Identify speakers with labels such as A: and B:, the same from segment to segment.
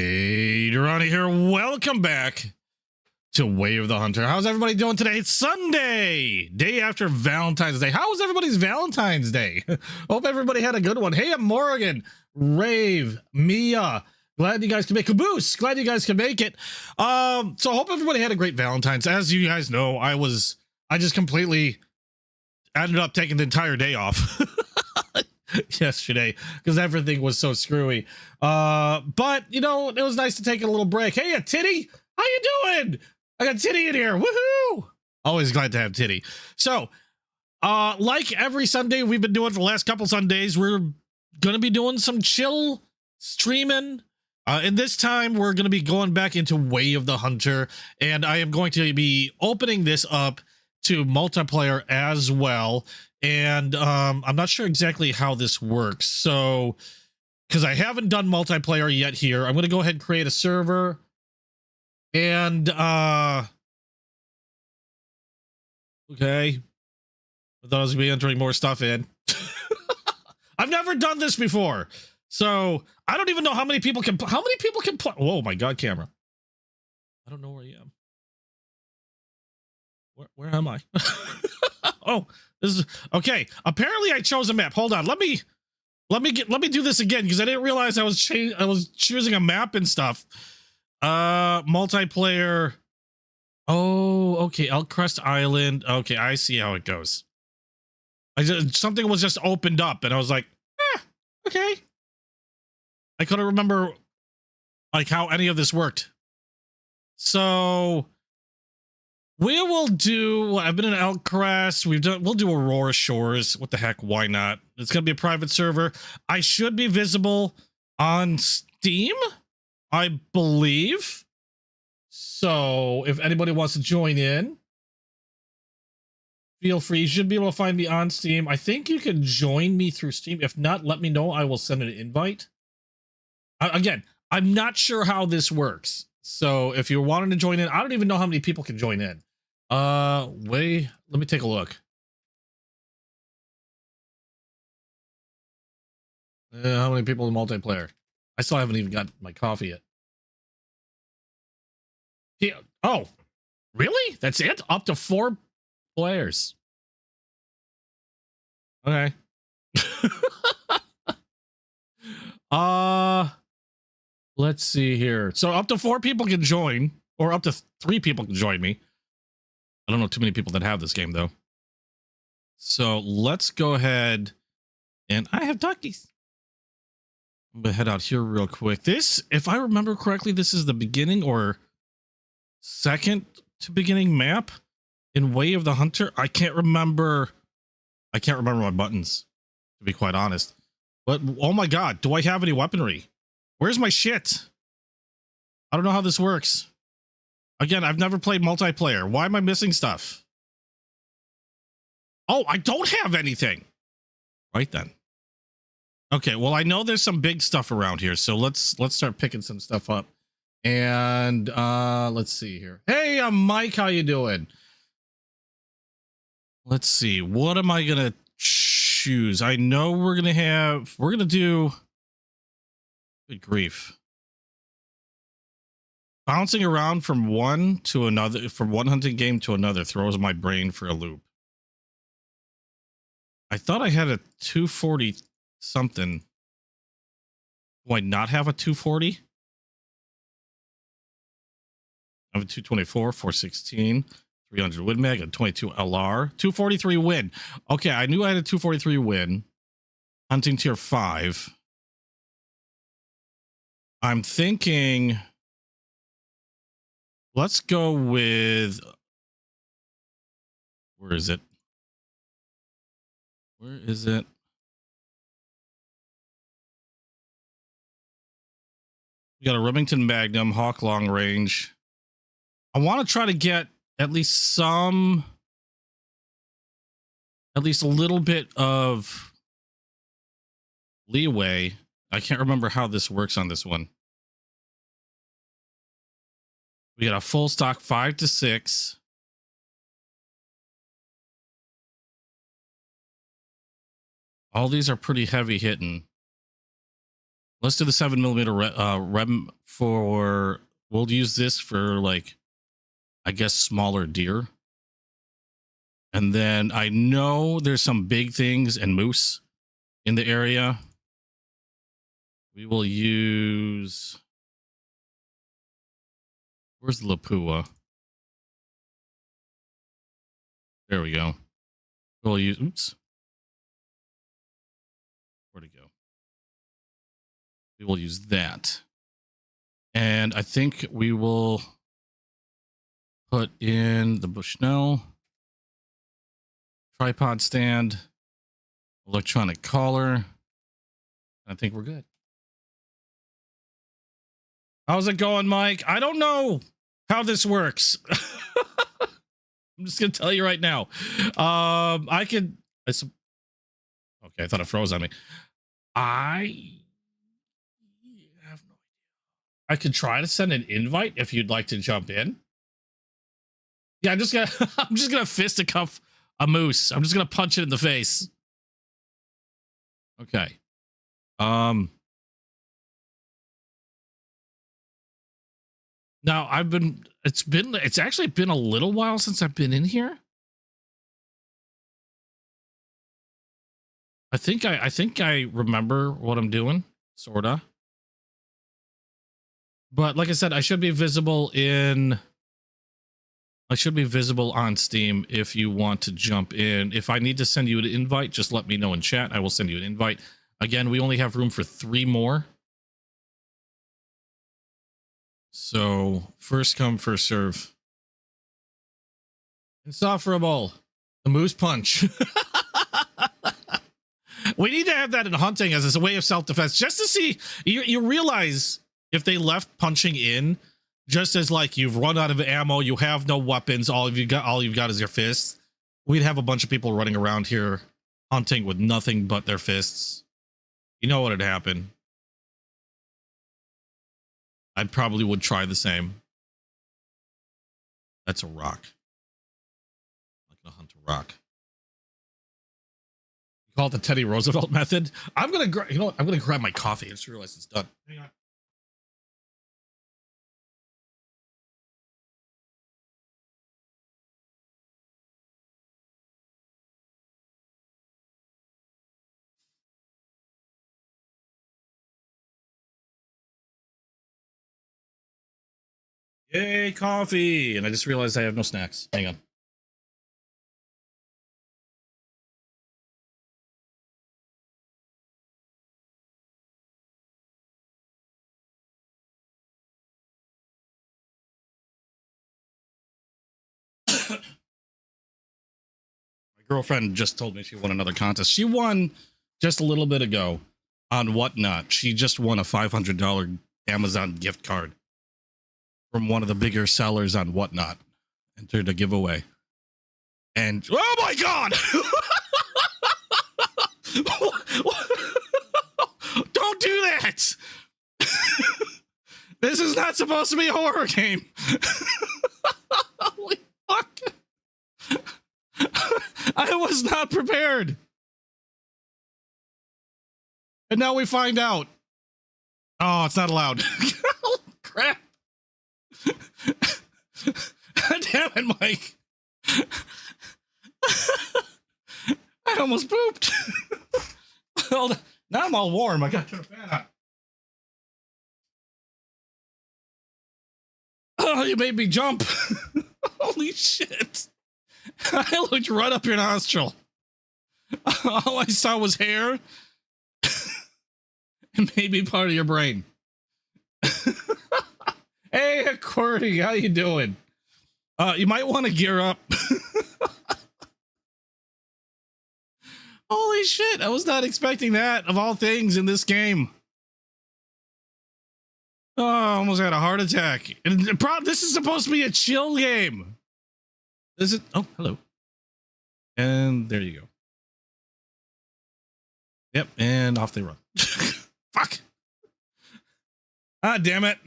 A: Hey, Ronnie here. Welcome back to Way of the Hunter. How's everybody doing today? It's Sunday, day after Valentine's Day. How was everybody's Valentine's Day? Hope everybody had a good one. Hey, I'm Morgan, Rave, Mia. Glad you guys can make Caboose. Glad you guys can make it. So I hope everybody had a great Valentine's. As you guys know, I just completely ended up taking the entire day off yesterday because everything was so screwy. But you know, it was nice to take a little break. Hey, a Titty, how you doing? I got Titty in here. Woohoo! Always glad to have Titty. So like every Sunday we've been doing for the last couple Sundays, we're gonna be doing some chill streaming. And this time we're gonna be going back into Way of the Hunter, and I am going to be opening this up to multiplayer as well. And I'm not sure exactly how this works, so because I haven't done multiplayer yet here, I'm going to go ahead and create a server. And okay, I thought I was going to be entering more stuff in. I've never done this before, so I don't even know how many people can play. Oh my god, camera, I don't know where I am. Where am I? Oh, this is okay. Apparently I chose a map. Hold on, let me do this again because I didn't realize I was choosing a map and stuff. Multiplayer. Oh, okay. Elk Crest Island. Okay, I see how it goes. Something was just opened up and I was like, okay. I couldn't remember like how any of this worked. So we will do. I've been in Elk Crest. We'll do Aurora Shores. What the heck? Why not? It's gonna be a private server. I should be visible on Steam, I believe. So if anybody wants to join in, feel free. You should be able to find me on Steam. I think you can join me through Steam. If not, let me know. I will send an invite. Again, I'm not sure how this works. So if you're wanting to join in, I don't even know how many people can join in. Let me take a look. How many people in multiplayer? I still haven't even got my coffee yet. Yeah. Oh, really? That's it? Up to 4 players. Okay. Let's see here. So up to 4 people can join, or up to 3 people can join me. I don't know too many people that have this game though. So let's go ahead, and I have duckies. I'm gonna head out here real quick. This, if I remember correctly, this is the beginning or second to beginning map in Way of the Hunter. I can't remember my buttons, to be quite honest. But oh my god, do I have any weaponry? Where's my shit? I don't know how this works. Again, I've never played multiplayer. Why am I missing stuff? Oh, I don't have anything. Right then. Okay, well, I know there's some big stuff around here, so let's start picking some stuff up. And let's see here. Hey, I'm Mike. How you doing? Let's see. What am I gonna choose? I know we're gonna do. Good grief. Bouncing around from one hunting game to another throws my brain for a loop. I thought I had a 240 something. Do I not have a 240? I have a 224, 416, 300 win mag, a 22 LR, 243 win. Okay, I knew I had a 243 win. Hunting tier 5. I'm thinking, let's go with, where is it? Where is it? We got a Remington Magnum, Hawk long range. I want to try to get at least a little bit of leeway. I can't remember how this works on this one. We got a full stock 5 to 6. All these are pretty heavy hitting. Let's do the 7mm rem for. We'll use this for like, I guess, smaller deer. And then I know there's some big things and moose in the area. We will use. Where's the Lapua? There we go. We'll use. Oops. Where'd it go? We will use that. And I think we will put in the Bushnell, tripod stand, electronic collar. I think we're good. How's it going, Mike? I don't know how this works. I'm just gonna tell you right now. I could. Okay, I thought it froze on me. I have no idea. I could try to send an invite if you'd like to jump in. Yeah, I'm just gonna fisticuff a moose. I'm just gonna punch it in the face. Okay. Now it's actually been a little while since I've been in here. I think I remember what I'm doing, sorta. But like I said, I should be visible on Steam if you want to jump in. If I need to send you an invite, just let me know in chat. I will send you an invite. Again, we only have room for 3 more. So first come, first serve. Insufferable. The moose punch. We need to have that in hunting as a way of self-defense, just to see. You realize if they left punching in, just as like you've run out of ammo, you have no weapons, all you've got is your fists. We'd have a bunch of people running around here hunting with nothing but their fists. You know what would happen? I probably would try the same. That's a rock. I'm not gonna hunt a rock. You call it the Teddy Roosevelt method? I'm gonna you know what? I'm gonna grab my coffee. I just realized it's done. Hang on. Yay, coffee! And I just realized I have no snacks. Hang on. My girlfriend just told me she won another contest. She won just a little bit ago on Whatnot. She just won a $500 Amazon gift card from one of the bigger sellers on Whatnot. Entered a giveaway. And oh my god! Don't do that! This is not supposed to be a horror game. Holy fuck. I was not prepared. And now we find out. Oh, it's not allowed. Oh, crap. Damn it, Mike. I almost pooped. Hold on. Now I'm all warm. I got to turn the fan on. Oh, you made me jump. Holy shit. I looked right up your nostril. All I saw was hair and maybe part of your brain. Hey, QWERTY, how you doing? You might want to gear up. Holy shit, I was not expecting that, of all things, in this game. Oh, I almost had a heart attack. And this is supposed to be a chill game. Is it? Oh, hello. And there you go. Yep, and off they run. Fuck. Ah, damn it.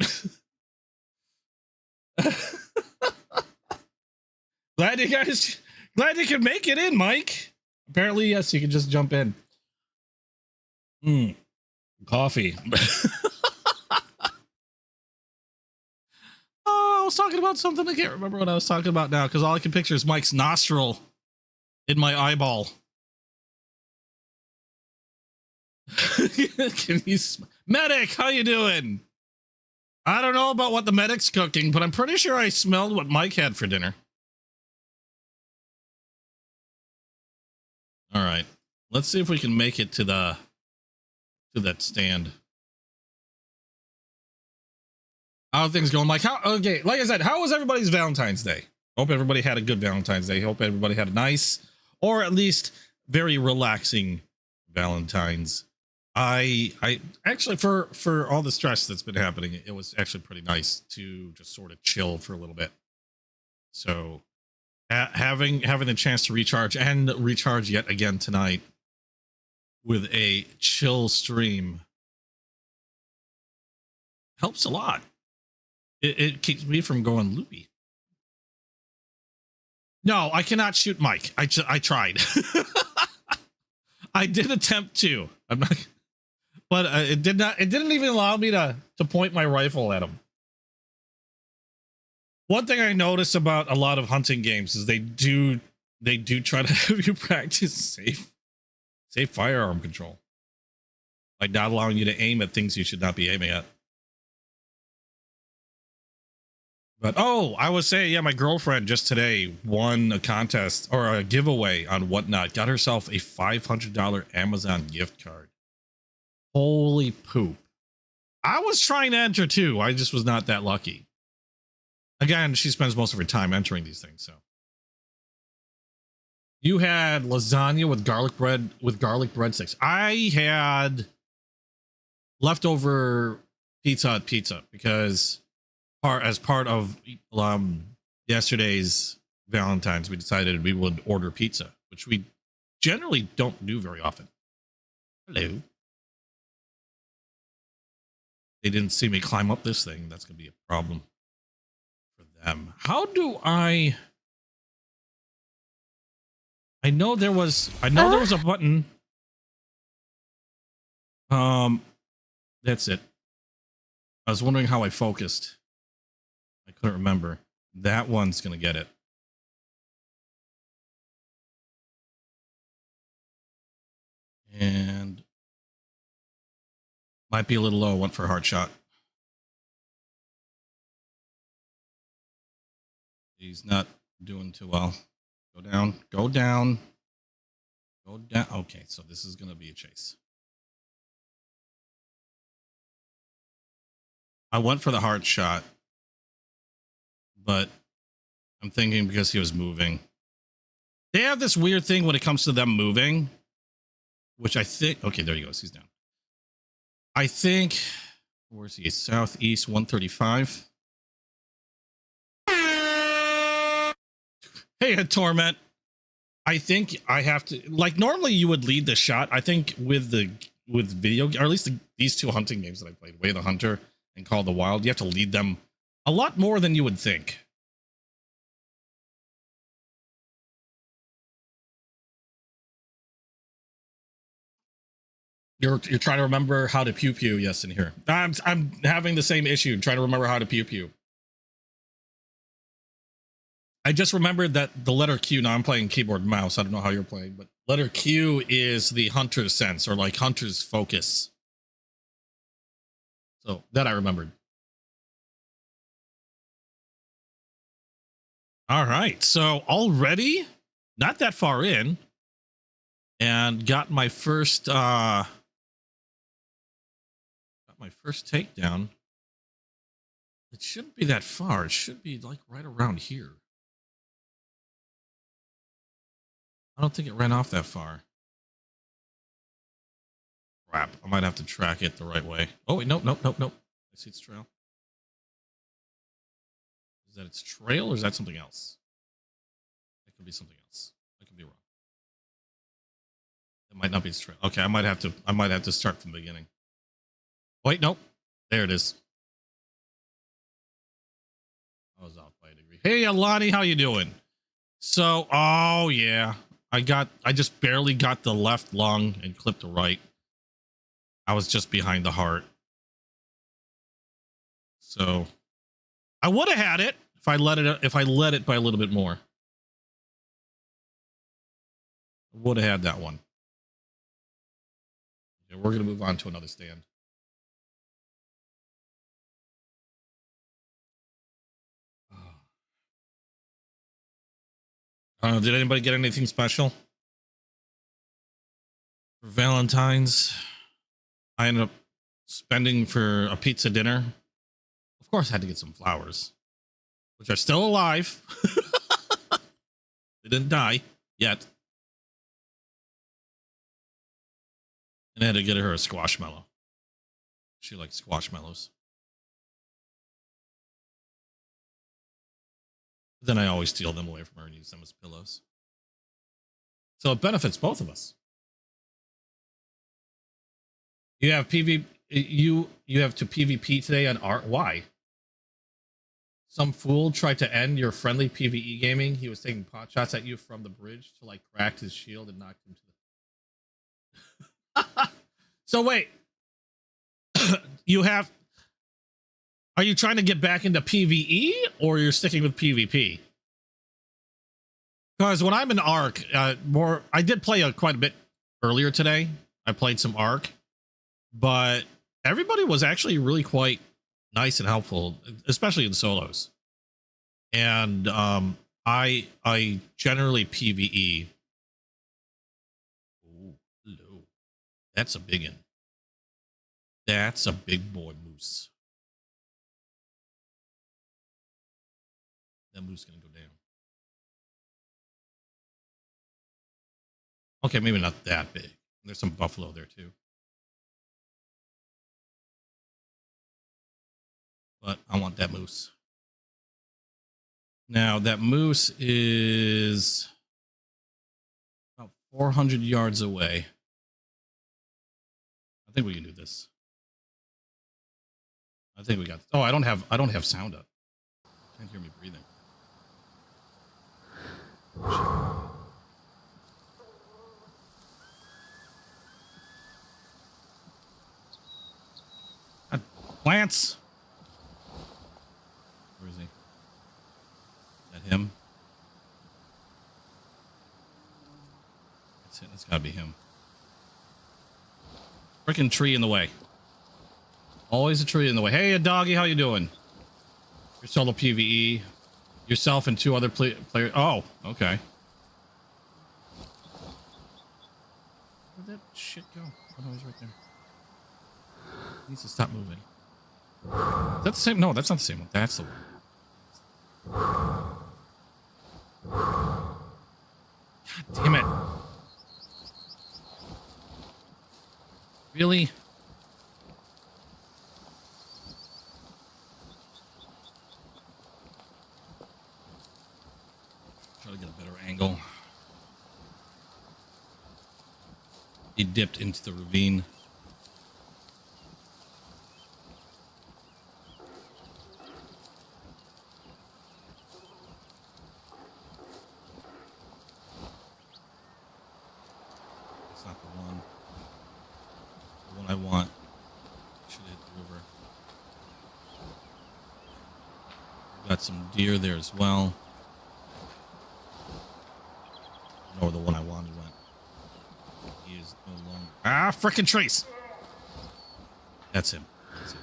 A: Glad you could make it in, Mike. Apparently, yes, you can just jump in. Coffee. Oh, I was talking about something. I can't remember what I was talking about now because all I can picture is Mike's nostril in my eyeball. Can you medic, how you doing? I don't know about what the medic's cooking, but I'm pretty sure I smelled what Mike had for dinner. All right, let's see if we can make it to that stand. How are things going, Mike? Okay, like I said, how was everybody's Valentine's Day? Hope everybody had a good Valentine's Day. Hope everybody had a nice, or at least very relaxing Valentine's. I actually, for all the stress that's been happening, it was actually pretty nice to just sort of chill for a little bit. So having the chance to recharge yet again tonight with a chill stream helps a lot. It keeps me from going loopy. No, I cannot shoot Mike. I tried. I did attempt to. I'm not, but it didn't even allow me to point my rifle at him. One thing I notice about a lot of hunting games is they do try to have you practice safe firearm control, like not allowing you to aim at things you should not be aiming at. But oh, I was saying, yeah, my girlfriend just today won a contest or a giveaway on Whatnot. Got herself a $500 Amazon gift card. Holy poop. I was trying to enter too. I just was not that lucky. Again, she spends most of her time entering these things, so. You had lasagna with garlic breadsticks. I had leftover pizza because as part of yesterday's Valentine's, we decided we would order pizza, which we generally don't do very often. Hello. They didn't see me climb up this thing. That's going to be a problem for them. How do I know there was a button. That's it. I was wondering how I focused. I couldn't remember. That one's going to get it. And might be a little low. Went for a hard shot. He's not doing too well. Go down. Go down. Go down. Okay, so this is going to be a chase. I went for the hard shot, but I'm thinking because he was moving. They have this weird thing when it comes to them moving, which I think, okay, there he goes. He's down. I think, where's he? Southeast 135. Hey, Torment. I think I have to, like, normally you would lead the shot. I think with video, or at least these two hunting games that I played, Way of the Hunter and Call of the Wild, you have to lead them a lot more than you would think. You're trying to remember how to pew pew. Yes, in here. I'm having the same issue trying to remember how to pew pew. I just remembered that the letter Q. Now I'm playing keyboard and mouse. I don't know how you're playing, but letter Q is the hunter's sense, or like hunter's focus. So that I remembered. All right, so already not that far in, and got my first takedown. It shouldn't be that far. It should be like right around here. I don't think it ran off that far. Crap, I might have to track it the right way. Oh wait, nope. I see its trail. Is that its trail, or is that something else? That could be something else. I could be wrong. It might not be its trail. Okay, I might have to start from the beginning. Wait, nope. There it is. I was off by a degree. Hey, Alani, how you doing? So, oh yeah, I just barely got the left lung and clipped the right. I was just behind the heart. So I would have had it if I let it by a little bit more. I would have had that one. Okay, we're gonna move on to another stand. Did anybody get anything special for Valentine's? I ended up spending for a pizza dinner. Of course, I had to get some flowers, which are still alive. They didn't die yet. And I had to get her a squashmallow. She likes squashmallows. Then I always steal them away from her and use them as pillows. So it benefits both of us. You have you have to PvP today on art. Why? Some fool tried to end your friendly PvE gaming. He was taking pot shots at you from the bridge to like crack his shield and knocked him to the. So wait, are you trying to get back into PvE or you're sticking with PvP? Because when I'm in Arc, I did play quite a bit earlier today. I played some Arc, but everybody was actually really quite nice and helpful, especially in solos. And I generally PvE. Oh, hello. That's a big one. That's a big boy moose. That moose is gonna go down. Okay, maybe not that big. There's some buffalo there too. But I want that moose. Now that moose is about 400 yards away. I think we can do this. I think we got. Oh, I don't have sound up. Can't hear me breathing. Plants. Where is he? Is that him? That's it. That's gotta be him. Freaking tree in the way. Always a tree in the way. Hey, doggy, how you doing? Your solo PvE. Yourself and two other players. Oh, okay. Where'd that shit go? Oh, no, he's right there. He needs to stop moving. Is that the same? No, that's not the same one. That's the one. God damn it. Really? Try to get a better angle. He dipped into the ravine. That's not the one. The one I want. Should hit the river. Got some deer there as well. I know where the one I wanted went. He is no longer. Ah, frickin' Trace! That's him. That's him.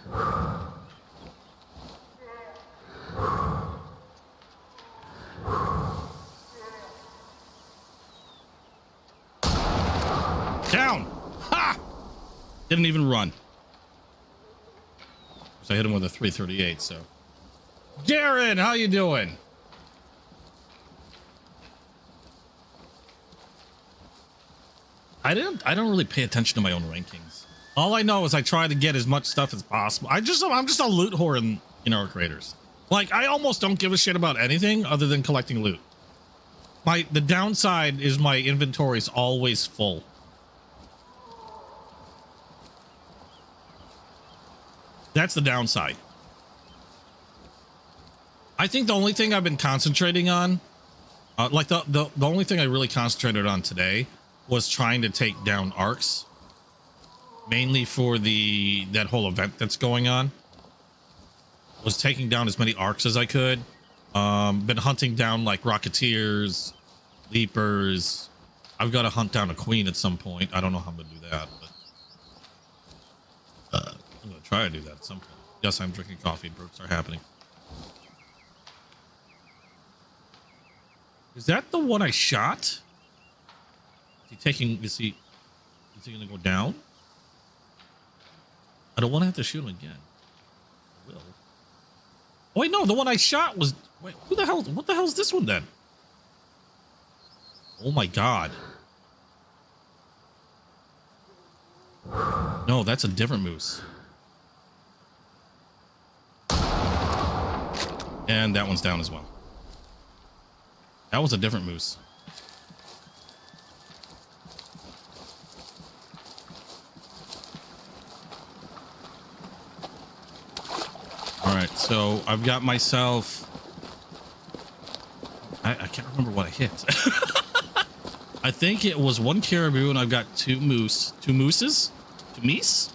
A: Down! Ha! Didn't even run. So I hit him with a 338, so. Darren, how you doing? I don't really pay attention to my own rankings. All I know is I try to get as much stuff as possible. I'm just a loot whore in our creators. Like, I almost don't give a shit about anything other than collecting loot. The downside is my inventory is always full. That's the downside. I think the only thing I've been concentrating on, like the only thing I really concentrated on today was trying to take down arcs. mainly for that whole event that's going on. Was taking down as many arcs as I could. Been hunting down like Rocketeers, Leapers. I've got to hunt down a Queen at some point. I don't know how I'm gonna do that, but I'm gonna try to do that at some point. Yes, I'm drinking coffee. Burps are happening. Is that the one I shot? Is he taking? Is he gonna go down? I don't want to have to shoot him again. I will. Oh, wait, no, the one I shot was... Wait, who the hell... What the hell is this one, then? Oh, my God. No, that's a different moose. And that one's down as well. That was a different moose. All right, so I've got myself... I can't remember what I hit. I think it was one caribou, and I've got two moose. Two mooses? Two meese?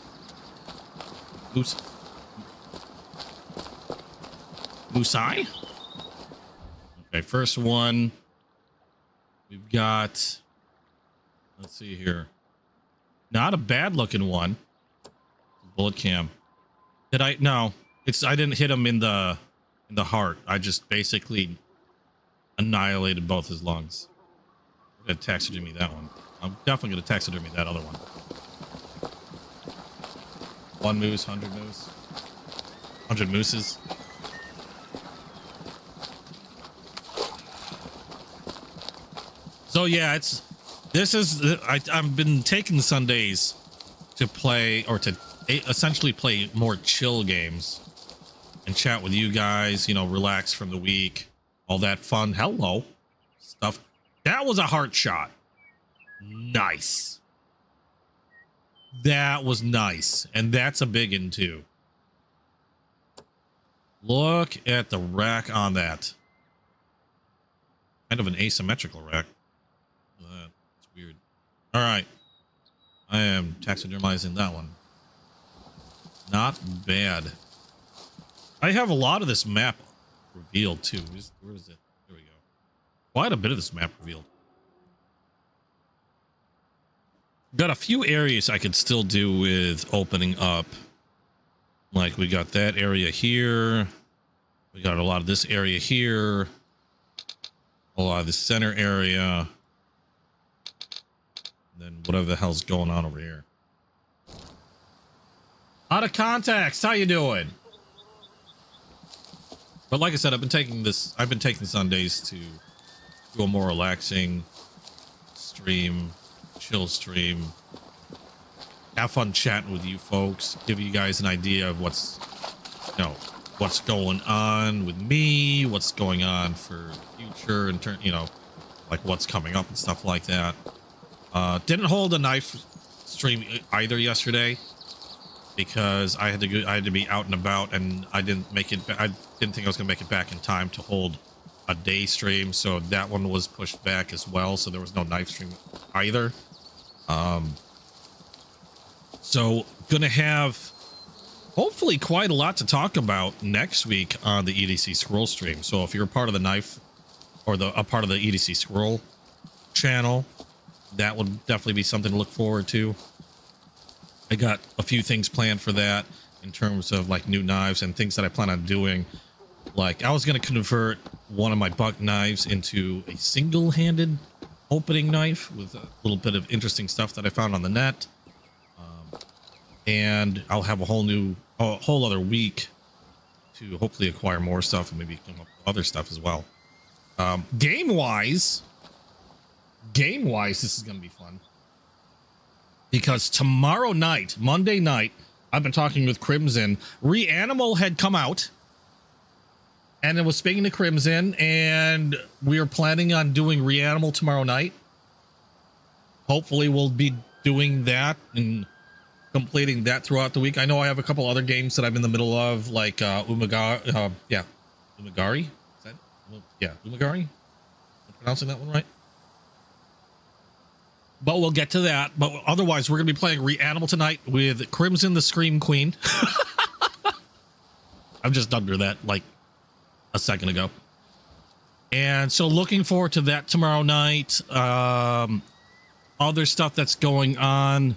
A: Moose. Moosei? Okay, first one. We've got... Let's see here. Not a bad-looking one. Bullet cam. Did I... No. I didn't hit him in the heart. I just basically annihilated both his lungs. I'm gonna taxidermy that one. I'm definitely gonna taxidermy that other one. One moose, 100 moose. 100 mooses. So yeah, I've been taking Sundays to play, or to essentially play more chill games and chat with you guys, you know, relax from the week, all that fun hello stuff. That was a heart shot. Nice. That was nice. And that's a big one too. Look at the rack on that. Kind of an asymmetrical rack. That's weird. All right. I am taxidermizing that one. Not bad. I have a lot of this map revealed too. Where is it? There we go. Quite a bit of this map revealed. Got a few areas I could still do with opening up. Like we got that area here. We got a lot of this area here. A lot of the center area. And then whatever the hell's going on over here. Out of context, how you doing? But like I said, I've been taking Sundays to do a more relaxing stream, chill stream, have fun chatting with you folks, give you guys an idea of what's going on with me, what's going on for the future, in turn, like what's coming up and stuff like that. Didn't hold a knife stream either yesterday because I had to be out and about, and I didn't think I was gonna make it back in time to hold a day stream, so that one was pushed back as well, so there was no knife stream either. So gonna have hopefully quite a lot to talk about next week on the EDC Scroll stream. So if you're a part of the knife or a part of the EDC Scroll channel, that would definitely be something to look forward to. I got a few things planned for that in terms of like new knives and things that I plan on doing. Like I was going to convert one of my buck knives into a single-handed opening knife with a little bit of interesting stuff that I found on the net. And I'll have a whole other week to hopefully acquire more stuff and maybe come up with other stuff as well. Game-wise, this is going to be fun. Because tomorrow night, Monday night, I've been talking with Crimson. Reanimal had come out. And it was speaking to Crimson. And we are planning on doing Reanimal tomorrow night. Hopefully we'll be doing that and completing that throughout the week. I know I have a couple other games that I'm in the middle of, like Umagari. Umagari? Is that? Umagari? Am I pronouncing that one right? but we'll get to that. But otherwise, we're going to be playing Reanimal tonight with Crimson the Scream Queen. I've just done that like a second ago. And so looking forward to that tomorrow night. Other stuff that's going on.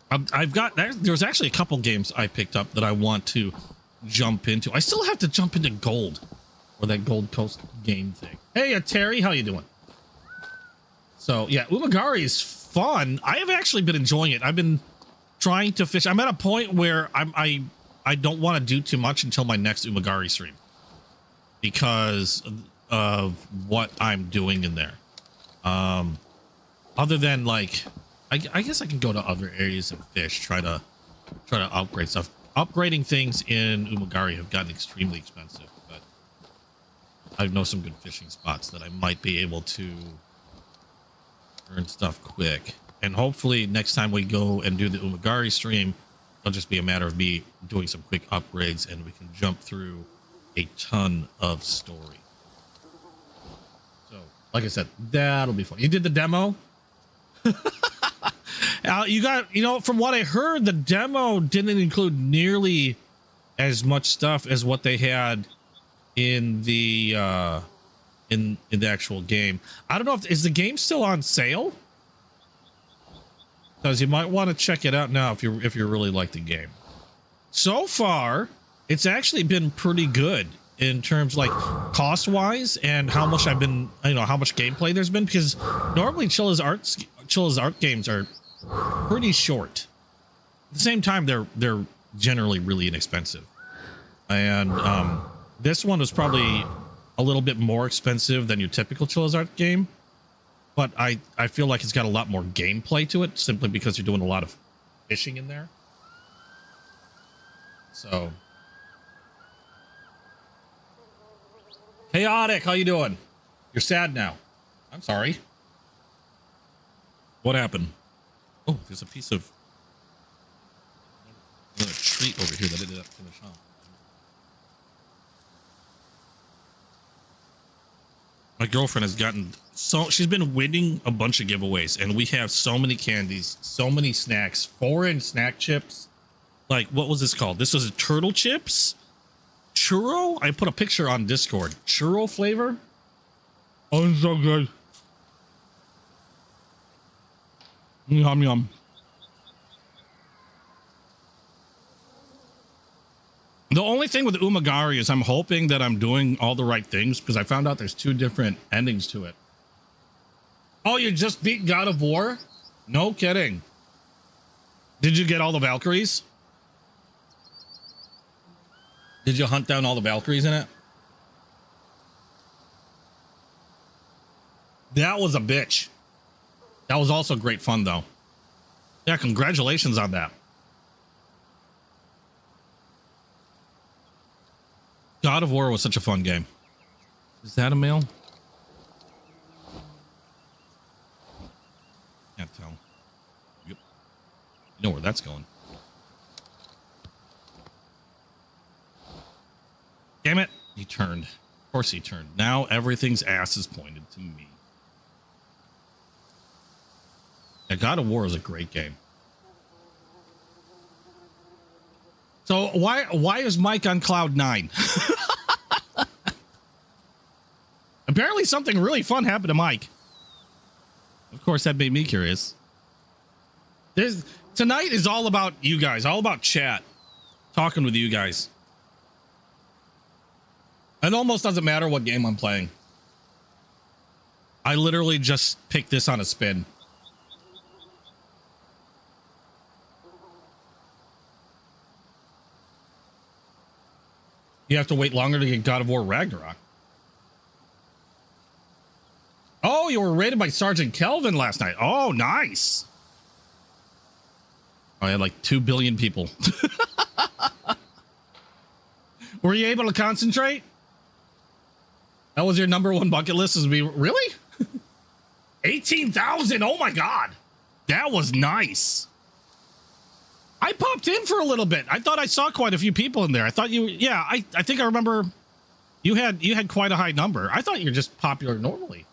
A: There's actually a couple games I picked up that I want to jump into. I still have to jump into Gold, or that Gold Coast game thing. Hey, Terry, how you doing? So yeah, Umagari is fun. I have actually been enjoying it. I've been trying to fish. I'm at a point where I don't want to do too much until my next Umagari stream because of what I'm doing in there. Other than like, I guess I can go to other areas and fish, try to upgrade stuff. Upgrading things in Umagari have gotten extremely expensive, but I know some good fishing spots that I might be able to earn stuff quick. And hopefully next time we go and do the Umagari stream, it'll just be a matter of me doing some quick upgrades and we can jump through a ton of story. So, like I said, that'll be fun. You did the demo? From what I heard, the demo didn't include nearly as much stuff as what they had in the in the actual game. I don't know is the game still on sale? Because you might want to check it out now if you really like the game. So far, it's actually been pretty good in terms like cost wise and how much how much gameplay there's been, because normally Chilla's art games are pretty short. At the same time, they're generally really inexpensive, and this one was probably a little bit more expensive than your typical Chilla's art game, but I feel like it's got a lot more gameplay to it simply because you're doing a lot of fishing in there. So Chaotic, how you doing? You're sad now. I'm sorry. What happened? Oh, there's a piece of a treat over here that I didn't finish off. My girlfriend has gotten she's been winning a bunch of giveaways, and we have so many candies, so many snacks, foreign snack chips. Like, what was this called? This was a turtle chips churro. I put a picture on Discord. Churro flavor. Oh, it's so good. Yum yum. The only thing with Umagari is I'm hoping that I'm doing all the right things, because I found out there's 2 different endings to it. Oh, you just beat God of War? No kidding. Did you get all the Valkyries? Did you hunt down all the Valkyries in it? That was a bitch. That was also great fun, though. Yeah, congratulations on that. God of War was such a fun game. Is that a male? Can't tell. Yep. You know where that's going. Damn it. He turned. Of course he turned. Now everything's ass is pointed to me. Yeah, God of War is a great game. So why is Mike on cloud 9? Apparently something really fun happened to Mike. Of course, that made me curious. Tonight is all about you guys, all about chat, talking with you guys. It almost doesn't matter what game I'm playing. I literally just picked this on a spin. You have to wait longer to get God of War Ragnarok. Oh, you were raided by Sergeant Kelvin last night. Oh, nice. I had like 2 billion people. Were you able to concentrate? That was your #1 bucket list, is be really? 18,000. Oh my God. That was nice. I popped in for a little bit. I thought I saw quite a few people in there. I thought I think I remember you had quite a high number. I thought you were just popular normally.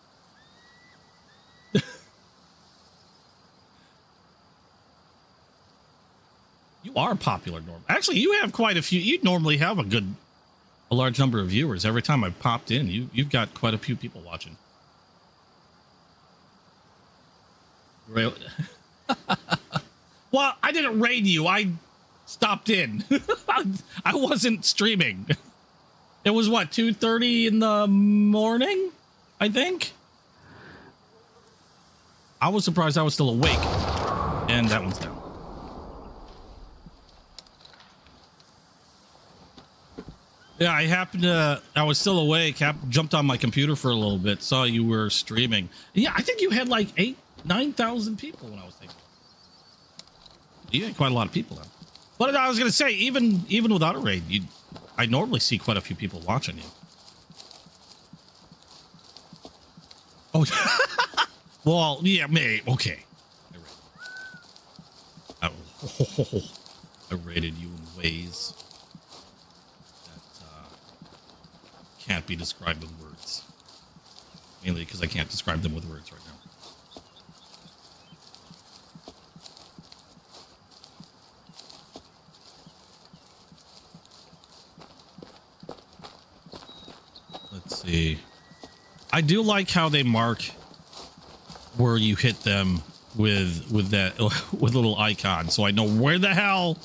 A: You are popular, Norm. Actually, you have quite a few. You normally have a large number of viewers. Every time I've popped in, you've got quite a few people watching. Really? Well, I didn't raid you. I stopped in. I wasn't streaming. It was what, 2:30 in the morning, I think. I was surprised I was still awake. And that one's down. Yeah, I was still awake, jumped on my computer for a little bit, saw you were streaming. Yeah, I think you had like 9,000 people when I was thinking. You had quite a lot of people then. But I was going to say, even without a raid, I normally see quite a few people watching you. Oh, well, yeah, maybe. Okay. I rated you in ways that can't be described with words. Mainly because I can't describe them with words right now. Let's see. I do like how they mark where you hit them with that with little icon, so I know where the hell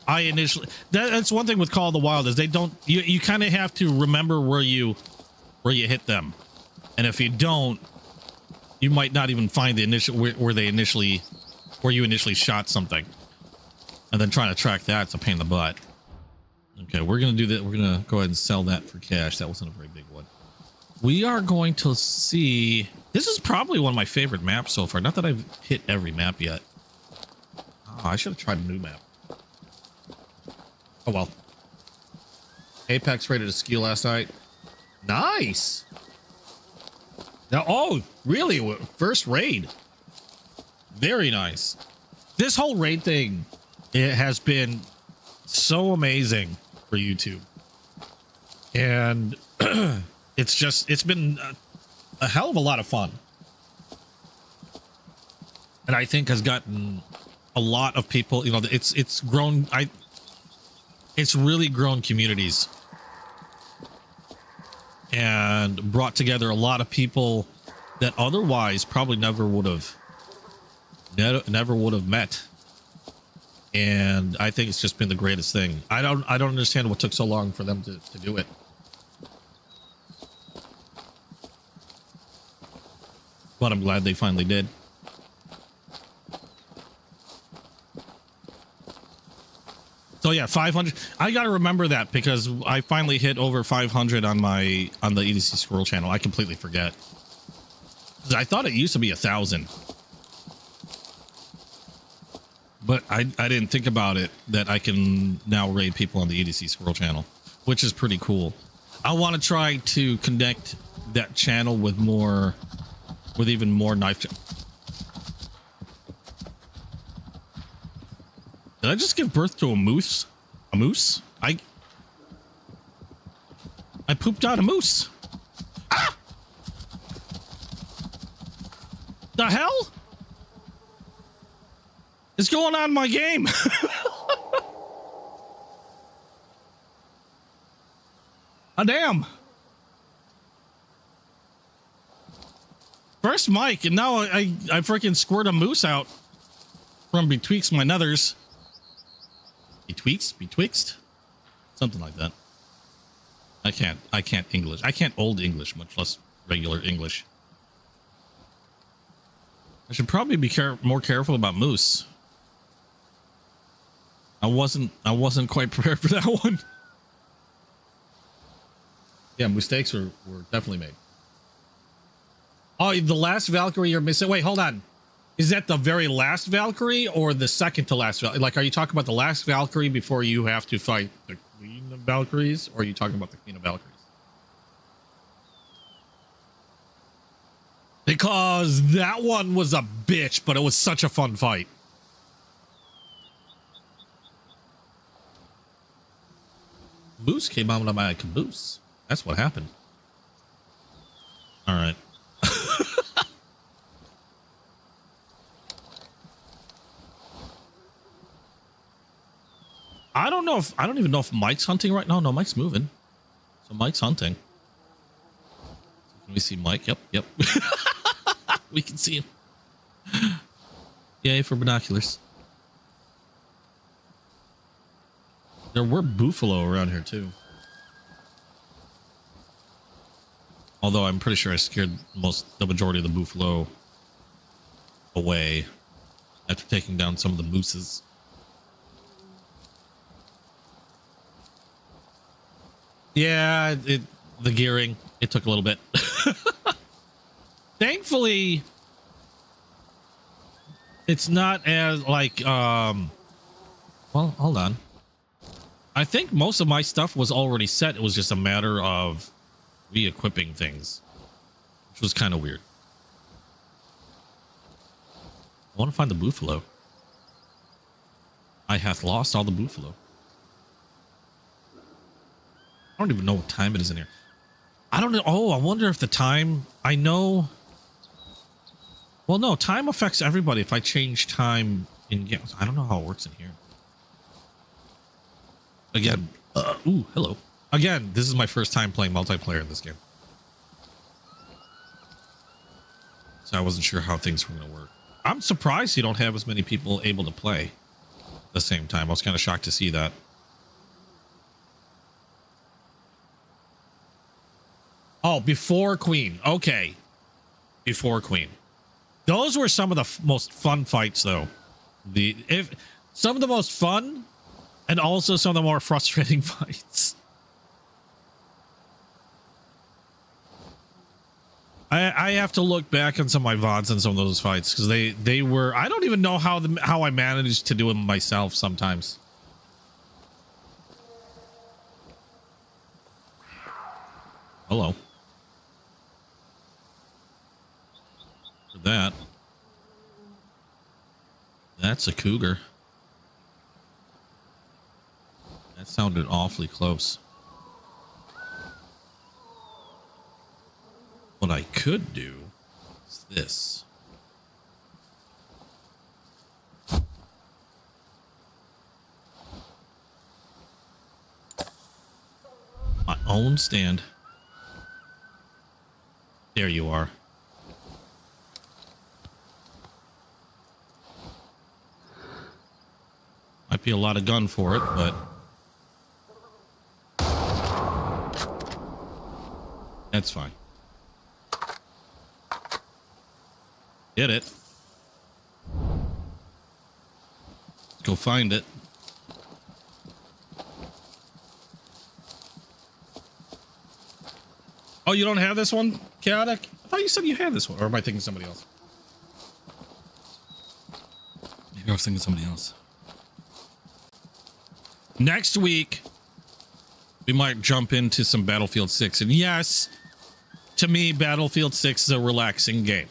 A: I initially. That's one thing with Call of the Wild is they don't. You kind of have to remember where you hit them, and if you don't, you might not even find the initial where you initially shot something, and then trying to track that's a pain in the butt. Okay, we're gonna do that. We're gonna go ahead and sell that for cash. That wasn't a very big one. We are going to see. This is probably one of my favorite maps so far. Not that I've hit every map yet. Oh, I should have tried a new map. Oh well. Apex rated a ski last night. Nice. Now, oh, really? First raid. Very nice. This whole raid thing, it has been so amazing for YouTube, and it's been a hell of a lot of fun, and I think has gotten a lot of people, you know, it's grown. It's really grown communities and brought together a lot of people that otherwise probably never would have met. And I think it's just been the greatest thing. I don't understand what took so long for them to do it. But I'm glad they finally did. So yeah, 500. I got to remember that because I finally hit over 500 on the EDC Squirrel channel. I completely forget. I thought it used to be 1,000. But I didn't think about it that I can now raid people on the EDC Squirrel channel, which is pretty cool. I want to try to connect that channel with even more knife. Did I just give birth to a moose? A moose? I pooped out a moose. Ah! The hell is going on in my game? Ah, damn. First Mike, and now I freaking squirt a moose out from betwixt my nethers. Betwixt? Something like that. I can't English. I can't old English, much less regular English. I should probably be more careful about moose. I wasn't quite prepared for that one. Yeah, mistakes were definitely made. Oh, the last Valkyrie you're missing. Wait, hold on. Is that the very last Valkyrie or the second to last Valkyrie? Like, are you talking about the last Valkyrie before you have to fight the Queen of Valkyries, or are you talking about the Queen of Valkyries? Because that one was a bitch, but it was such a fun fight. Moose came out of my caboose. That's what happened. All right. I don't even know if Mike's hunting right now. No, Mike's moving. So Mike's hunting. Can we see Mike? Yep. We can see him. Yay for binoculars. There were buffalo around here too. Although I'm pretty sure I scared the majority of the buffalo away after taking down some of the mooses. Yeah, the gearing, it took a little bit. Thankfully, it's not as like, well, hold on. I think most of my stuff was already set. It was just a matter of re-equipping things, which was kind of weird. I want to find the buffalo. I have lost all the buffalo. I don't even know what time it is in here. I don't know. Oh, I wonder if the time, I know. Well, no, time affects everybody. If I change time in games, I don't know how it works in here. Again, ooh, hello. Again, this is my first time playing multiplayer in this game. So I wasn't sure how things were going to work. I'm surprised you don't have as many people able to play at the same time. I was kind of shocked to see that. Oh, before Queen. Okay. Before Queen. Those were some of the most fun fights, though. Some of the most fun and also some of the more frustrating fights. I have to look back on some of my VODs and some of those fights because they were, I don't even know how I managed to do them myself sometimes. Hello. For that. That's a cougar. That sounded awfully close. What I could do is this. My own stand. There you are. Might be a lot of gun for it, but that's fine. Get it. Let's go find it. Oh, you don't have this one, Chaotic? I thought you said you had this one. Or am I thinking somebody else? Maybe I was thinking somebody else. Next week, we might jump into some Battlefield 6. And yes, to me, Battlefield 6 is a relaxing game.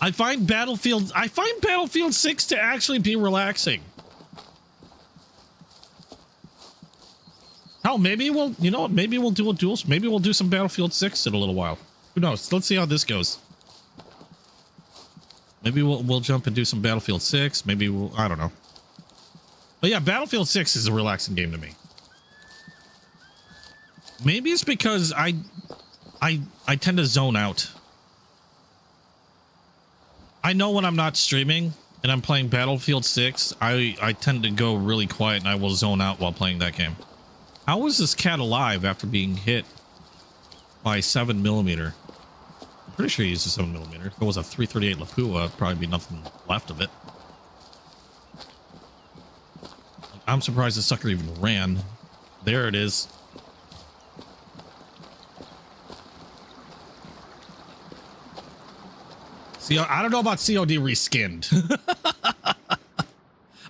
A: I find Battlefield 6 to actually be relaxing. Hell, maybe we'll, you know, maybe we'll do a duel. Maybe we'll do some Battlefield 6 in a little while. Who knows? Let's see how this goes. Maybe we'll jump and do some Battlefield 6. Maybe we'll, I don't know. But yeah, Battlefield 6 is a relaxing game to me. Maybe it's because I tend to zone out. I know when I'm not streaming and I'm playing Battlefield 6, I tend to go really quiet and I will zone out while playing that game. How is this cat alive after being hit by 7mm? I'm pretty sure he used a 7mm. If it was a 338 Lapua, it'd probably be nothing left of it. I'm surprised the sucker even ran. There it is. See, I don't know about COD reskinned.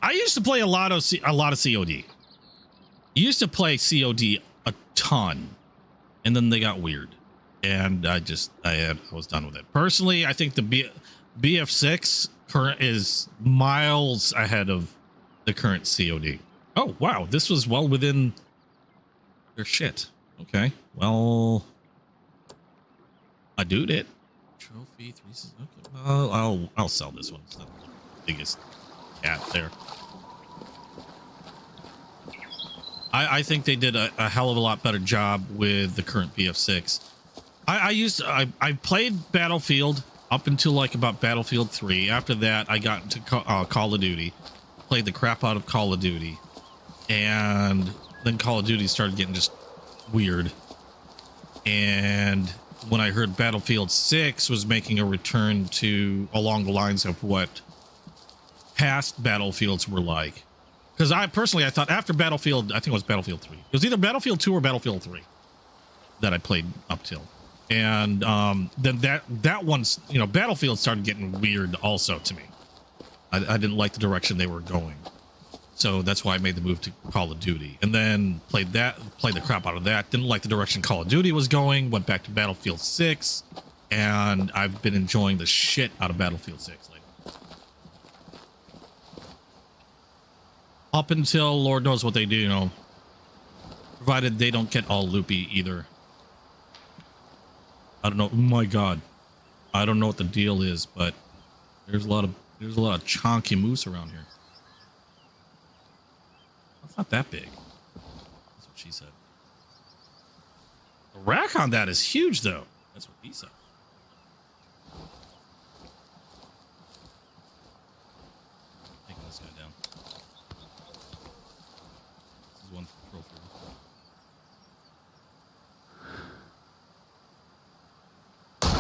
A: I used to play a lot of COD. I used to play COD a ton, and then they got weird, and I was done with it. Personally, I think the BF6 current is miles ahead of the current COD. Oh wow, this was well within their shit. Okay, well, I do it. Trophy 3. Okay, well, I'll sell this one. It's not the biggest cat there. I think they did a hell of a lot better job with the current BF6. I played Battlefield up until like about Battlefield 3. After that, I got into Call of Duty, played the crap out of Call of Duty, and then Call of Duty started getting just weird. And when I heard Battlefield 6 was making a return to along the lines of what past Battlefields were like, because I thought after Battlefield, I think it was Battlefield 3. It was either Battlefield 2 or Battlefield 3 that I played up till. And then that one's, you know, Battlefield started getting weird also to me. I didn't like the direction they were going. So that's why I made the move to Call of Duty. And then played the crap out of that. Didn't like the direction Call of Duty was going. Went back to Battlefield 6. And I've been enjoying the shit out of Battlefield 6 lately. Up until Lord knows what they do, you know. Provided they don't get all loopy either. I don't know. Oh my God. I don't know what the deal is, but there's a lot of chonky moose around here. It's not that big. That's what she said. The rack on that is huge, though. That's what he said. Taking this guy down. This is one for through.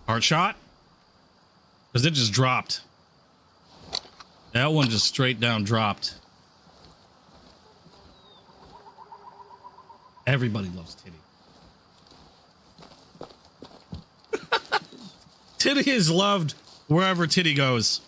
A: Hard shot? Because it just dropped. That one just straight down dropped. Everybody loves Titty. Titty is loved wherever Titty goes.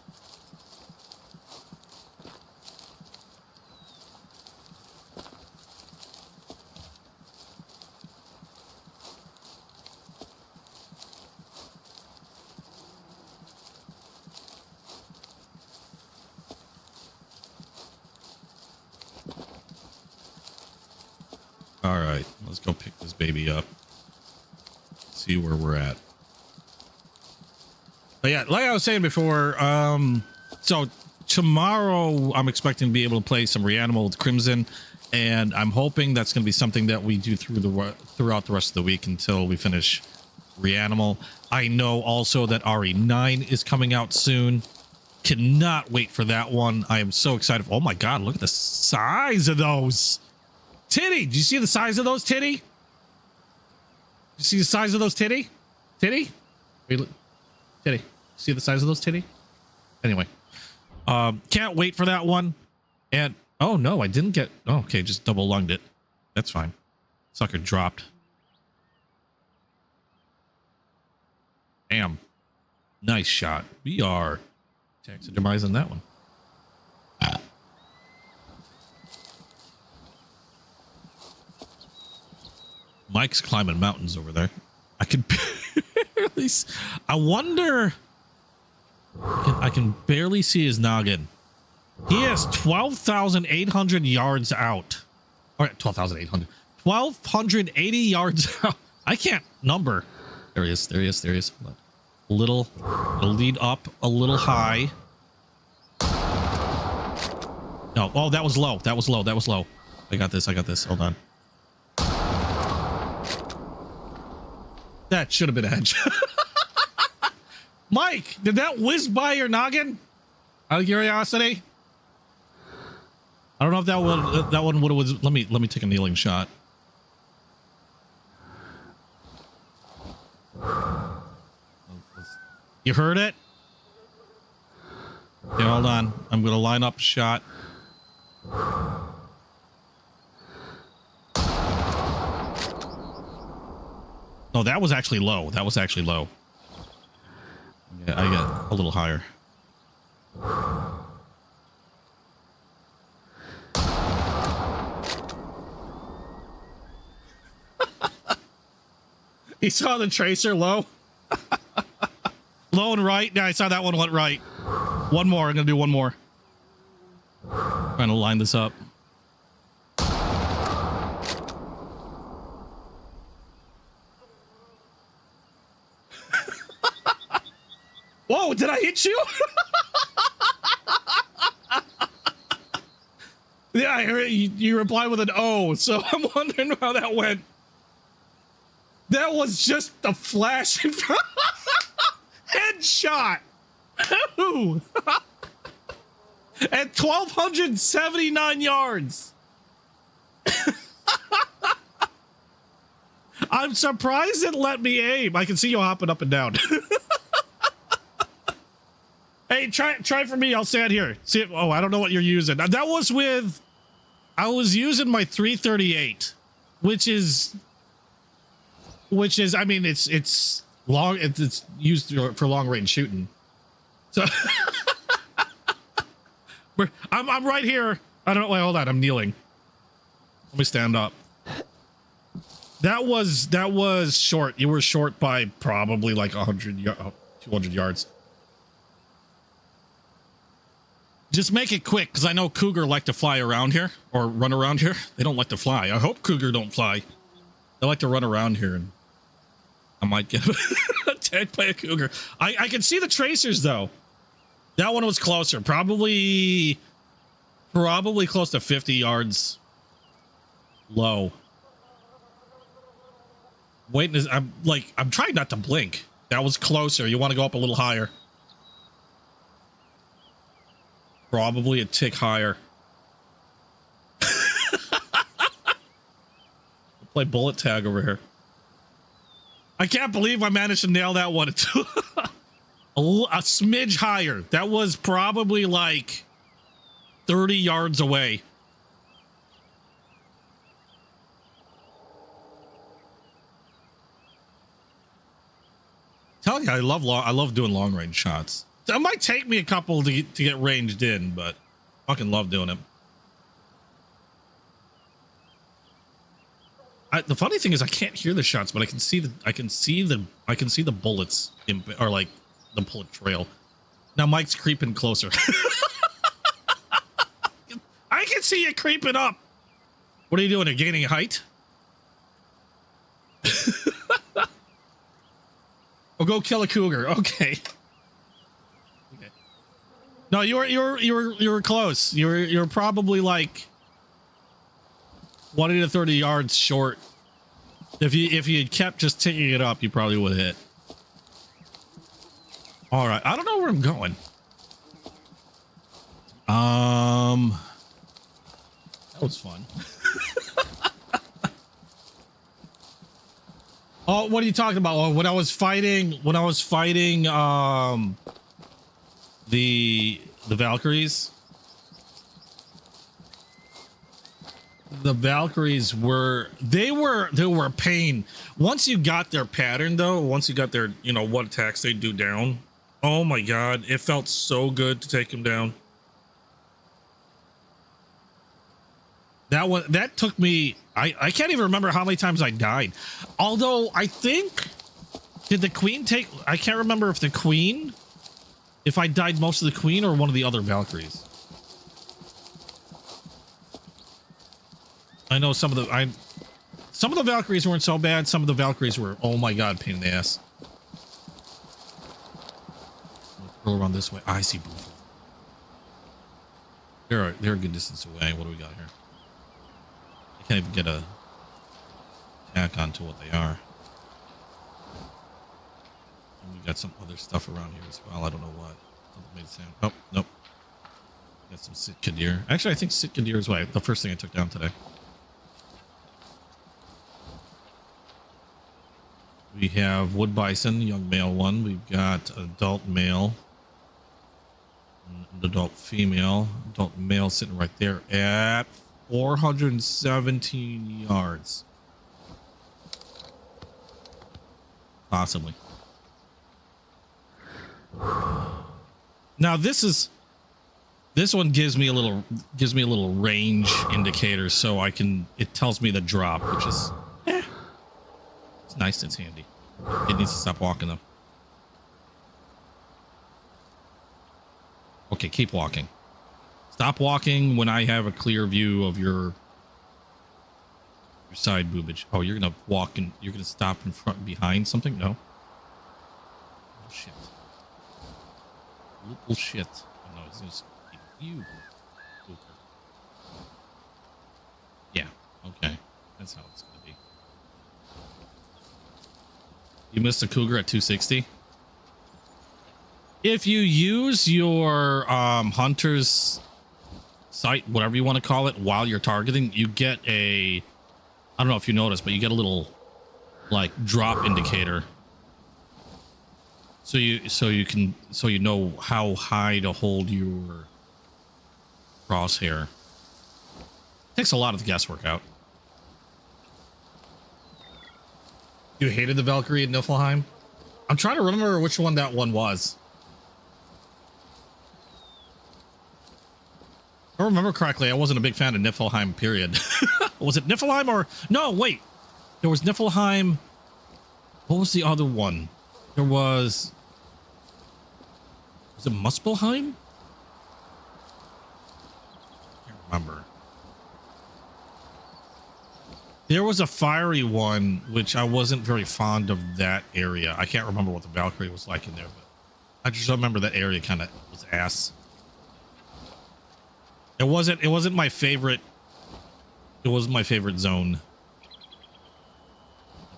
A: All right, let's go pick this baby up. See where we're at. But yeah, like I was saying before, so tomorrow I'm expecting to be able to play some Reanimal with Crimson, and I'm hoping that's going to be something that we do throughout the rest of the week until we finish Reanimal. I know also that RE9 is coming out soon. Cannot wait for that one. I am so excited. Oh my God, look at the size of those. Titty, do you see the size of those, Titty? You see the size of those, Titty? Titty? Titty. See the size of those, Titty? Anyway. Can't wait for that one. And, oh no, I didn't get, oh, okay, just double lunged it. That's fine. Sucker dropped. Damn. Nice shot. We are taxidermizing that one. Mike's climbing mountains over there. I can barely. I wonder. I can barely see his noggin. He has 12,800 yards out. All right, 12,800. 1,280 yards out. I can't number. There he is. There he is. There he is. A little. It'll lead up a little high. No. Oh, that was low. That was low. That was low. I got this. I got this. Hold on. That should have been a hedge. Mike, did that whiz by your noggin? Out of curiosity? I don't know if that one would have. Let me take a kneeling shot. You heard it? Okay, hold on. I'm gonna line up a shot. No, that was actually low. That was actually low. Yeah, I got a little higher. You saw the tracer low? Low and right. Yeah, I saw that one went right. One more. I'm going to do one more. Trying to line this up. Whoa, did I hit you? Yeah, I heard you reply with an O, so I'm wondering how that went. That was just a flash. Headshot. Ooh. At 1,279 yards. I'm surprised it let me aim. I can see you hopping up and down. Hey, try for me. I'll stand here. See it. Oh, I don't know what you're using. That was with. I was using my 338, which is. I mean, it's long. It's used for long range shooting. So I'm right here. I don't know. Wait, hold on. I'm kneeling. Let me stand up. That was short. You were short by probably like 200 yards. Just make it quick, because I know cougar like to fly around here or run around here. They don't like to fly. I hope cougar don't fly. They like to run around here, and I might get attacked by a cougar. I can see the tracers though. That one was closer, probably close to 50 yards low. Waiting, I'm trying not to blink. That was closer. You want to go up a little higher. Probably a tick higher. Play bullet tag over here. I can't believe I managed to nail that one. a smidge higher. That was probably like 30 yards away. Tell you, I love doing long range shots. It might take me a couple to get ranged in, but I fucking love doing it. The funny thing is I can't hear the shots, but I can see the bullets or like the bullet trail. Now Mike's creeping closer. I can see you creeping up. What are you doing? Are you gaining height? Oh, go kill a cougar. Okay. No, you were close. You're probably like 20 to 30 yards short. If you had kept just ticking it up, you probably would have hit. All right, I don't know where I'm going. That was fun. Oh, what are you talking about? Oh, when I was fighting the Valkyries. The Valkyries were a pain. Once you got their pattern though, once you got their, what attacks they do down. Oh my god, it felt so good to take them down. That took me, I can't even remember how many times I died. Although I think, did the queen take, I can't remember if I died most of the queen or one of the other Valkyries. I know some of the Valkyries weren't so bad. Some of the Valkyries were, oh my god, pain in the ass. Go around this way. I see both. They're a good distance away. What do we got here? I can't even get a attack onto what they are. And we got some other stuff around here as well. I don't know what. Something made sound. Oh, nope. Got some Sitka deer. Actually, I think Sitka deer is the first thing I took down today. We have wood bison, young male one. We've got adult male, adult female, adult male sitting right there at 417 yards. Possibly. Now this one gives me a little range indicator, so it tells me the drop, which is it's nice. It's handy. It needs to stop walking though. Okay, keep walking. Stop walking when I have a clear view of your side boobage. Oh, you're gonna walk and you're gonna stop in front behind something? No. Oh shit. Bullshit. Oh, no, it's just you. Cougar. Yeah. Okay. That's how it's gonna be. You missed a cougar at 260. If you use your hunter's sight, whatever you want to call it, while you're targeting, you get a, I don't know if you noticed, but you get a little like drop indicator. So you know how high to hold your crosshair. Takes a lot of the guesswork out. You hated the Valkyrie at Niflheim? I'm trying to remember which one that one was. If I remember correctly, I wasn't a big fan of Niflheim, period. Was it Niflheim or... No, wait. There was Niflheim. What was the other one? There was... Was it Muspelheim? I can't remember. There was a fiery one, which I wasn't very fond of that area. I can't remember what the Valkyrie was like in there, but I just remember that area kind of was ass. It wasn't my favorite. It wasn't my favorite zone.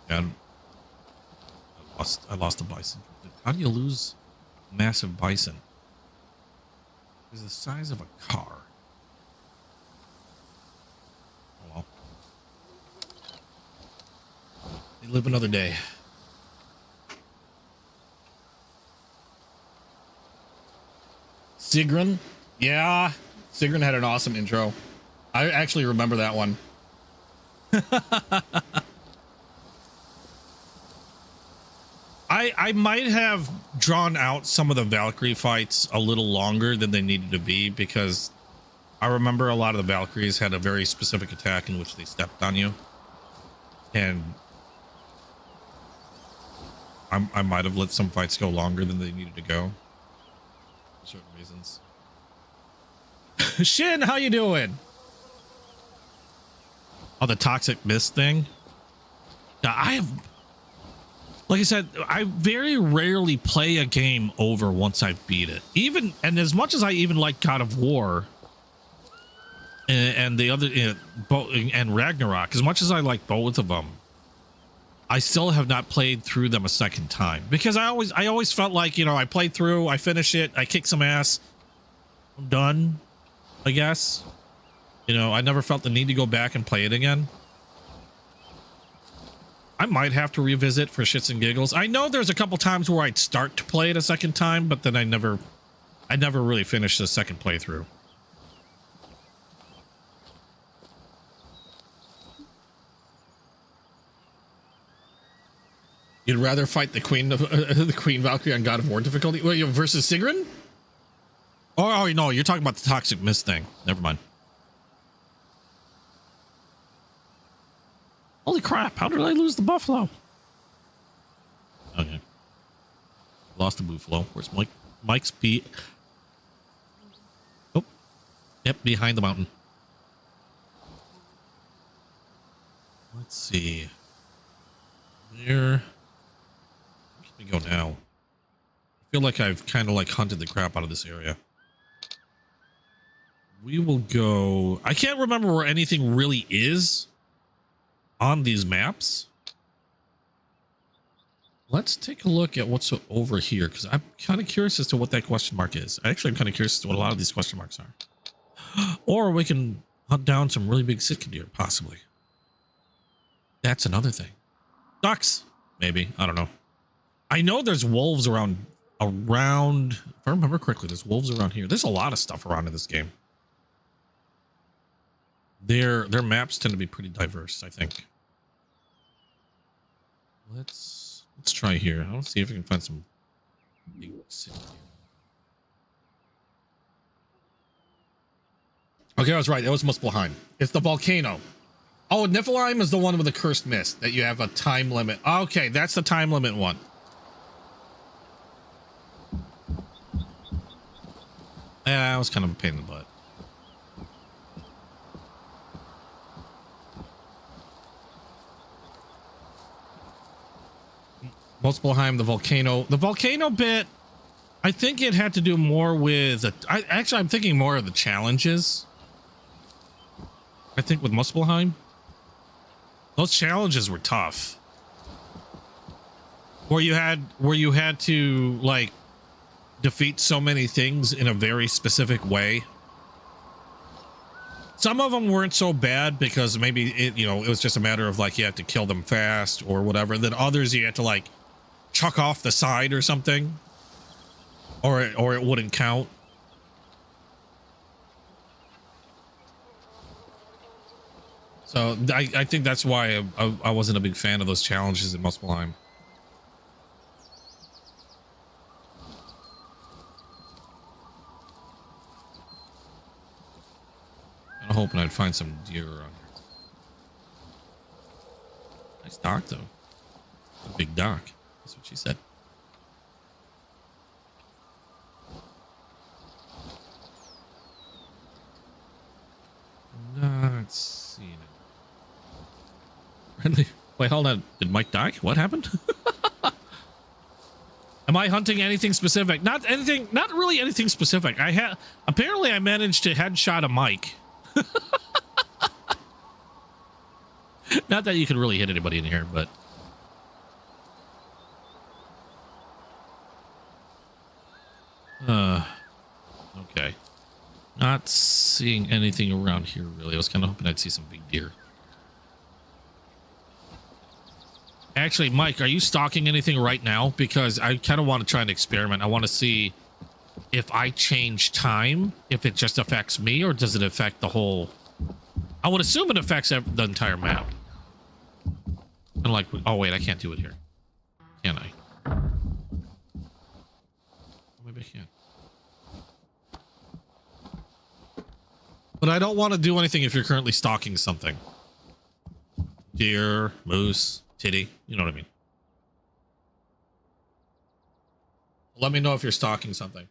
A: God, I lost a bison. How do you lose a massive bison? It's the size of a car. Oh well. They live another day. Sigrun? Yeah. Sigrun had an awesome intro. I actually remember that one. I might have drawn out some of the Valkyrie fights a little longer than they needed to be, because I remember a lot of the Valkyries had a very specific attack in which they stepped on you. And I might have let some fights go longer than they needed to go for certain reasons. Shin, how you doing? Oh, the toxic mist thing. I have, like I said, I very rarely play a game over once I beat it. Even, and as much as I even like God of War and the other, and Ragnarok, as much as I like both of them, I still have not played through them a second time, because I always felt like, I played through, I finish it, I kick some ass, I'm done, I guess. I never felt the need to go back and play it again. I might have to revisit for shits and giggles. I know there's a couple times where I'd start to play it a second time, but then I never really finished the second playthrough. You'd rather fight the Queen Valkyrie on God of War difficulty versus Sigrun? Oh no, you're talking about the toxic mist thing. Never mind. Holy crap, how did I lose the buffalo? Okay. Lost the buffalo. Where's Mike? Mike's beat. Oh. Yep, behind the mountain. Let's see. Where can we go now? I feel like I've kind of like hunted the crap out of this area. We will go... I can't remember where anything really is on these maps. Let's take a look at what's over here, because I'm kind of curious as to what that question mark is. Actually, I'm kind of curious as to what a lot of these question marks are. Or we can hunt down some really big sitka deer, possibly. That's another thing. Ducks, maybe. I don't know. I know there's wolves around. If I remember correctly, there's wolves around here. There's a lot of stuff around in this game. Their maps tend to be pretty diverse, I think. Let's try here. I'll see if we can find some big city. Okay, I was right. It was Muspelheim. It's the volcano. Oh, Niflheim is the one with the cursed mist that you have a time limit. Okay, that's the time limit one. Yeah, that was kind of a pain in the butt. Muspelheim, the volcano. The volcano bit, I think it had to do more with I'm thinking more of the challenges. I think with Muspelheim, those challenges were tough. Where you had to like defeat so many things in a very specific way. Some of them weren't so bad because maybe it was just a matter of like you had to kill them fast or whatever. And then others you had to like chuck off the side or something, or it wouldn't count. So I think that's why I wasn't a big fan of those challenges in Muspelheim. I'm hoping I'd find some deer around here. Nice dock, though. A big dock. That's what she said. Not seeing it. Friendly. Wait, hold on. Did Mike die? What happened? Am I hunting anything specific? Not anything. Not really anything specific. Apparently I managed to headshot a Mike. Not that you can really hit anybody in here, but okay. Not seeing anything around here really. I was kind of hoping I'd see some big deer. Actually, Mike, are you stalking anything right now? Because I kind of want to try an experiment. I want to see if I change time, if it just affects me, or does it affect the whole... I would assume it affects the entire map. And like, oh wait, I can't do it here. Can I? Maybe I can. But I don't want to do anything if you're currently stalking something. Deer, moose, titty, you know what I mean. Let me know if you're stalking something.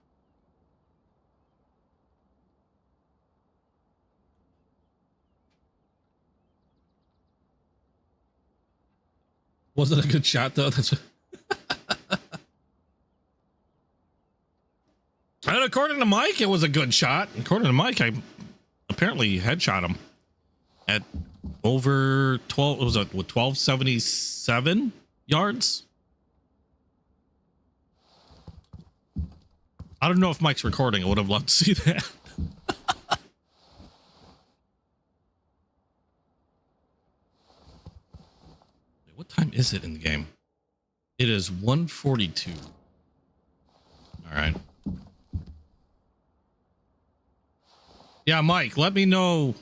A: Wasn't a good shot though. That's what... And according to Mike, it was a good shot. According to Mike, I apparently headshot him at over 12. It was with 1277 yards. I don't know if Mike's recording. I would have loved to see that. What time is it in the game? It is 1:42. All right. Yeah, Mike, let me know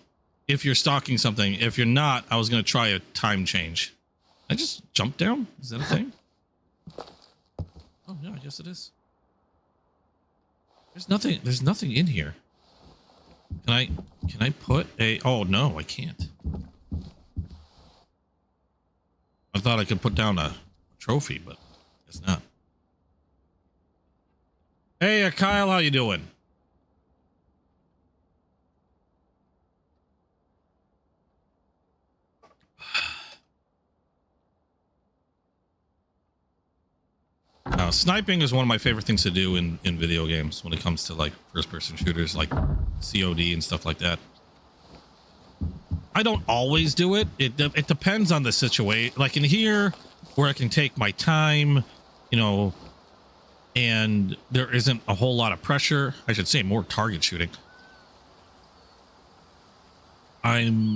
A: if you're stalking something. If you're not, I was going to try a time change. I just jumped down? Is that a thing? Oh, yeah, I guess it is. There's nothing in here. Can I put a... Oh, no, I can't. I thought I could put down a trophy, but it's not. Hey, Kyle, how you doing? Sniping is one of my favorite things to do in video games when it comes to like first-person shooters like COD and stuff like that. I don't always do it. It depends on the situation. Like in here, where I can take my time, you know, and there isn't a whole lot of pressure. I should say more target shooting. I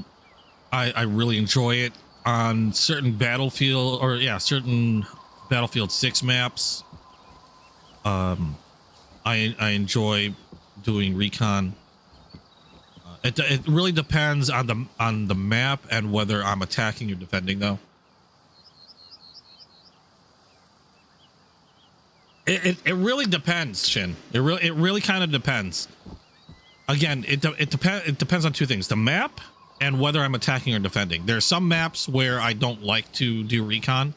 A: really enjoy it on certain Battlefield or certain Battlefield 6 maps. I enjoy doing recon. It really depends on the map and whether I'm attacking or defending, though. It really depends, Shin. It really kind of depends. Again, it depends on two things: the map and whether I'm attacking or defending. There are some maps where I don't like to do recon,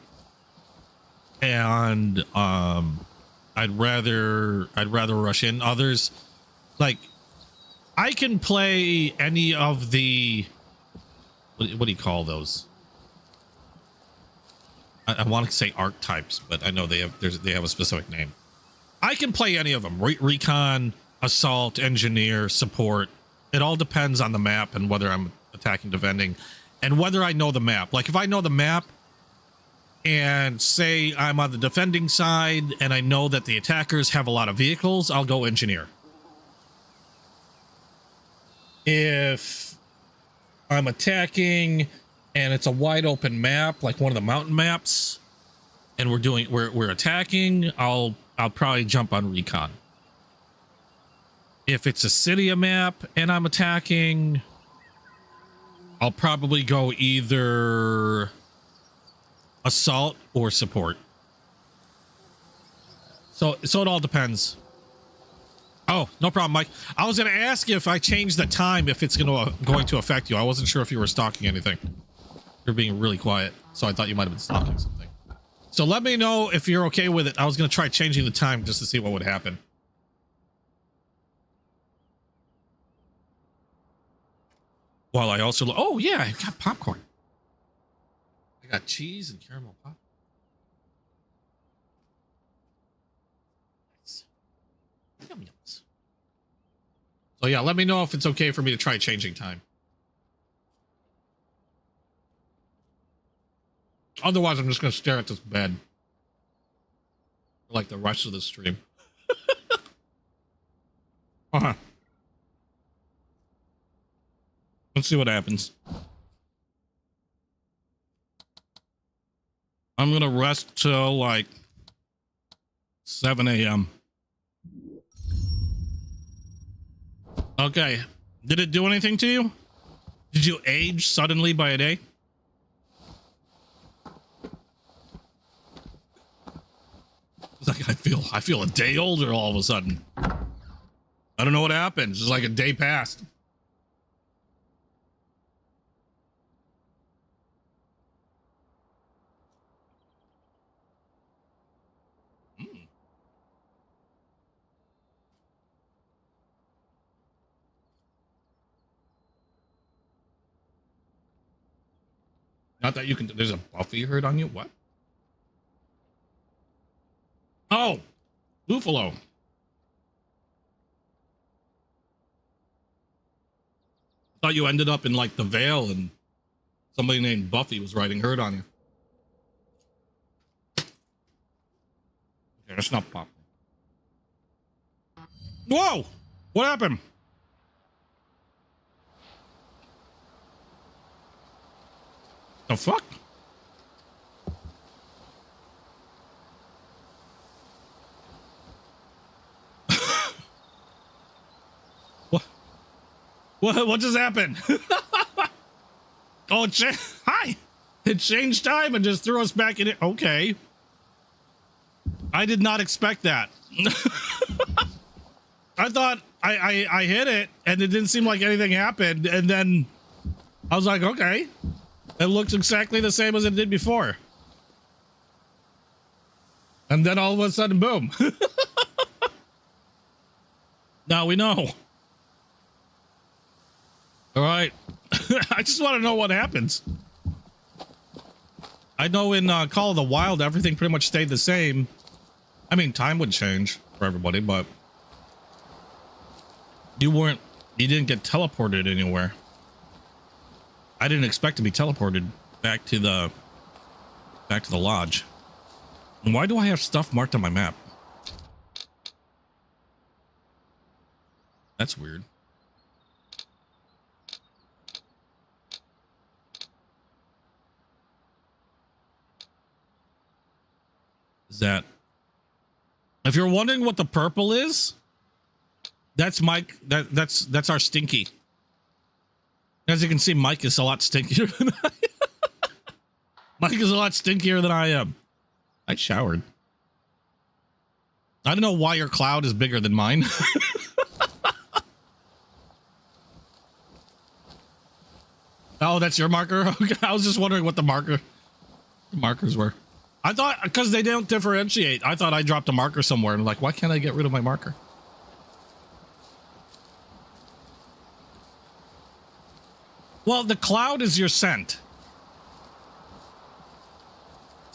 A: and I'd rather rush in. Others, like, I can play any of the what do you call those? I want to say archetypes, but I know they have a specific name. I can play any of them. Recon, assault, engineer, support. It all depends on the map and whether I'm attacking, defending, and whether I know the map. Like if I know the map and say I'm on the defending side and I know that the attackers have a lot of vehicles, I'll go engineer. If I'm attacking and it's a wide open map, like one of the mountain maps, and we're attacking, I'll probably jump on recon. If it's a city map and I'm attacking, I'll probably go either assault or support. So it all depends. Oh, no problem, Mike. I was going to ask you if I change the time, if it's going to affect you. I wasn't sure if you were stalking anything. You're being really quiet, so I thought you might have been stalking something. So let me know if you're okay with it. I was going to try changing the time just to see what would happen. While I also... Oh, yeah, I got popcorn. I got cheese and caramel pop. Yum yums. So yeah, let me know if it's okay for me to try changing time. Otherwise, I'm just going to stare at this bed for like the rest of the stream. Let's see what happens. I'm going to rest till like 7 a.m. Okay. Did it do anything to you? Did you age suddenly by a day? It's like I feel a day older all of a sudden. I don't know what happened. It's just like a day passed. Not that you can. There's a Buffy herd on you. What? Oh, Buffalo. I thought you ended up in like the Vale and somebody named Buffy was riding herd on you. Okay, that's not pop. Whoa! What happened? The fuck? What just happened? Oh, hi! It changed time and just threw us back in it. Okay. I did not expect that. I thought I hit it and it didn't seem like anything happened. And then I was like, okay. It looks exactly the same as it did before. And then all of a sudden, boom. Now we know. All right. I just want to know what happens. I know in Call of the Wild, everything pretty much stayed the same. I mean, time would change for everybody, but you didn't get teleported anywhere. I didn't expect to be teleported back to the lodge. And why do I have stuff marked on my map? That's weird. Is that... If you're wondering what the purple is, that's Mike. That's our Stinky. As you can see, Mike is a lot stinkier than I am. Mike is a lot stinkier than I am. I showered. I don't know why your cloud is bigger than mine. Oh, that's your marker? Okay, I was just wondering what the markers were. I thought, because they don't differentiate, I thought I dropped a marker somewhere and like, why can't I get rid of my marker? Well, the cloud is your scent.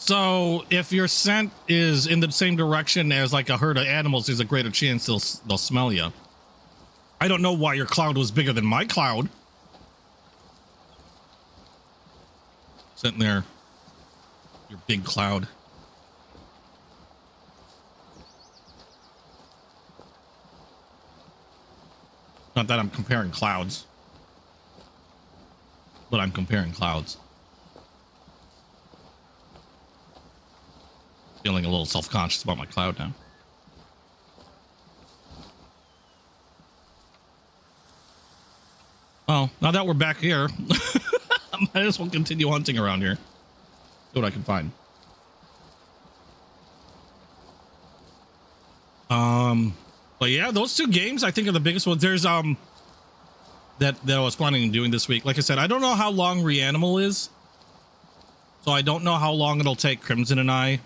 A: So if your scent is in the same direction as like a herd of animals, there's a greater chance they'll smell you. I don't know why your cloud was bigger than my cloud. Sitting there, your big cloud. Not that I'm comparing clouds, but I'm comparing clouds. Feeling a little self-conscious about my cloud now. Well, now that we're back here, I might as well continue hunting around here. See what I can find. But yeah, those two games I think are the biggest ones. There's that I was planning on doing this week. Like I said, I don't know how long Reanimal is, so I don't know how long it'll take Crimson and I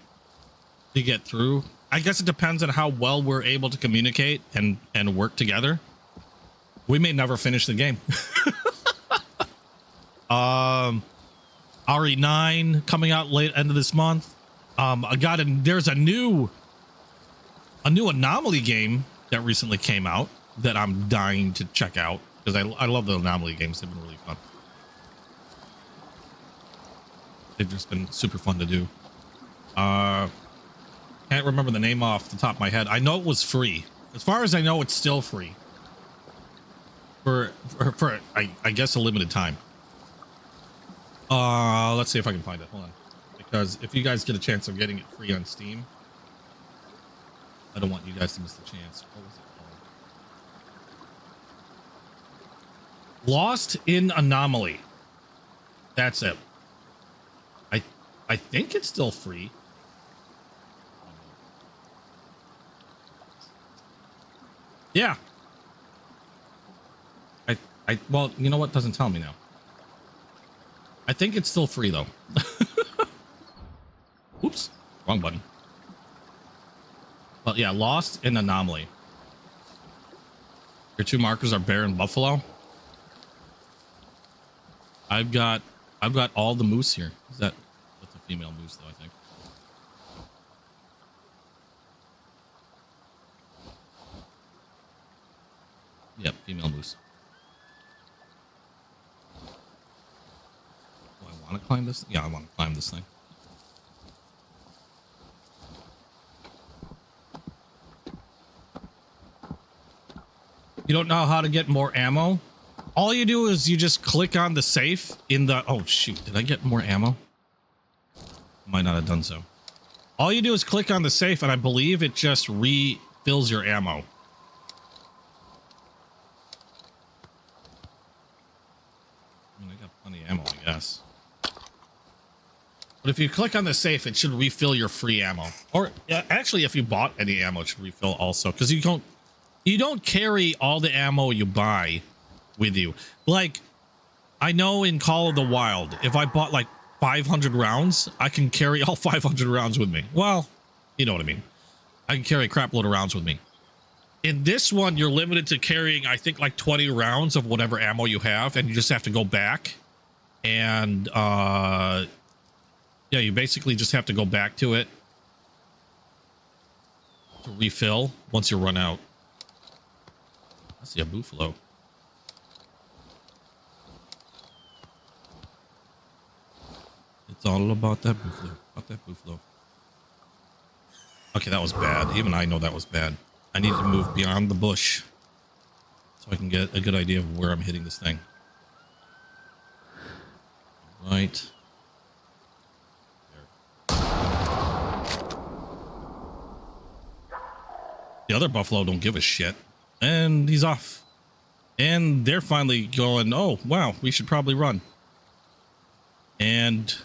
A: to get through. I guess it depends on how well we're able to communicate and work together. We may never finish the game. RE9 coming out late end of this month. There's a new Anomaly game that recently came out that I'm dying to check out because I love the Anomaly games. They've been really fun. They've just been super fun to do. Can't remember the name off the top of my head. I know it was free. As far as I know, it's still free for I guess a limited time. Let's see if I can find it. Hold on, because if you guys get a chance of getting it free on Steam, I don't want you guys to miss the chance. What was it called? Lost in Anomaly. That's it. I think it's still free. Yeah. Well, you know what? Doesn't tell me now. I think it's still free though. Oops, wrong button. Well, yeah, Lost in Anomaly. Your two markers are bear and buffalo. I've got all the moose here. That's a female moose though, I think. Yep, female moose. Do I want to climb this? Yeah, I want to climb this thing. You don't know how to get more ammo? All you do is you just click on the safe in the... Oh, shoot. Did I get more ammo? Might not have done so. All you do is click on the safe, and I believe it just refills your ammo. I mean, I got plenty of ammo, I guess. But if you click on the safe, it should refill your free ammo. Or actually, if you bought any ammo, it should refill also. Because you don't carry all the ammo you buy with you. Like, I know in Call of the Wild, if I bought like 500 rounds, I can carry all 500 rounds with me. Well, you know what I mean. I can carry a crap load of rounds with me. In this one, you're limited to carrying, I think, like 20 rounds of whatever ammo you have, and you just have to go back and yeah, you basically just have to go back to it to refill once you run out. I see a buffalo. It's all about that buffalo. About that buffalo. Okay, that was bad. Even I know that was bad. I need to move beyond the bush so I can get a good idea of where I'm hitting this thing. Right. There. The other buffalo don't give a shit. And he's off. And they're finally going, oh, wow, we should probably run. And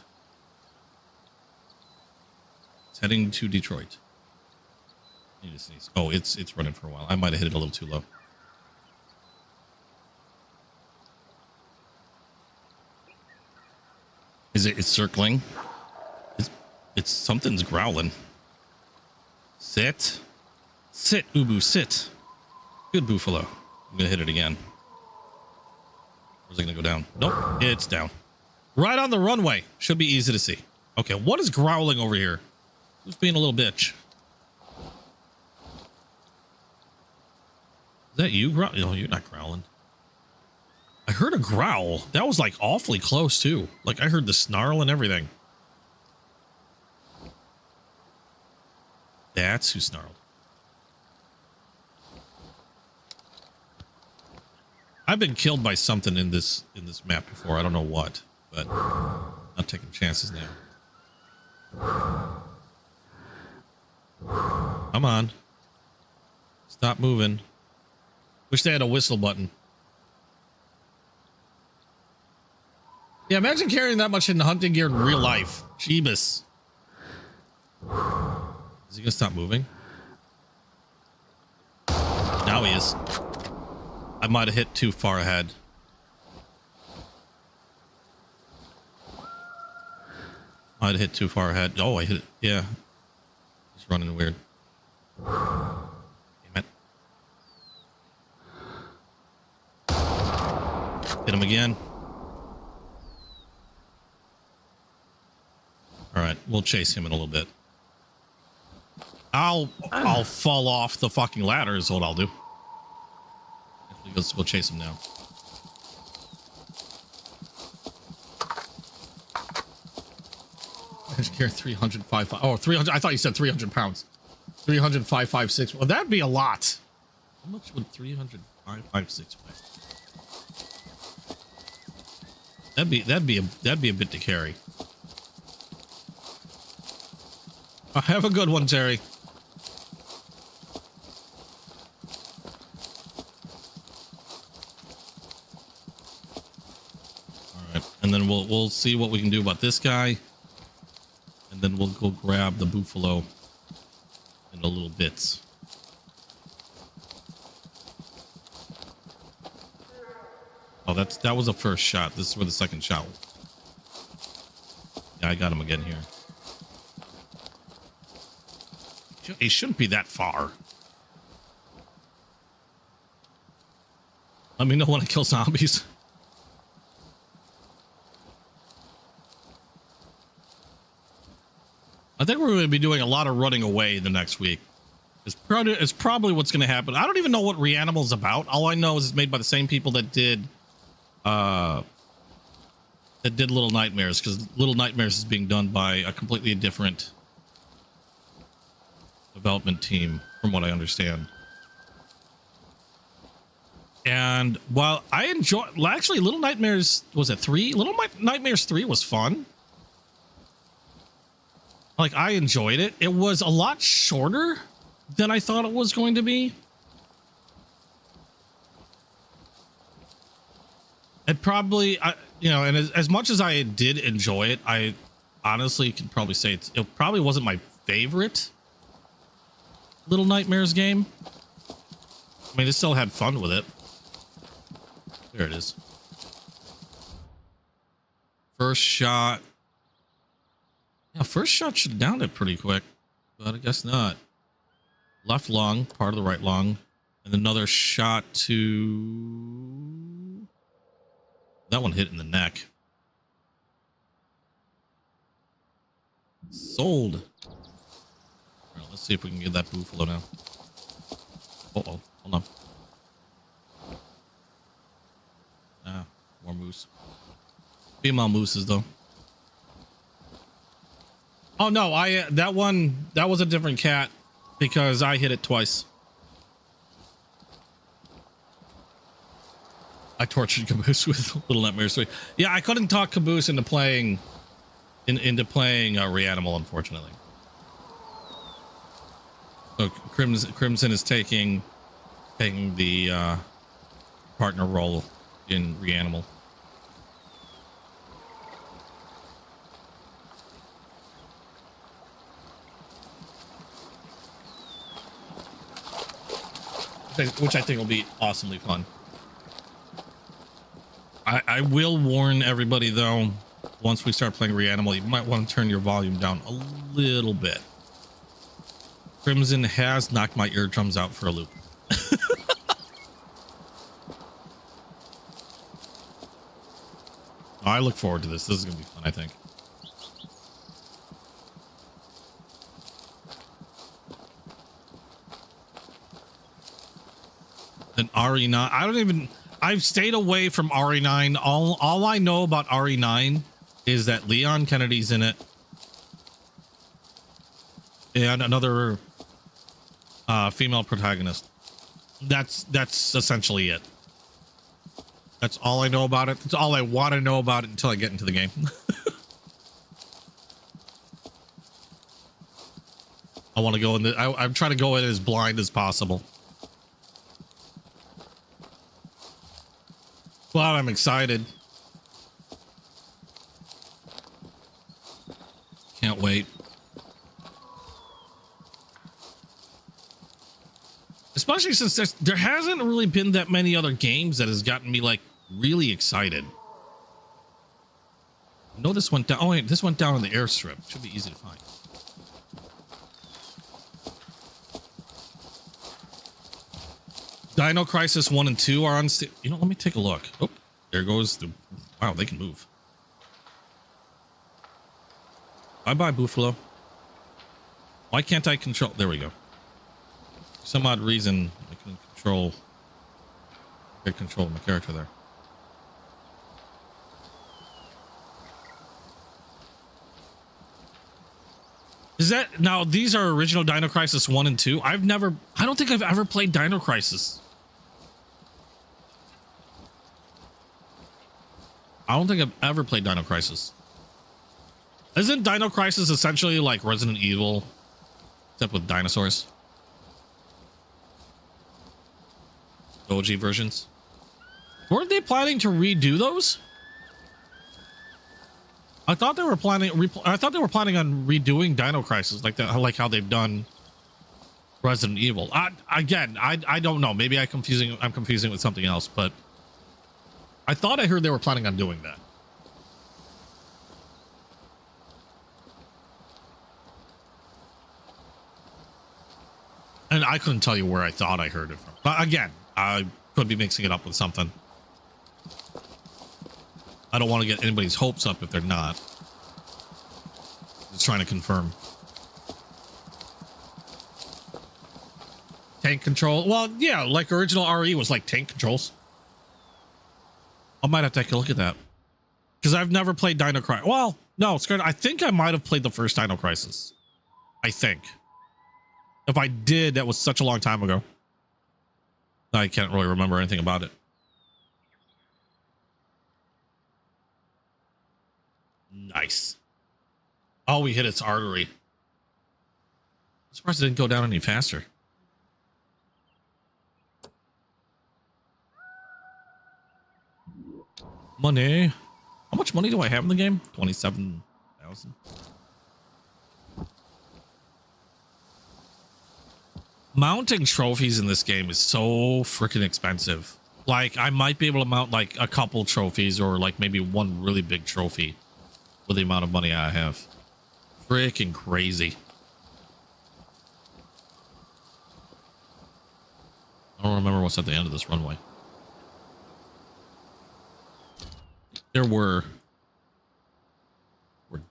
A: it's heading to Detroit. You just sneeze. Oh, it's running for a while. I might have hit it a little too low. It's circling. It's something's growling. Sit. Sit, Ubu, sit. Good buffalo. I'm gonna hit it again. Where's it gonna go down? Nope, it's down. Right on the runway. Should be easy to see. Okay, what is growling over here? Who's being a little bitch? Is that you growling? No, you're not growling. I heard a growl. That was like awfully close too. Like I heard the snarl and everything. That's who snarled. I've been killed by something in this map before. I don't know what, but I'm not taking chances now. Come on. Stop moving. Wish they had a whistle button. Yeah, imagine carrying that much in hunting gear in real life. Jeebus. Is he gonna stop moving? Now he is. I might have hit too far ahead. Might have hit too far ahead. Oh, I hit it. Yeah. He's running weird. Damn it. Hit him again. All right, we'll chase him in a little bit. I'll fall off the fucking ladder is what I'll do. We'll chase him now. I just carry 305. Oh, 300. I thought you said 300 pounds. 305.56. Well, that'd be a lot. How much would 305.56 weigh? That'd be a bit to carry. Have a good one, Terry. All right, and then we'll see what we can do about this guy, and then we'll go grab the buffalo in a little bits. Oh, that was the first shot. This is where the second shot was. Yeah, I got him again here. He shouldn't be that far. Let me know when I kill zombies. I think we're going to be doing a lot of running away the next week. It's probably what's going to happen. I don't even know what Reanimal's about. All I know is it's made by the same people that did Little Nightmares, because Little Nightmares is being done by a completely different development team, from what I understand. And while I enjoy, actually, Little Nightmares, was it 3? Little Nightmares 3 was fun. Like, I enjoyed it. It was a lot shorter than I thought it was going to be. It probably, you know, and as much as I did enjoy it, I honestly can probably say it probably wasn't my favorite Little Nightmares game. I mean, I still had fun with it. There it is. First shot. Yeah, first shot should down it pretty quick, but I guess not. Left lung, part of the right lung, and another shot to... That one hit in the neck. Sold. All right, let's see if we can get that buffalo now. Uh-oh, hold on. Ah, more moose. Female mooses, though. Oh, no, that was a different cat because I hit it twice. I tortured Caboose with Little Nightmares 3. Yeah, I couldn't talk Caboose into playing Reanimal, unfortunately. So Crimson is taking the partner role in Reanimal. Which I think will be awesomely fun. I will warn everybody, though, once we start playing Reanimal, you might want to turn your volume down a little bit. Crimson has knocked my eardrums out for a loop. I look forward to this. This is going to be fun, I think. RE9. I don't even. I've stayed away from RE9. All I know about RE9 is that Leon Kennedy's in it, and another female protagonist. That's essentially it. That's all I know about it. That's all I want to know about it until I get into the game. I want to go in the. I'm trying to go in as blind as possible. But I'm excited. Can't wait. Especially since there hasn't really been that many other games that has gotten me like really excited. I know this went down. Oh wait, this went down on the airstrip. Should be easy to find. Dino Crisis 1 and 2 are on Steam. You know, let me take a look. Oh, there goes the. Wow, they can move. Bye-bye, Buffalo. Why can't I control? There we go. For some odd reason, I couldn't get control of my character there. Is that now? These are original Dino Crisis 1 and 2. I don't think I've ever played Dino Crisis. I don't think I've ever played Dino Crisis. Isn't Dino Crisis essentially like Resident Evil, except with dinosaurs? OG versions. Weren't they planning to redo those? I thought they were planning on redoing Dino Crisis like that, like how they've done Resident Evil. I don't know. Maybe I'm confusing with something else, but I thought I heard they were planning on doing that. And I couldn't tell you where I thought I heard it from. But again, I could be mixing it up with something. I don't want to get anybody's hopes up if they're not. Just trying to confirm. Tank control. Well, yeah, like original RE was like tank controls. I might have to take a look at that. Because I've never played Dino Crisis. Well, no, I think I might have played the first Dino Crisis. I think. If I did, that was such a long time ago. I can't really remember anything about it. Nice. Oh, we hit its artery. I'm surprised it didn't go down any faster. Money. How much money do I have in the game? 27,000. Mounting trophies in this game is so freaking expensive. Like, I might be able to mount like a couple trophies or like maybe one really big trophy with the amount of money I have. Freaking crazy. I don't remember what's at the end of this runway. There were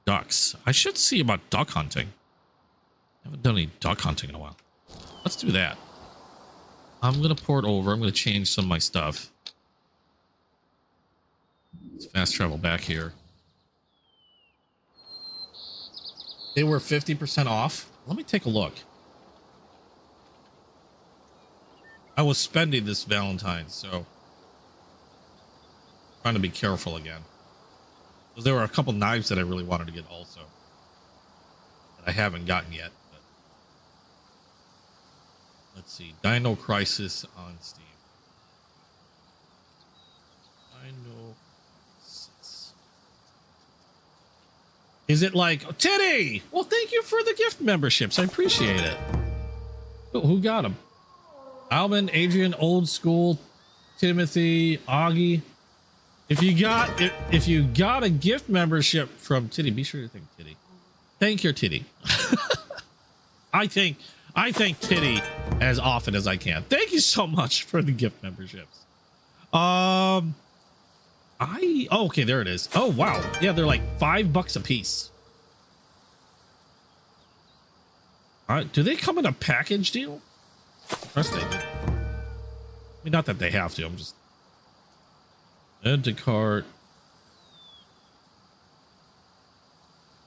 A: ducks. I should see about duck hunting. I haven't done any duck hunting in a while. Let's do that. I'm going to port over. I'm going to change some of my stuff. Let's fast travel back here. They were 50% off. Let me take a look. I was spending this Valentine's, so trying to be careful again. Because there were a couple knives that I really wanted to get also that I haven't gotten yet. But let's see. Dino Crisis on Steam. Dino Crisis. Is it like Teddy? Well, thank you for the gift memberships. I appreciate it. Who got them? Alvin, Adrian, Old School, Timothy, Augie. If you got a gift membership from Titty, be sure to thank Titty. Thank your Titty. I thank Titty as often as I can. Thank you so much for the gift memberships. Okay, there it is. Oh wow, yeah, they're like $5 a piece. All right, do they come in a package deal? Of course they did. mean, not that they have to. I'm just add to cart.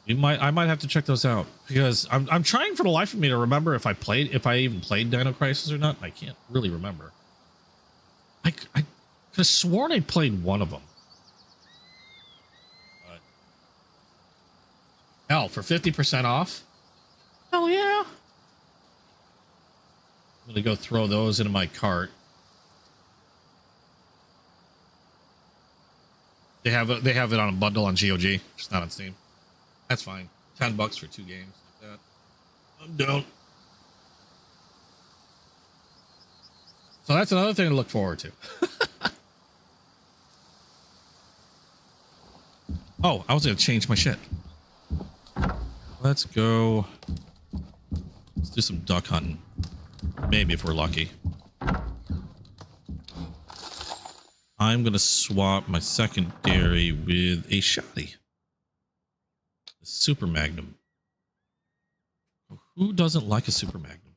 A: I might have to check those out because I'm trying for the life of me to remember if I even played Dino Crisis or not. I can't really remember. I could have sworn I played one of them. But hell, for 50% off. Hell yeah! I'm gonna go throw those into my cart. They have it on a bundle on GOG, just not on Steam. That's fine. $10 for 2 games like that. I'm down. So that's another thing to look forward to. Oh, I was gonna change my shit. Let's go. Let's do some duck hunting. Maybe if we're lucky. I'm gonna swap my secondary with a shotty. Super Magnum. Who doesn't like a Super Magnum?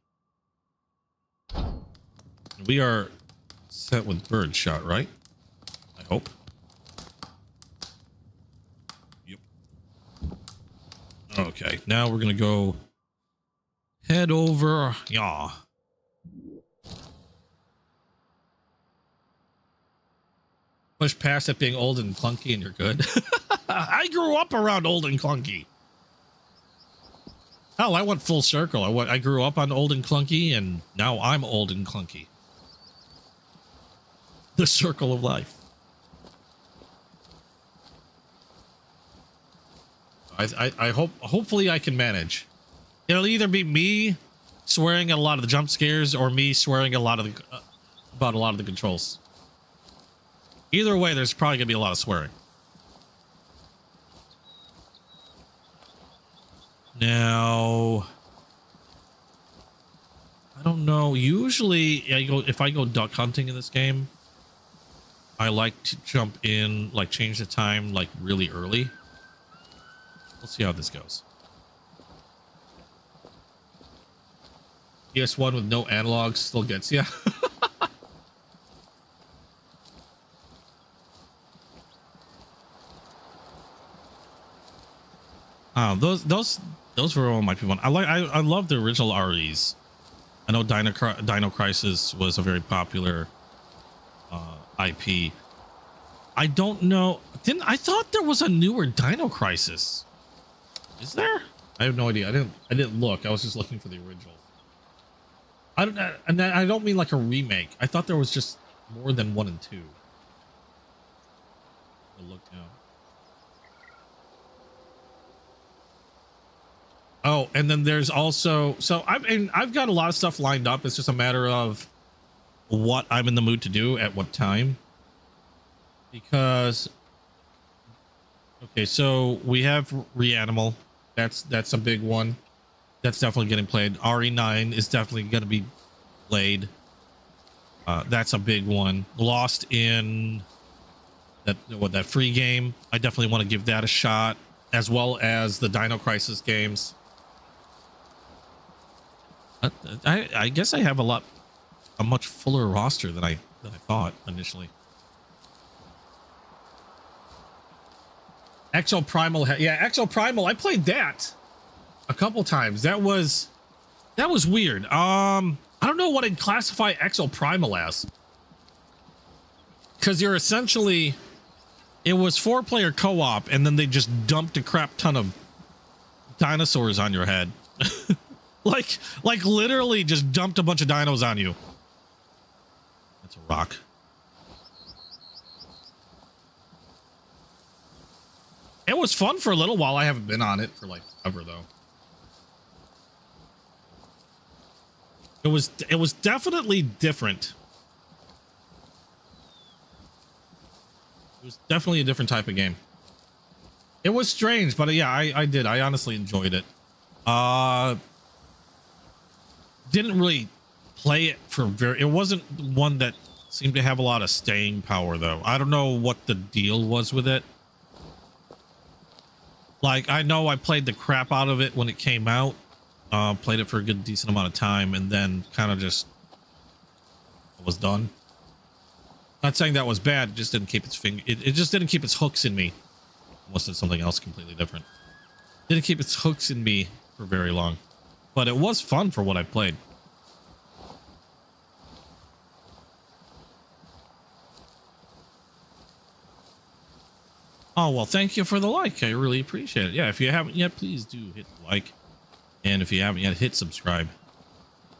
A: We are set with bird shot, right? I hope. Yep. Okay, now we're gonna go head over. Yeah. Push past it being old and clunky and you're good. I grew up around old and clunky. Hell, I went full circle. I grew up on old and clunky, and now I'm old and clunky. The circle of life. I hope, hopefully I can manage. It'll either be me swearing at a lot of the jump scares or me swearing a lot of the, about a lot of the controls. Either way, there's probably gonna be a lot of swearing. Now, I don't know. Usually, if I go duck hunting in this game, I like to jump in, like change the time, like really early. We'll see how this goes. PS1 with no analog still gets you. Those were all my people. I love the original REs. I know Dino Crisis was a very popular IP. I don't know. I thought there was a newer Dino Crisis. Is there? I have no idea. I didn't look. I was just looking for the original. I don't mean like a remake. I thought there was just more than 1 and 2. I'll look now. Oh, and then there's also, so I've got a lot of stuff lined up. It's just a matter of what I'm in the mood to do at what time. Because, okay, so we have Reanimal. That's a big one. That's definitely getting played. RE9 is definitely going to be played. That's a big one. Lost in that free game. I definitely want to give that a shot, as well as the Dino Crisis games. I guess I have a much fuller roster than I thought initially. Exo Primal, yeah, Exo Primal. I played that a couple times. That was weird. I don't know what I'd classify Exo Primal as, because you're essentially, it was 4-player co-op, and then they just dumped a crap ton of dinosaurs on your head. like literally just dumped a bunch of dinos on you. That's a rock. It was fun for a little while. I haven't been on it for like ever though. It was definitely different. It was definitely a different type of game. It was strange, but yeah, I honestly enjoyed it. Didn't really play it for it wasn't one that seemed to have a lot of staying power though. I don't know what the deal was with it. Like, I know I played the crap out of it when it came out, played it for a good decent amount of time, and then kind of just was done. Not saying that was bad. It just didn't keep its finger. It just didn't keep its hooks in me. Unless it's something else completely different. Didn't keep its hooks in me for very long. But it was fun for what I played. Oh, well, thank you for the like. I really appreciate it. Yeah, if you haven't yet, please do hit like. And if you haven't yet, hit subscribe.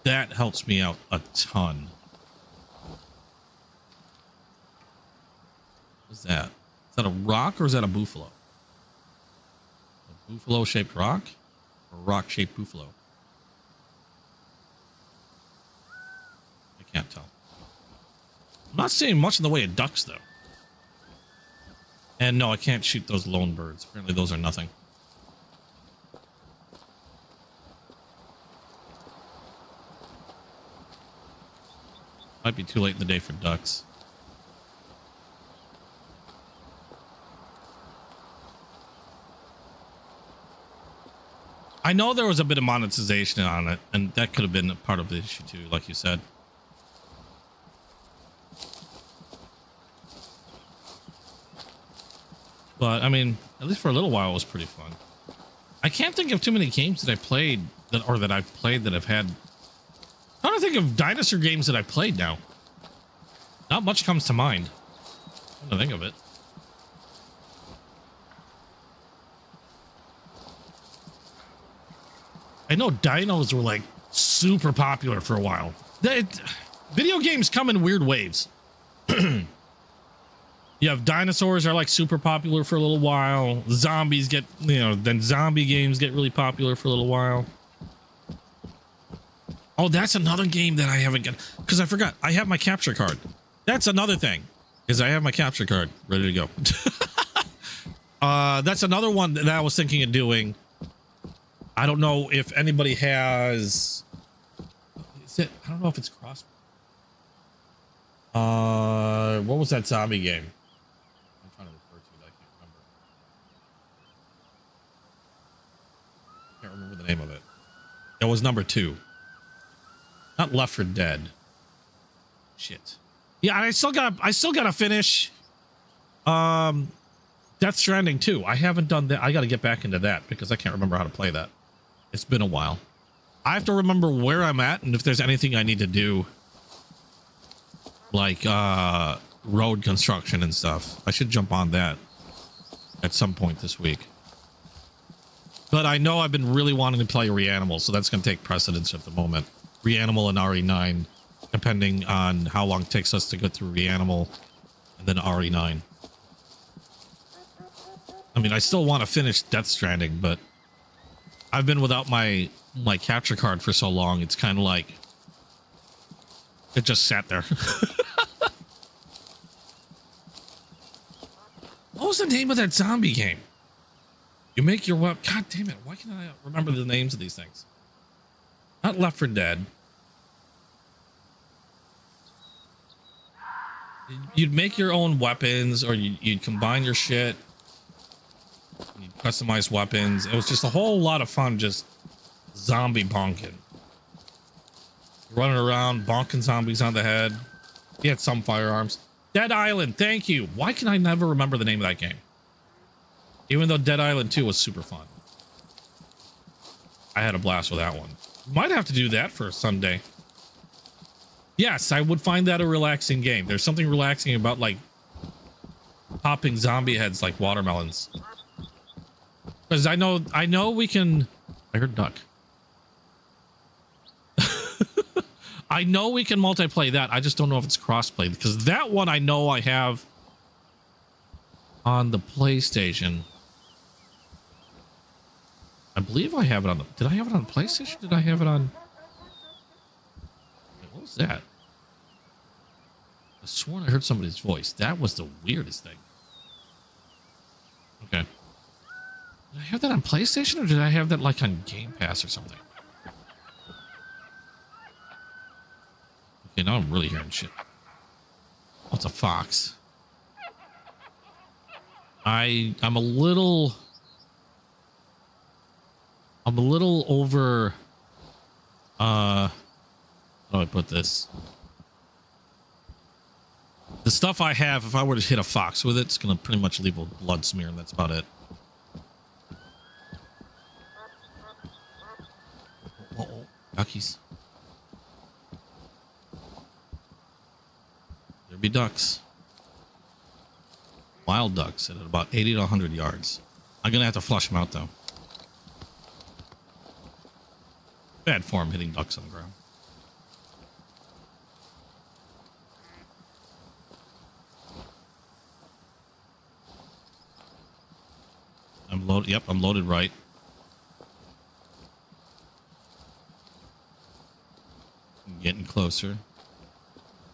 A: That helps me out a ton. What's that? Is that a rock or is that a buffalo? A buffalo-shaped rock? Or a rock-shaped buffalo? I can't tell. I'm not seeing much in the way of ducks, though. And no, I can't shoot those lone birds. Apparently those are nothing. Might be too late in the day for ducks. I know there was a bit of monetization on it, and that could have been a part of the issue too, like you said. But I mean, at least for a little while, it was pretty fun. I can't think of too many games that I played that I've played that have had. I'm trying to think of dinosaur games that I played now. Not much comes to mind. I'm trying to think of it. I know dinos were like super popular for a while. Video games come in weird waves. You have dinosaurs are like super popular for a little while. Zombies get, then zombie games get really popular for a little while. Oh, that's another game that I haven't got because I forgot. I have my capture card. That's another thing is I have my capture card ready to go. That's another one that I was thinking of doing. I don't know if anybody has. Is it? I don't know if it's cross. What was that zombie game? I'm trying to refer to it. I can't remember the name of it. It was number 2. Not Left 4 Dead. Shit. Yeah, I still gotta finish. Death Stranding 2. I haven't done that. I gotta get back into that because I can't remember how to play that. It's been a while. I have to remember where I'm at and if there's anything I need to do. Like road construction and stuff. I should jump on that at some point this week. But I know I've been really wanting to play Reanimal, so that's going to take precedence at the moment. Reanimal and RE9, depending on how long it takes us to go through Reanimal and then RE9. I mean, I still want to finish Death Stranding, but I've been without my capture card for so long. It's kind of like it just sat there. What was the name of that zombie game? You make your web. God damn it! Why can't I remember the names of these things? Not Left 4 Dead. You'd make your own weapons, or you'd combine your shit. You'd customize weapons. It was just a whole lot of fun, just zombie bonking. Running around, bonking zombies on the head. He had some firearms. Dead Island, thank you. Why can I never remember the name of that game? Even though Dead Island 2 was super fun. I had a blast with that one. Might have to do that for Sunday. Yes, I would find that a relaxing game. There's something relaxing about like popping zombie heads like watermelons. Because I know we can. I heard duck. I know we can multiplay that. I just don't know if it's crossplay because that one I know I have on the PlayStation. I believe I have it on the. Did I have it on PlayStation? Did I have it on? Wait, what was that? I sworn I heard somebody's voice. That was the weirdest thing. Okay. Did I have that on PlayStation or did I have that like on Game Pass or something? Okay, now I'm really hearing shit. Oh, it's a fox. I'm a little over how do I put this? The stuff I have, if I were to hit a fox with it, it's going to pretty much leave a blood smear, and that's about it. Oh, duckies. There be ducks. Wild ducks at about 80 to 100 yards. I'm going to have to flush them out, though. Bad form hitting ducks on the ground. I'm loaded. Yep, I'm loaded right. I'm getting closer.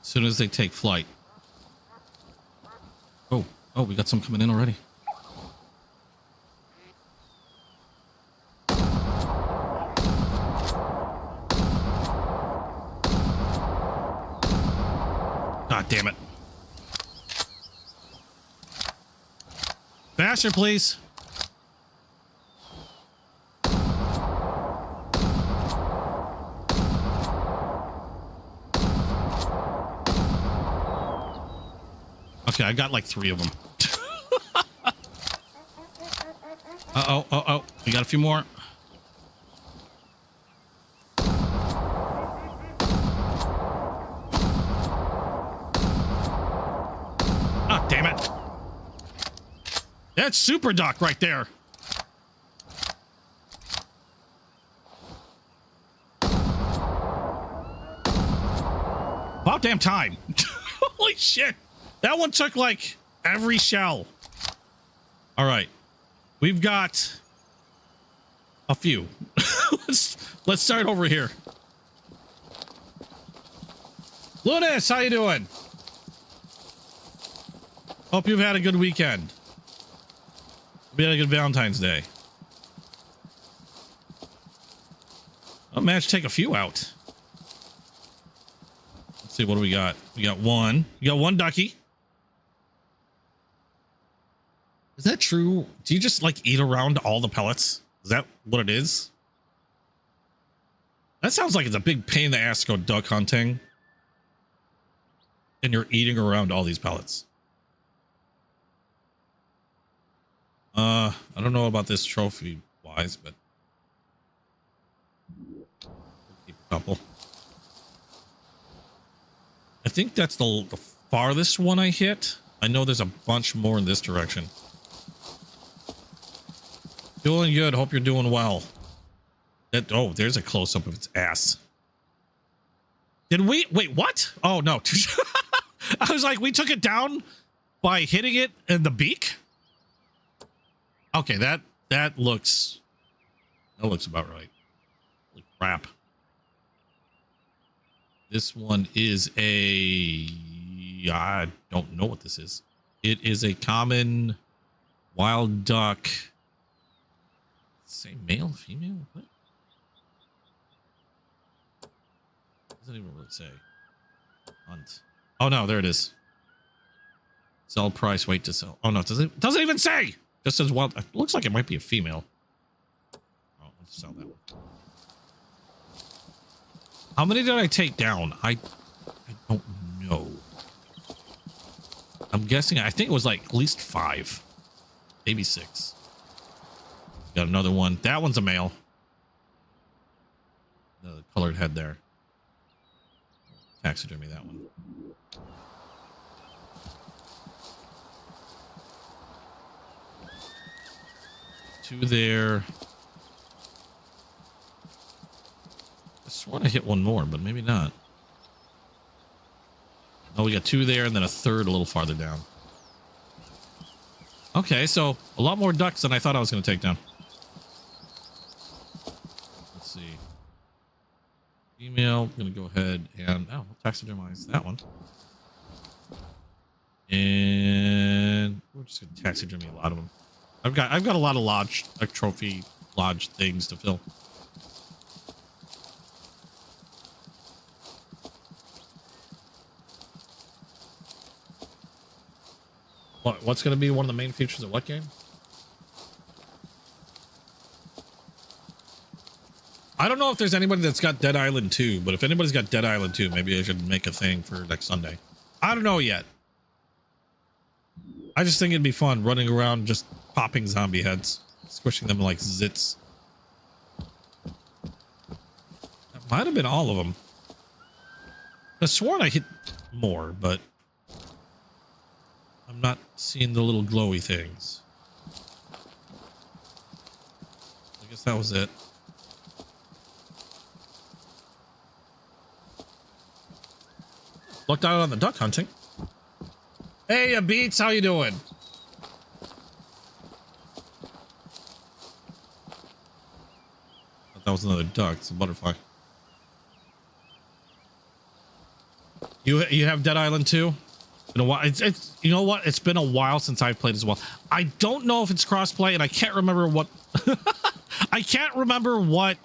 A: As soon as they take flight. Oh, we got some coming in already. God damn it. Faster, please. Okay, I got like 3 of them. Uh-oh. We got a few more. Ah, damn it. That's super duck right there. About damn time. Holy shit. That one took like every shell. All right. We've got a few. let's start over here. Lunas, how you doing? Hope you've had a good weekend. We had a good Valentine's Day. I managed to take a few out. Let's see, what do we got? We got one. You got one ducky. Is that true? Do you just like eat around all the pellets? Is that what it is? That sounds like it's a big pain in the ass to go duck hunting. And you're eating around all these pellets. I don't know about this trophy wise, but keep a couple. I think that's the farthest one I hit. I know there's a bunch more in this direction. Doing good. Hope you're doing well. Oh, there's a close-up of its ass. Did we? Wait, what? Oh, no. I was like, we took it down by hitting it in the beak? Okay, that looks about right. Holy crap. This one is I don't know what this is. It is a common wild duck. Say male, female? What? Doesn't even really say. Hunt. Oh no, there it is. Sell price, wait to sell. Oh no, it doesn't even say. Just says wild. It looks like it might be a female. Oh, let's sell that one. How many did I take down? I don't know. I'm guessing. I think it was like at least 5, maybe 6. Got another one. That one's a male. The colored head there. Taxidermy that one. Two there. I swear I hit one more, but maybe not. Oh, we got 2 there and then a third a little farther down. Okay, so a lot more ducks than I thought I was going to take down. Let's see. Female, I'm going to go ahead and we'll taxidermize that one. And we're just going to taxidermy a lot of them. I've got a lot of lodge, like trophy lodge things to fill. What's going to be one of the main features of what game? I don't know if there's anybody that's got Dead Island 2, but if anybody's got Dead Island 2, maybe I should make a thing for next Sunday. I don't know yet. I just think it'd be fun running around just popping zombie heads, squishing them like zits. That might have been all of them. I sworn I hit more, but I'm not seeing the little glowy things. I guess that was it. Looked out on the duck hunting. Hey, Beats, how you doing? That was another duck. It's a butterfly. You have Dead Island 2? Been a while. It's you know what? It's been a while since I've played as well. I don't know if it's crossplay, and I can't remember what. I can't remember what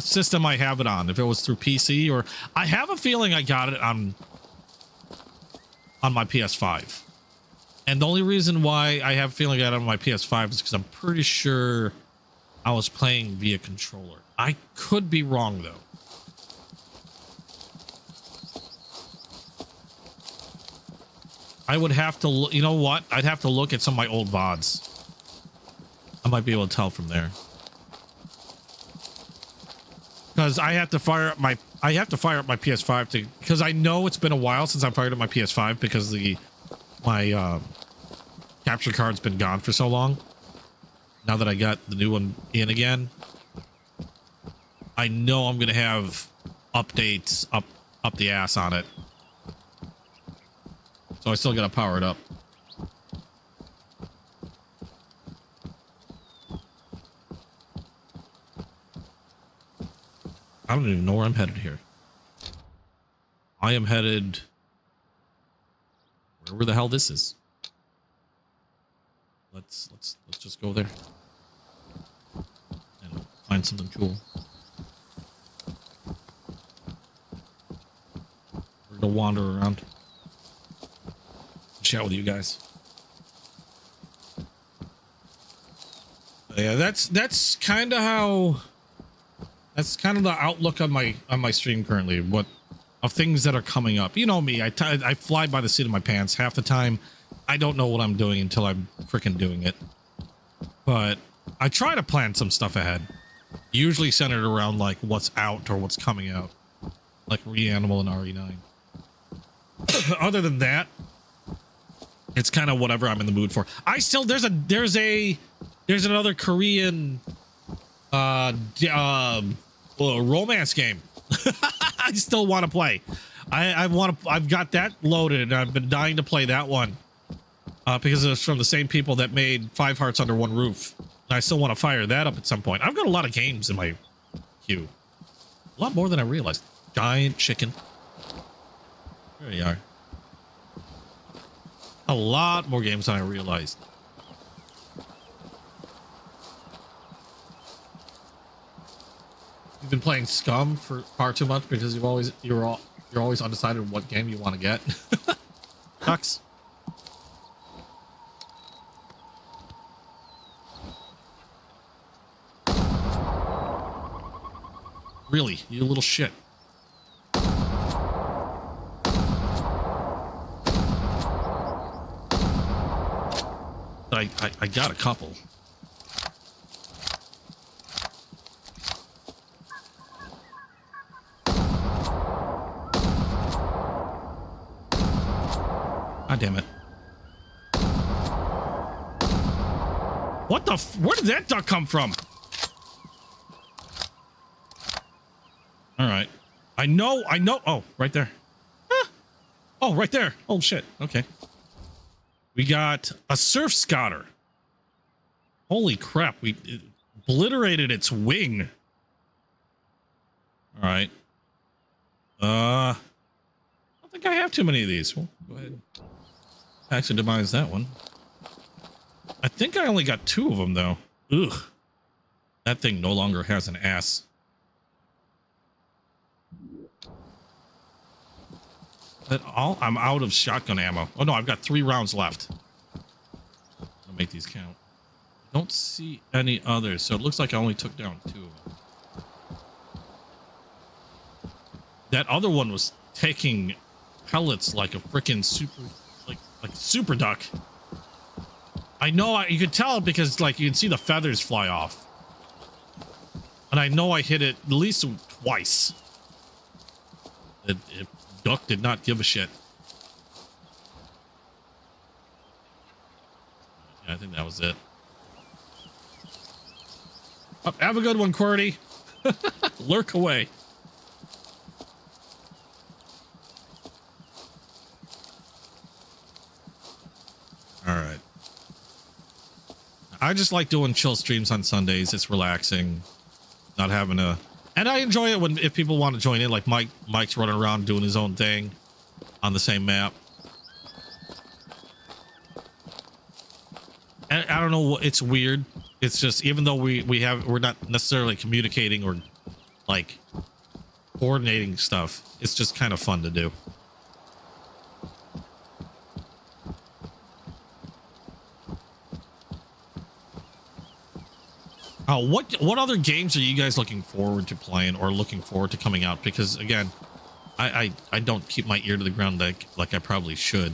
A: system I have it on. If it was through PC or I have a feeling I got it on my PS5. And the only reason why I have a feeling I got it on my PS5 is because I'm pretty sure I was playing via controller. I could be wrong though. I would have to, you know what? I'd have to look at some of my old VODs. I might be able to tell from there. Because I have to fire up my PS5 to, because I know it's been a while since I fired up my PS5 because my capture card's been gone for so long. Now that I got the new one in again, I know I'm gonna have updates up the ass on it. So I still gotta power it up. I don't even know where I'm headed here. I am headed wherever the hell this is. Let's just go there and find something cool. We're gonna wander around, chat with you guys. Yeah, that's kind of how. That's kind of the outlook on my stream currently. What of things that are coming up? You know me. I fly by the seat of my pants half the time. I don't know what I'm doing until I'm freaking doing it. But I try to plan some stuff ahead. Usually centered around like what's out or what's coming out, like Reanimal and RE9. Other than that, it's kind of whatever I'm in the mood for. I still there's another Korean romance game I still want to play. I've got that loaded and I've been dying to play that one because it's from the same people that made 5 Hearts Under One Roof. And I still want to fire that up at some point. I've got a lot of games in my queue, a lot more than I realized. Giant chicken, there you are. A lot more games than I realized. You've been playing Scum for far too much because you're always undecided on what game you want to get. Sucks. Really, you little shit. I got a couple. God damn it. What the where did that duck come from? All right. I know. Oh, right there. Ah. Oh, right there. Oh, shit. Okay. We got a surf scotter. Holy crap. It obliterated its wing. All right. I don't think I have too many of these. Well, go ahead. Actually demise that one. I think I only got 2 of them though. Ugh. That thing no longer has an ass. That all? I'm out of shotgun ammo. Oh no, I've got 3 rounds left. I'll make these count. I don't see any others, so it looks like I only took down 2 of them. That other one was taking pellets like a freaking super, like like super duck. I know you could tell because like you can see the feathers fly off. And I know I hit it at least twice. Duck did not give a shit. Yeah, I think that was it. Oh, have a good one, QWERTY. Lurk away. All right. I just like doing chill streams on Sundays. It's relaxing. Not having a... And I enjoy it when if people want to join in, like Mike's running around doing his own thing on the same map. And I don't know, it's weird. It's just even though we're not necessarily communicating or like coordinating stuff, it's just kind of fun to do. What other games are you guys looking forward to playing or looking forward to coming out? Because again, I don't keep my ear to the ground like I probably should.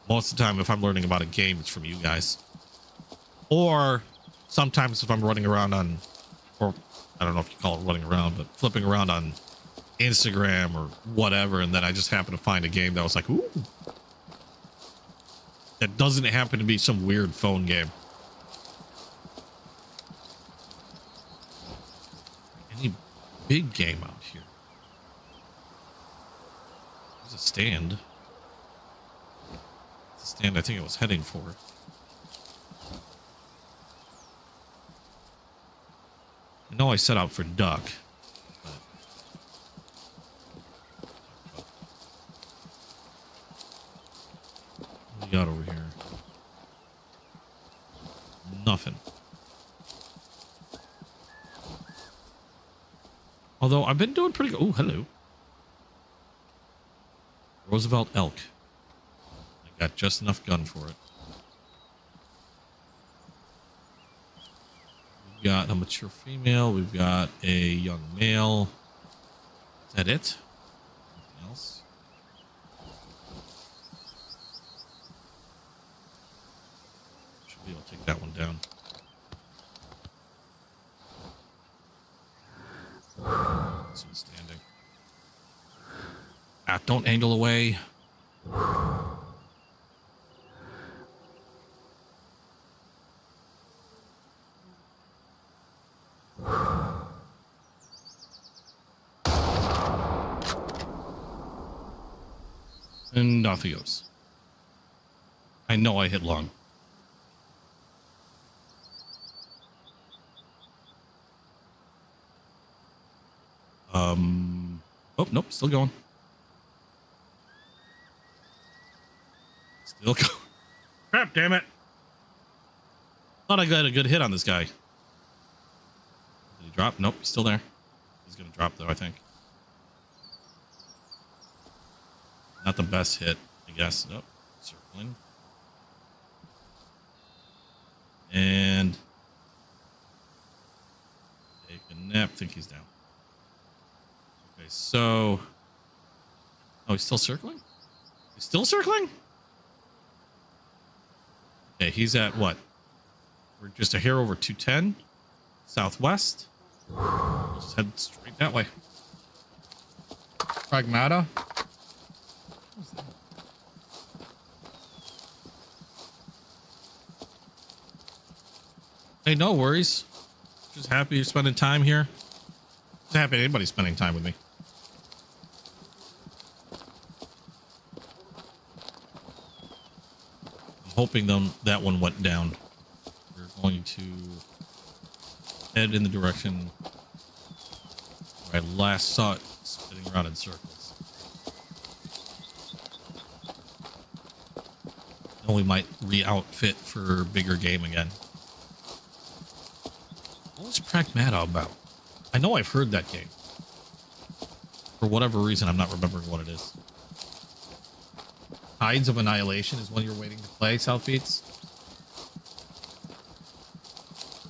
A: Most of the time, if I'm learning about a game, it's from you guys. Or sometimes if I'm running around on, or I don't know if you call it running around, but flipping around on Instagram or whatever, and then I just happen to find a game that was like, ooh. That doesn't happen to be some weird phone game. Any big game out here? There's a stand. It's a stand I think I was heading for. I know I set out for duck. But... what do we got over here? Nothing. Although I've been doing pretty good. Oh, hello. Roosevelt elk. I got just enough gun for it. We've got a mature female. We've got a young male. Is that it? Anything else? Should be able to take that one down. This one's standing. Ah, don't angle away. And off he goes. I know I hit long. Oh, nope, still going. Still going. Crap, damn it. Thought I got a good hit on this guy. Did he drop? Nope, he's still there. He's gonna drop though, I think. Not the best hit, I guess. Nope, circling. And take a nap. Think he's down. Okay, so... oh, he's still circling? He's still circling? Okay, he's at what? We're just a hair over 210. Southwest. We'll just head straight that way.
B: Pragmata?
A: Hey, no worries. Just happy you're spending time here. Just happy anybody's spending time with me. I'm hoping that one went down. We're going to head in the direction where I last saw it spinning around in circles. And we might re-outfit for bigger game again. What was Pragmata about? I know I've heard that game. For whatever reason, I'm not remembering what it is. Tides of Annihilation is one you're waiting to play, Southbeats.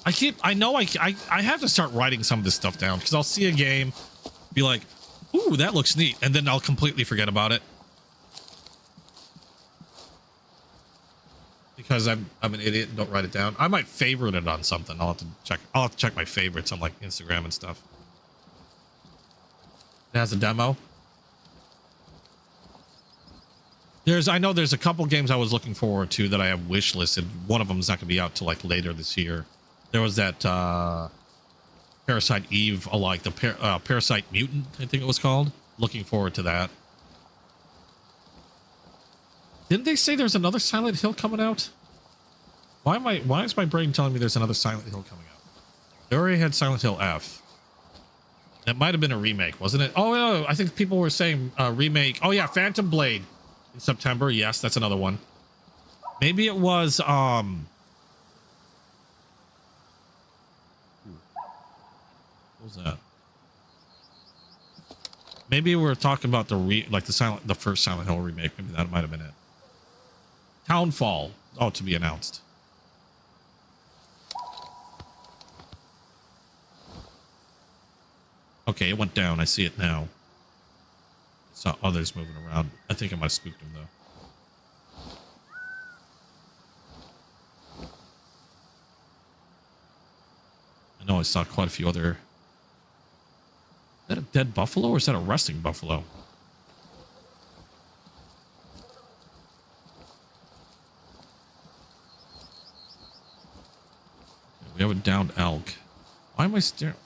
A: I have to start writing some of this stuff down because I'll see a game, be like, ooh, that looks neat. And then I'll completely forget about it. because I'm an idiot and don't write it down. I might favorite it on something. I'll have to check my favorites on like Instagram and stuff. It has a demo. I know there's a couple games I was looking forward to that I have wish listed. One of them is not going to be out till like later this year. There was that Parasite Eve, like the Parasite Mutant, I think it was called. Looking forward to that. Didn't they say there's another Silent Hill coming out? Why is my brain telling me there's another Silent Hill coming out? They already had Silent Hill F. That might have been a remake, wasn't it? Oh no, I think people were saying remake. Oh yeah, Phantom Blade in September. Yes, that's another one. Maybe it was what was that? Maybe we're talking about the first Silent Hill remake. Maybe that might have been it. Townfall. Oh, to be announced. Okay, it went down. I see it now. I saw others moving around. I think I might have spooked them though. I know I saw quite a few other. Is that a dead buffalo or is that a resting buffalo? We have a downed elk. Why am I staring?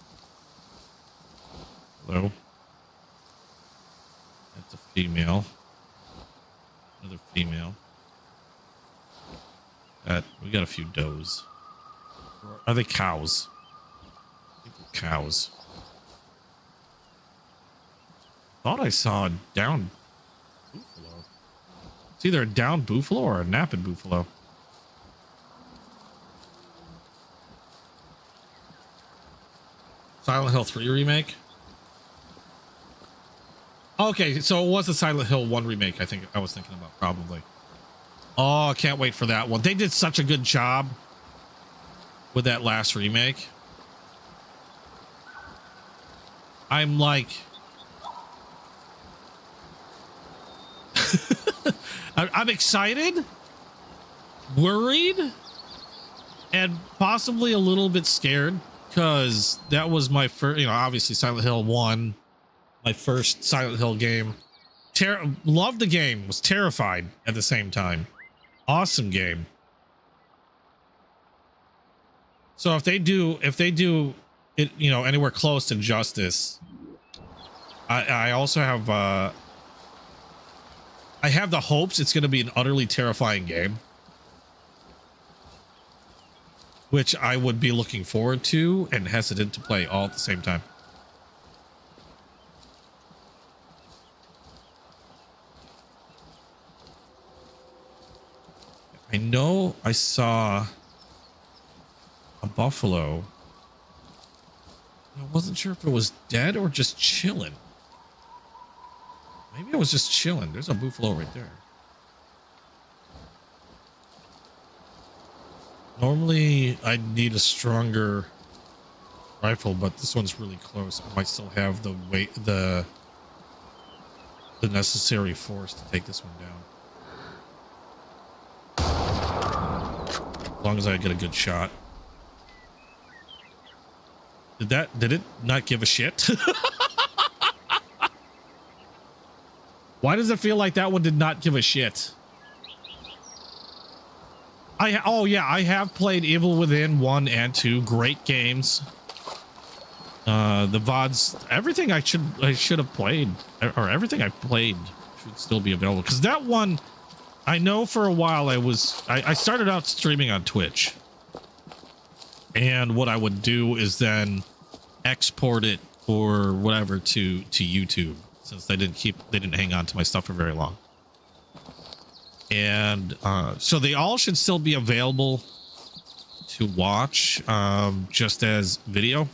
A: Hello. That's a female. Another female. We got a few does. Or are they cows? I think they're cows. Thought I saw a downed buffalo. It's either a downed buffalo or a napping buffalo. Silent Hill 3 remake? Okay, so it was the Silent Hill 1 remake, I think I was thinking about, probably. Oh, I can't wait for that one. They did such a good job with that last remake. I'm like... I'm excited, worried, and possibly a little bit scared, because that was my first, obviously Silent Hill 1, my first Silent Hill game. Loved the game, was terrified at the same time. Awesome game. So if they do it, anywhere close to justice, I also have I have the hopes it's going to be an utterly terrifying game, which I would be looking forward to and hesitant to play all at the same time. I know I saw a buffalo. I wasn't sure if it was dead or just chilling. Maybe it was just chilling. There's a buffalo right there. Normally, I'd need a stronger rifle, but this one's really close. I might still have the weight, the necessary force to take this one down. As long as I get a good shot. Did it not give a shit? Why does it feel like that one did not give a shit? Oh yeah, I have played Evil Within 1 and 2. Great games. The VODs, everything I should have played, or everything I've played should still be available. Because that one, I know for a while I started out streaming on Twitch. And what I would do is then export it or whatever to YouTube, since they didn't hang on to my stuff for very long. And so they all should still be available to watch, just as video.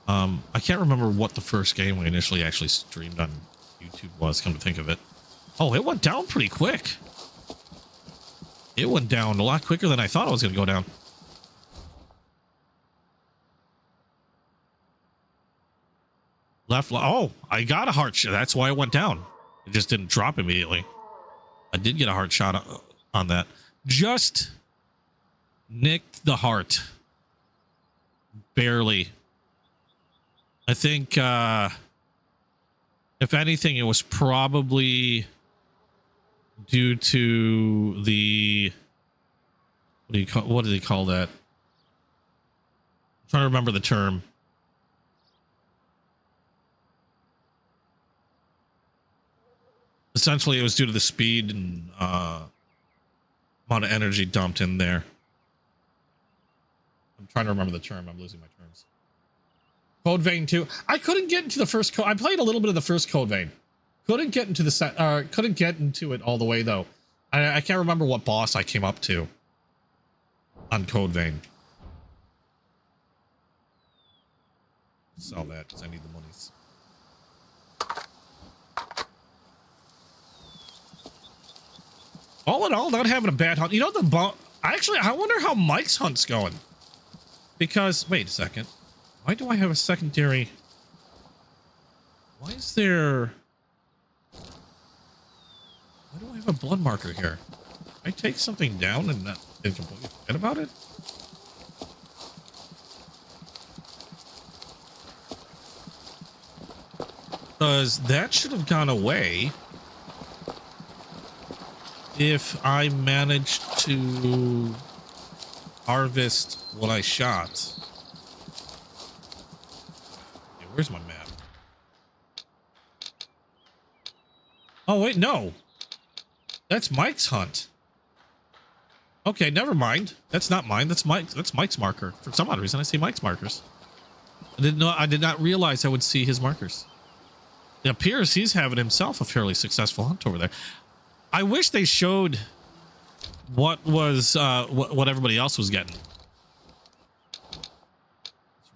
A: I can't remember what the first game we initially actually streamed on YouTube was, come to think of it. Oh, it went down pretty quick. It went down a lot quicker than I thought it was going to go down. Oh, I got a heart shot. That's why it went down. It just didn't drop immediately. I did get a heart shot on that. Just nicked the heart. Barely. I think, if anything, it was probably due to the, what do they call that? I'm trying to remember the term. Essentially, it was due to the speed and amount of energy dumped in there. I'm trying to remember the term. I'm losing my terms. Code Vein 2. I couldn't get into the first code. I played a little bit of the first Code Vein. Couldn't get into the set. Couldn't get into it all the way though. I can't remember what boss I came up to on Code Vein. Sell that because I need the monies. All in all, not having a bad hunt. You know, I wonder how Mike's hunt's going. Because, wait a second. Why do I have a secondary? Why is there... Why do I have a blood marker here? I take something down and not completely forget about it? Because that should have gone away if I managed to harvest what I shot. Okay, where's my map? Oh, wait, no. That's Mike's hunt. Okay, never mind. That's not mine. That's Mike's marker. For some odd reason, I see Mike's markers. I did not realize I would see his markers. It appears he's having himself a fairly successful hunt over there. I wish they showed what was what everybody else was getting. Let's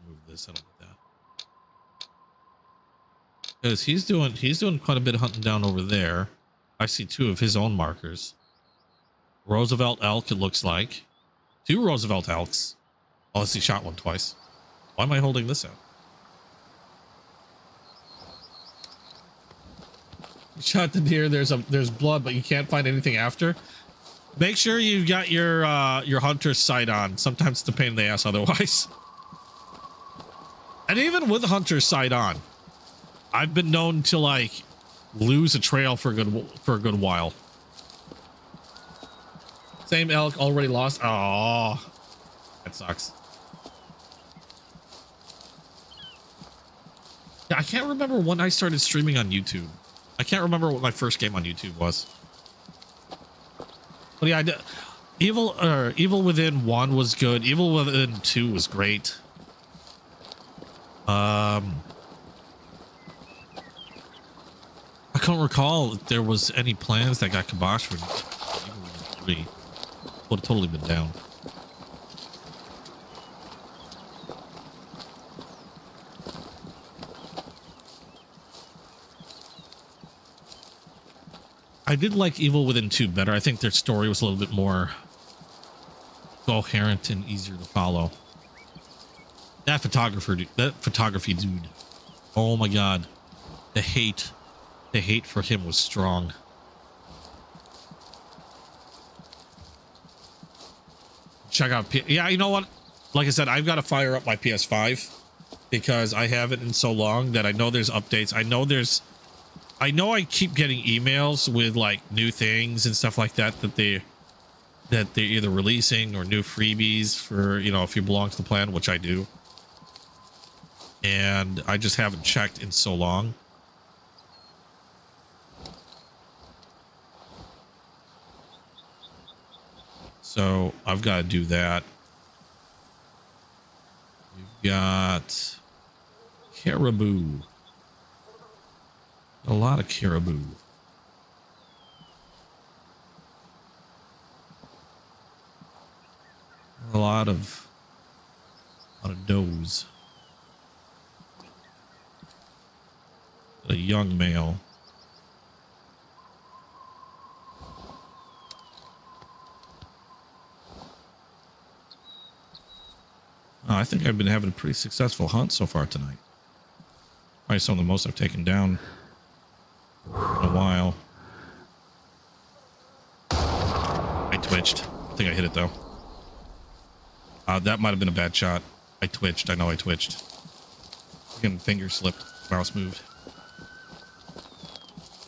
A: remove this. I don't like that. Because he's doing quite a bit of hunting down over there. I see 2 of his own markers. Roosevelt elk, it looks like. 2 Roosevelt elks. Oh, let's see, shot one twice. Why am I holding this out? Shot the deer. There's blood, but you can't find anything after. Make sure you've got your hunter's sight on. Sometimes it's a pain in the ass otherwise. And even with the hunter's sight on, I've been known to like lose a trail for a good while. Same elk already lost. Oh, that sucks. I can't remember when I started streaming on YouTube. I can't remember what my first game on YouTube was. But yeah, Evil Within 1 was good. Evil Within 2 was great. I can't recall if there was any plans that got kiboshed for Evil Within 3. Would have totally been down. I did like Evil Within 2 better. I think their story was a little bit more coherent and easier to follow. That photography dude. Oh my god. The hate for him was strong. Check out yeah, you know what? Like I said, I've got to fire up my PS5 because I haven't in so long that I know there's updates. I know I keep getting emails with like new things and stuff like that they're either releasing or new freebies for, you know, if you belong to the plan, which I do. And I just haven't checked in so long. So I've got to do that. We've got caribou. A lot of caribou. A lot of does. A young male. Oh, I think I've been having a pretty successful hunt so far tonight. Probably some of the most I've taken down in a while. twitched. I think I hit it though. That might have been a bad shot. I twitched. I know I twitched. Again, finger slipped. Mouse moved.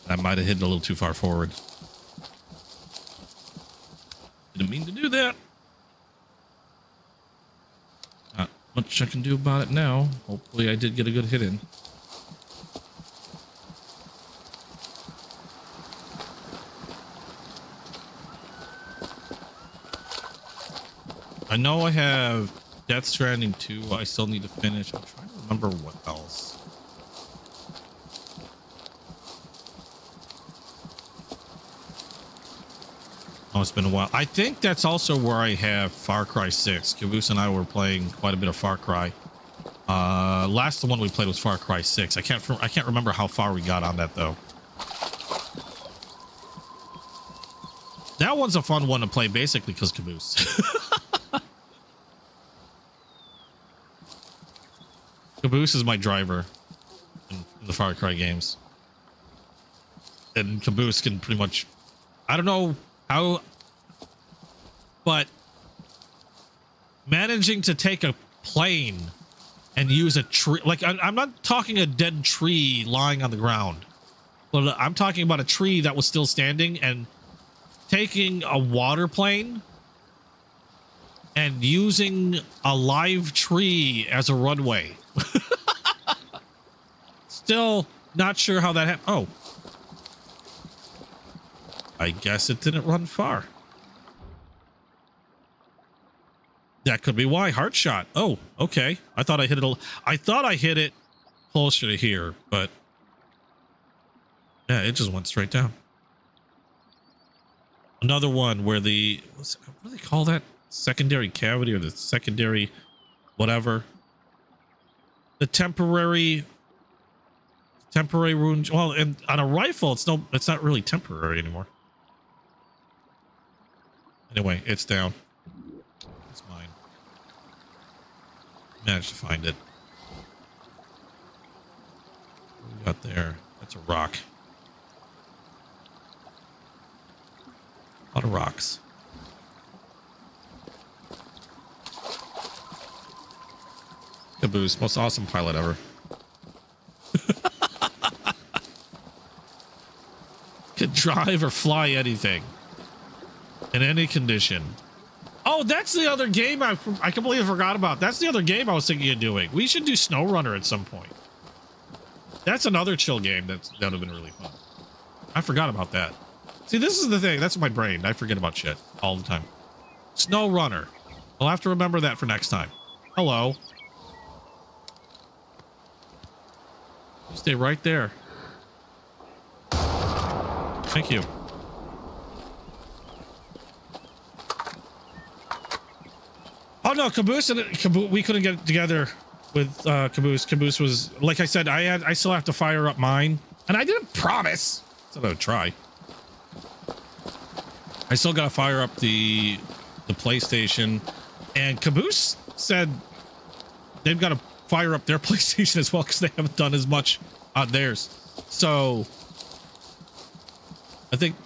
A: I might have hit it a little too far forward. Didn't mean to do that. Not much I can do about it now. Hopefully I did get a good hit in. I know I have Death Stranding 2. I still need to finish. I'm trying to remember what else. Oh, it's been a while. I think that's also where I have Far Cry 6. Caboose and I were playing quite a bit of Far Cry. Last one we played was Far Cry 6. I can't remember how far we got on that though. That one's a fun one to play basically because Caboose. Caboose is my driver in the Far Cry games. And Caboose can pretty much, I don't know how, but managing to take a plane and use a tree, like I'm not talking a dead tree lying on the ground, but I'm talking about a tree that was still standing and taking a water plane and using a live tree as a runway. Still not sure how that happened. Oh, I guess it didn't run far. That could be why. Heart shot. Oh, okay. I thought I hit it. I thought I hit it closer to here, but yeah, it just went straight down. Another one where the, what do they call that? Secondary cavity or the secondary whatever. The temporary wound. Well, and on a rifle, it's not really temporary anymore. Anyway, it's down. It's mine. Managed to find it. What we got there? That's a rock. A lot of rocks. Caboose, most awesome pilot ever. Could drive or fly anything in any condition. Oh, that's the other game I completely forgot about. That's the other game I was thinking of doing. We should do SnowRunner at some point. That's another chill game that would have been really fun. I forgot about that. See, this is the thing. That's my brain. I forget about shit all the time. SnowRunner. I'll have to remember that for next time. Hello. Stay right there. Thank you. Oh no, Caboose we couldn't get together with Caboose. Caboose was, like I said, I still have to fire up mine, and I didn't promise. So I would try. I still got to fire up the PlayStation, and Caboose said they've got to fire up their PlayStation as well because they haven't done as much on theirs. So I think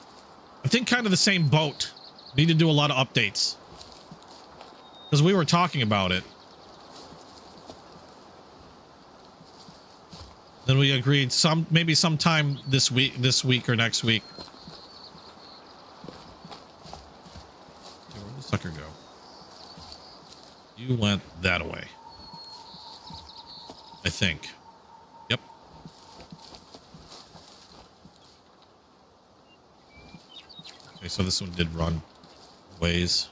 A: kind of the same boat. Need to do a lot of updates because we were talking about it. Then we agreed maybe sometime this week or next week. Okay, where'd the sucker go? You went that way, I think. Yep. Okay, so this one did run ways.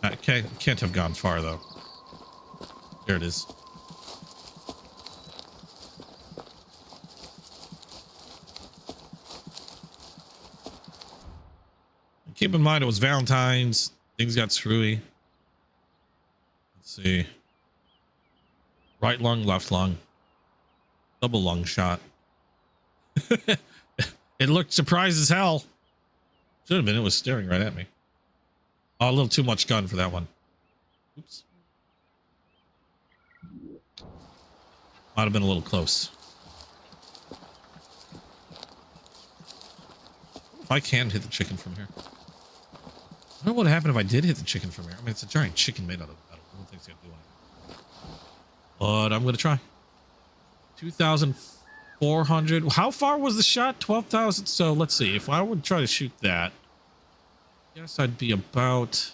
A: I can't have gone far though. There it is. Keep in mind it was Valentine's. Things got screwy. Let's see. Right lung, left lung. Double lung shot. It looked surprised as hell. Should have been. It was staring right at me. Oh, a little too much gun for that one. Oops. Might have been a little close. I can hit the chicken from here. I don't know what happened if I did hit the chicken from here. I mean, it's a giant chicken made out of metal. I don't think it's going to do anything. But I'm going to try. 2,400. How far was the shot? 12,000. So let's see. If I would try to shoot that, I guess I'd be about...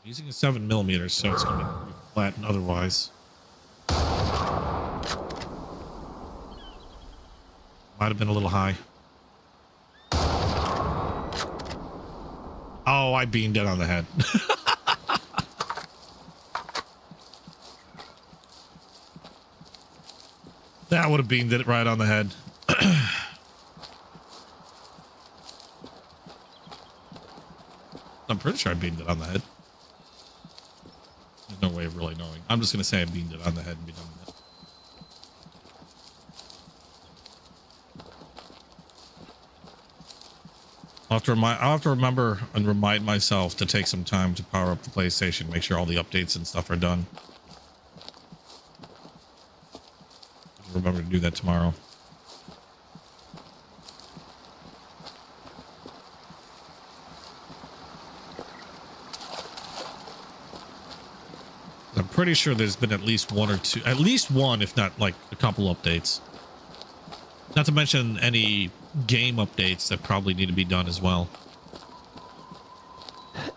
A: using a 7mm, so it's going to be pretty flat and otherwise. Might have been a little high. Oh, I beamed it on the head. That would have beamed it right on the head. I'm pretty sure I beamed it on the head. There's no way of really knowing. I'm just going to say I beamed it on the head and be done with it. I'll have to remember and remind myself to take some time to power up the PlayStation, make sure all the updates and stuff are done. I'll remember to do that tomorrow. I'm pretty sure there's been at least one or two, at least one, if not like a couple updates. Not to mention any game updates that probably need to be done as well. I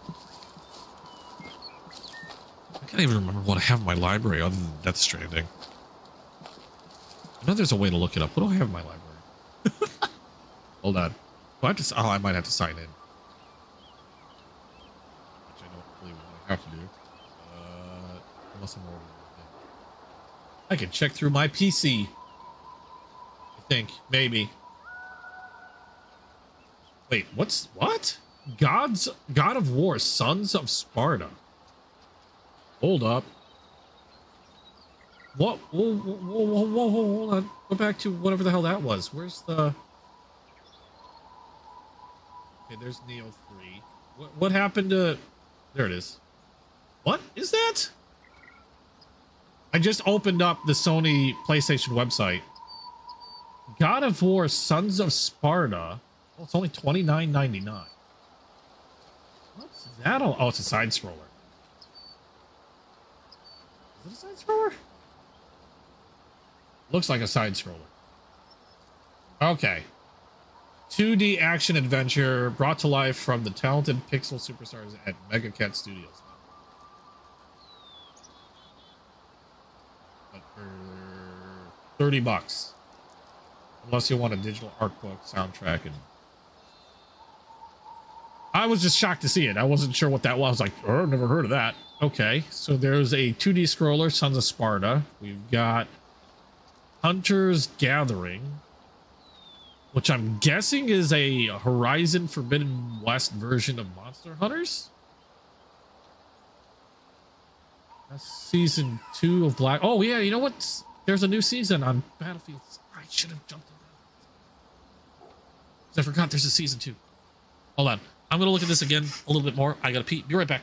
A: can't even remember what I have in my library other than Death Stranding. I know there's a way to look it up. What do I have in my library? Hold on. Do I have to, oh, I might have to sign in. Which I don't believe what I have to do. Unless I'm already in. I can check through my PC. I think. Maybe. Wait, what? God of War, Sons of Sparta. Hold up. What? Whoa, hold on. Go back to whatever the hell that was. Where's the... Okay, there's Neo 3. What happened to... There it is. What is that? I just opened up the Sony PlayStation website. God of War, Sons of Sparta. Oh, it's only $29.99. What's that? Oh, it's a side scroller. Is it a side scroller? Looks like a side scroller. Okay. 2D action adventure brought to life from the talented pixel superstars at Mega Cat Studios. But for $30. Unless you want a digital art book, soundtrack, and... I was just shocked to see it. I wasn't sure what that was. I was like, oh, I've never heard of that. Okay, so there's a 2D scroller, Sons of Sparta. We've got Hunter's Gathering, which I'm guessing is a Horizon Forbidden West version of Monster Hunters. That's season 2 of Black. Oh, yeah, you know what? There's a new season on Battlefield. I should have jumped in that. I forgot there's a season 2. Hold on. I'm going to look at this again a little bit more. I got to pee. Be right back.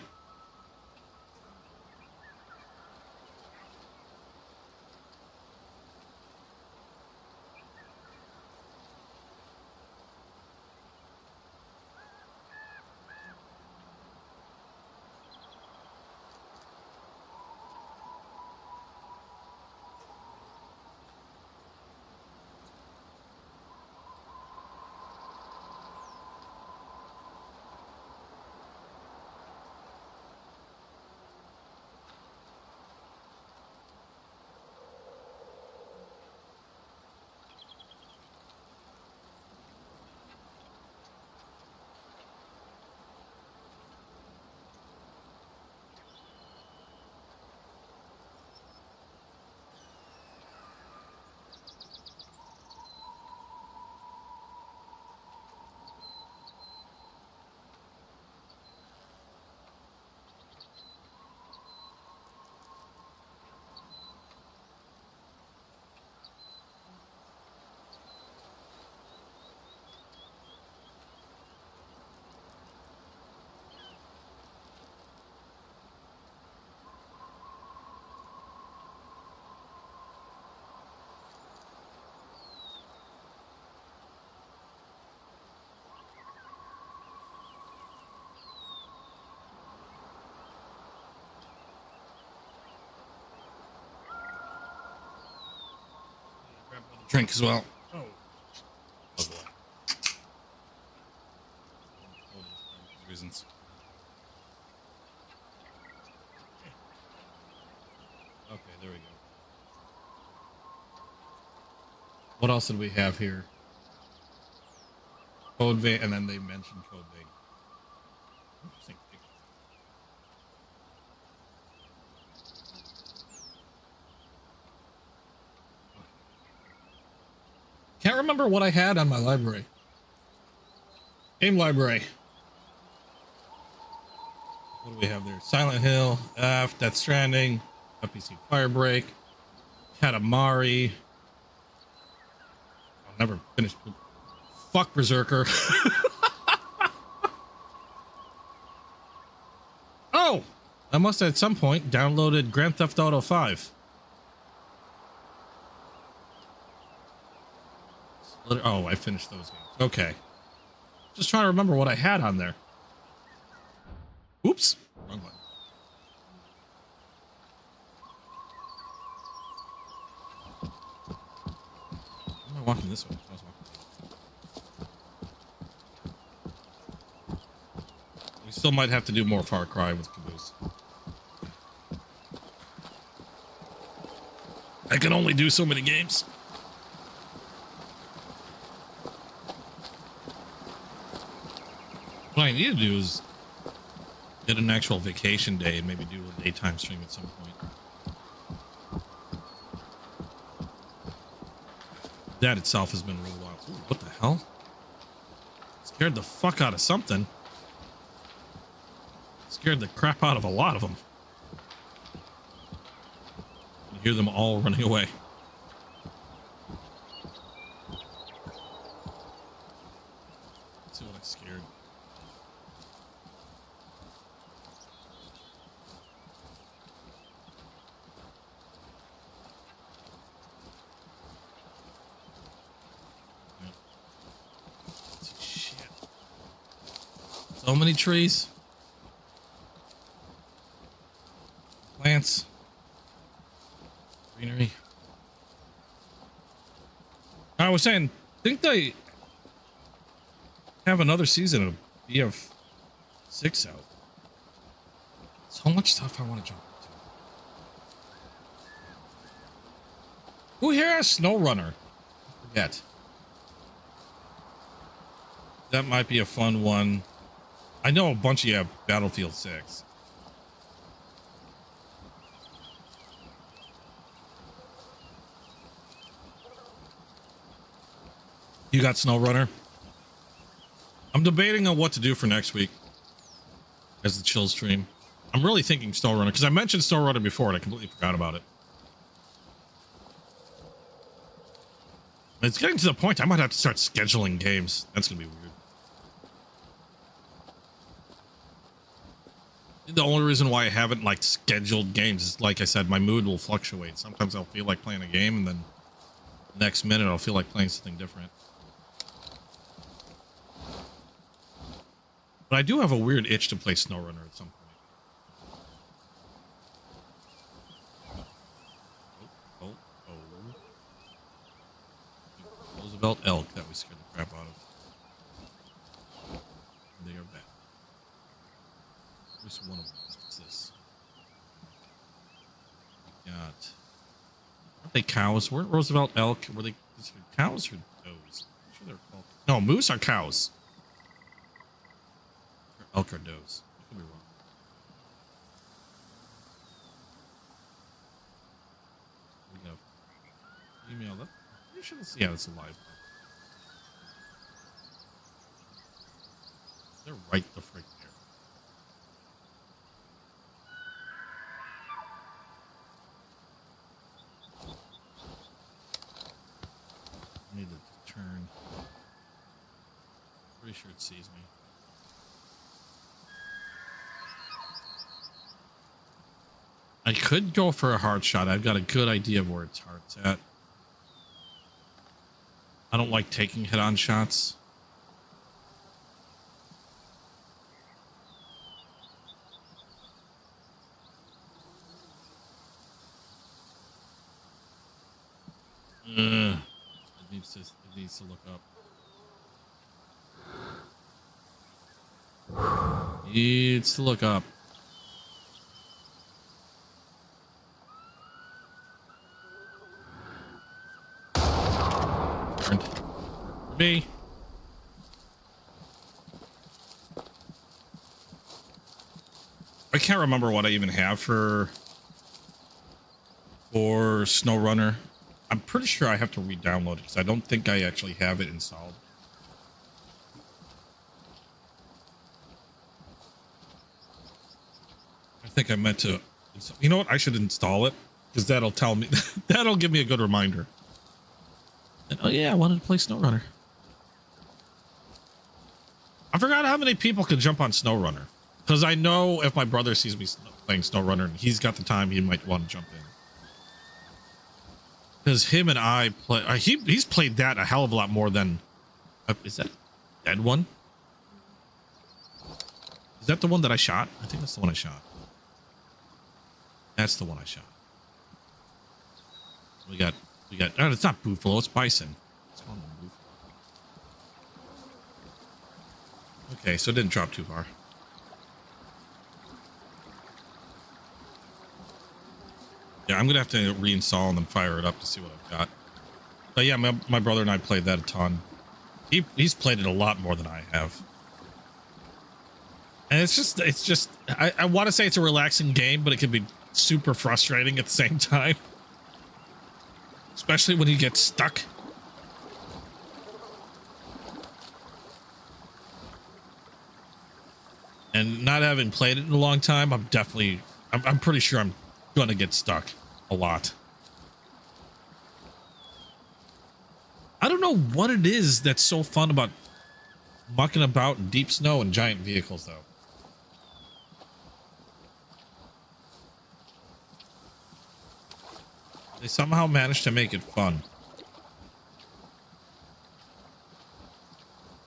A: drink as well. Oh, oh boy. Reasons. Okay, there we go. What else did we have here? Code vein, and then they mentioned code vein. Interesting. Can't remember what I had on my library. Game library. What do we have there? Silent Hill, F, Death Stranding, FPC Firebreak, Katamari. I'll never finish. Fuck Berserker. Oh! I must have at some point downloaded Grand Theft Auto 5. Oh, I finished those games. Okay. Just trying to remember what I had on there. Oops. Wrong button. Why am I walking this way? We still might have to do more Far Cry with Caboose. I can only do so many games. What I need to do is get an actual vacation day and maybe do a daytime stream at some point. That itself has been a real while. Ooh, what the hell? Scared the fuck out of something. Scared the crap out of a lot of them. You hear them all running away. Let's see what I scared. So many trees. Plants. Greenery. I was saying, I think they have another season of BF6 out. So much stuff I want to jump into. Who here has SnowRunner? I forget. That might be a fun one. I know a bunch of you have Battlefield 6. You got SnowRunner? I'm debating on what to do for next week as the chill stream. I'm really thinking SnowRunner because I mentioned SnowRunner before and I completely forgot about it. It's getting to the point I might have to start scheduling games. That's gonna be weird. The only reason why I haven't like scheduled games is, like I said, my mood will fluctuate. Sometimes I'll feel like playing a game and then the next minute I'll feel like playing something different. But I do have a weird itch to play SnowRunner at some point. Oh. Roosevelt elk that we scared the crap out of. They are back. Where's one of them? What's this? We got. Aren't they cows? Weren't Roosevelt elk? Were they cows or does? I'm sure they're called. No, moose are cows. Or elk or does. I could be wrong. We have email that. You should see. Yeah, it's alive. They're right the frick there. I need to turn. Pretty sure it sees me. I could go for a hard shot. I've got a good idea of where its heart's at. I don't like taking hit-on shots. needs to look up. Needs to look up. Me. I can't remember what I even have for SnowRunner. I'm pretty sure I have to re-download it because I don't think I actually have it installed. I think I meant to. You know what? I should install it because that'll tell me. That'll give me a good reminder. And, oh yeah, I wanted to play SnowRunner. I forgot how many people can jump on SnowRunner. Because I know if my brother sees me playing SnowRunner and he's got the time, he might want to jump in. Because him and I play, he's played that a hell of a lot more than. Is that a dead one? Is that the one that I shot? I think that's the one I shot. That's the one I shot. We got. Oh, it's not Buffalo. It's Bison. It's Buffalo. Okay, so it didn't drop too far. Yeah, I'm gonna have to reinstall and then fire it up to see what I've got. But yeah, my brother and I played that a ton. He's played it a lot more than I have. And it's just I want to say it's a relaxing game, but it can be super frustrating at the same time. Especially when you get stuck. And not having played it in a long time, I'm pretty sure I'm gonna get stuck a lot. I don't know what it is that's so fun about mucking about in deep snow and giant vehicles, though. They somehow managed to make it fun.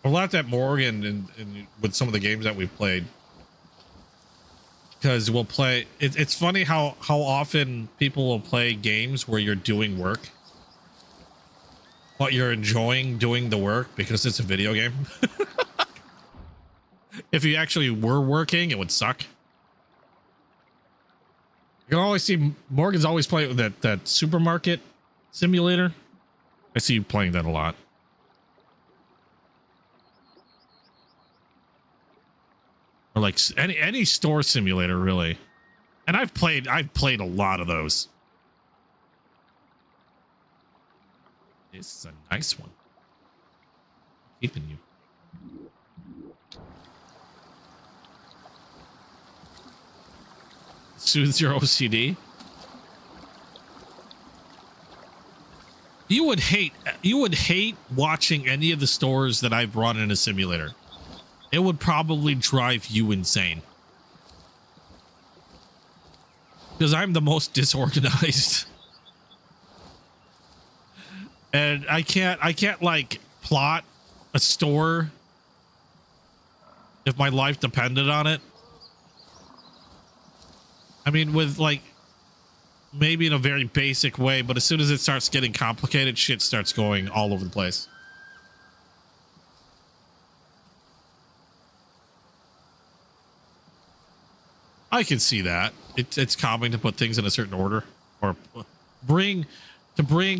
A: I've laughed at Morgan and with some of the games that we've played. Because we'll play, it's funny how often people will play games where you're doing work, but you're enjoying doing the work because it's a video game. If you actually were working, it would suck. You can always see Morgan's always playing with that supermarket simulator. I see you playing that a lot. Or like any store simulator, really. And I've played a lot of those. This is a nice one. Keeping you. Soothes your OCD. You would hate watching any of the stores that I've run in a simulator. It would probably drive you insane. Because I'm the most disorganized. And I can't like plot a store if my life depended on it. I mean, with like maybe in a very basic way, but as soon as it starts getting complicated, shit starts going all over the place. I can see that. It's calming to put things in a certain order or bring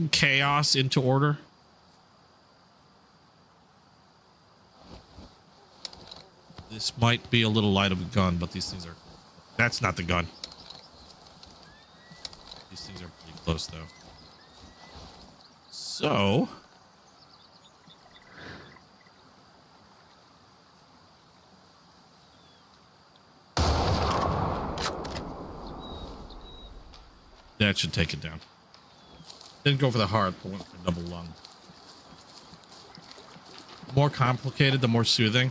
A: chaos into order. This might be a little light of a gun, but these things are... That's not the gun. These things are pretty close, though. So... that should take it down. Didn't go for the heart, but went for double lung. More complicated, the more soothing.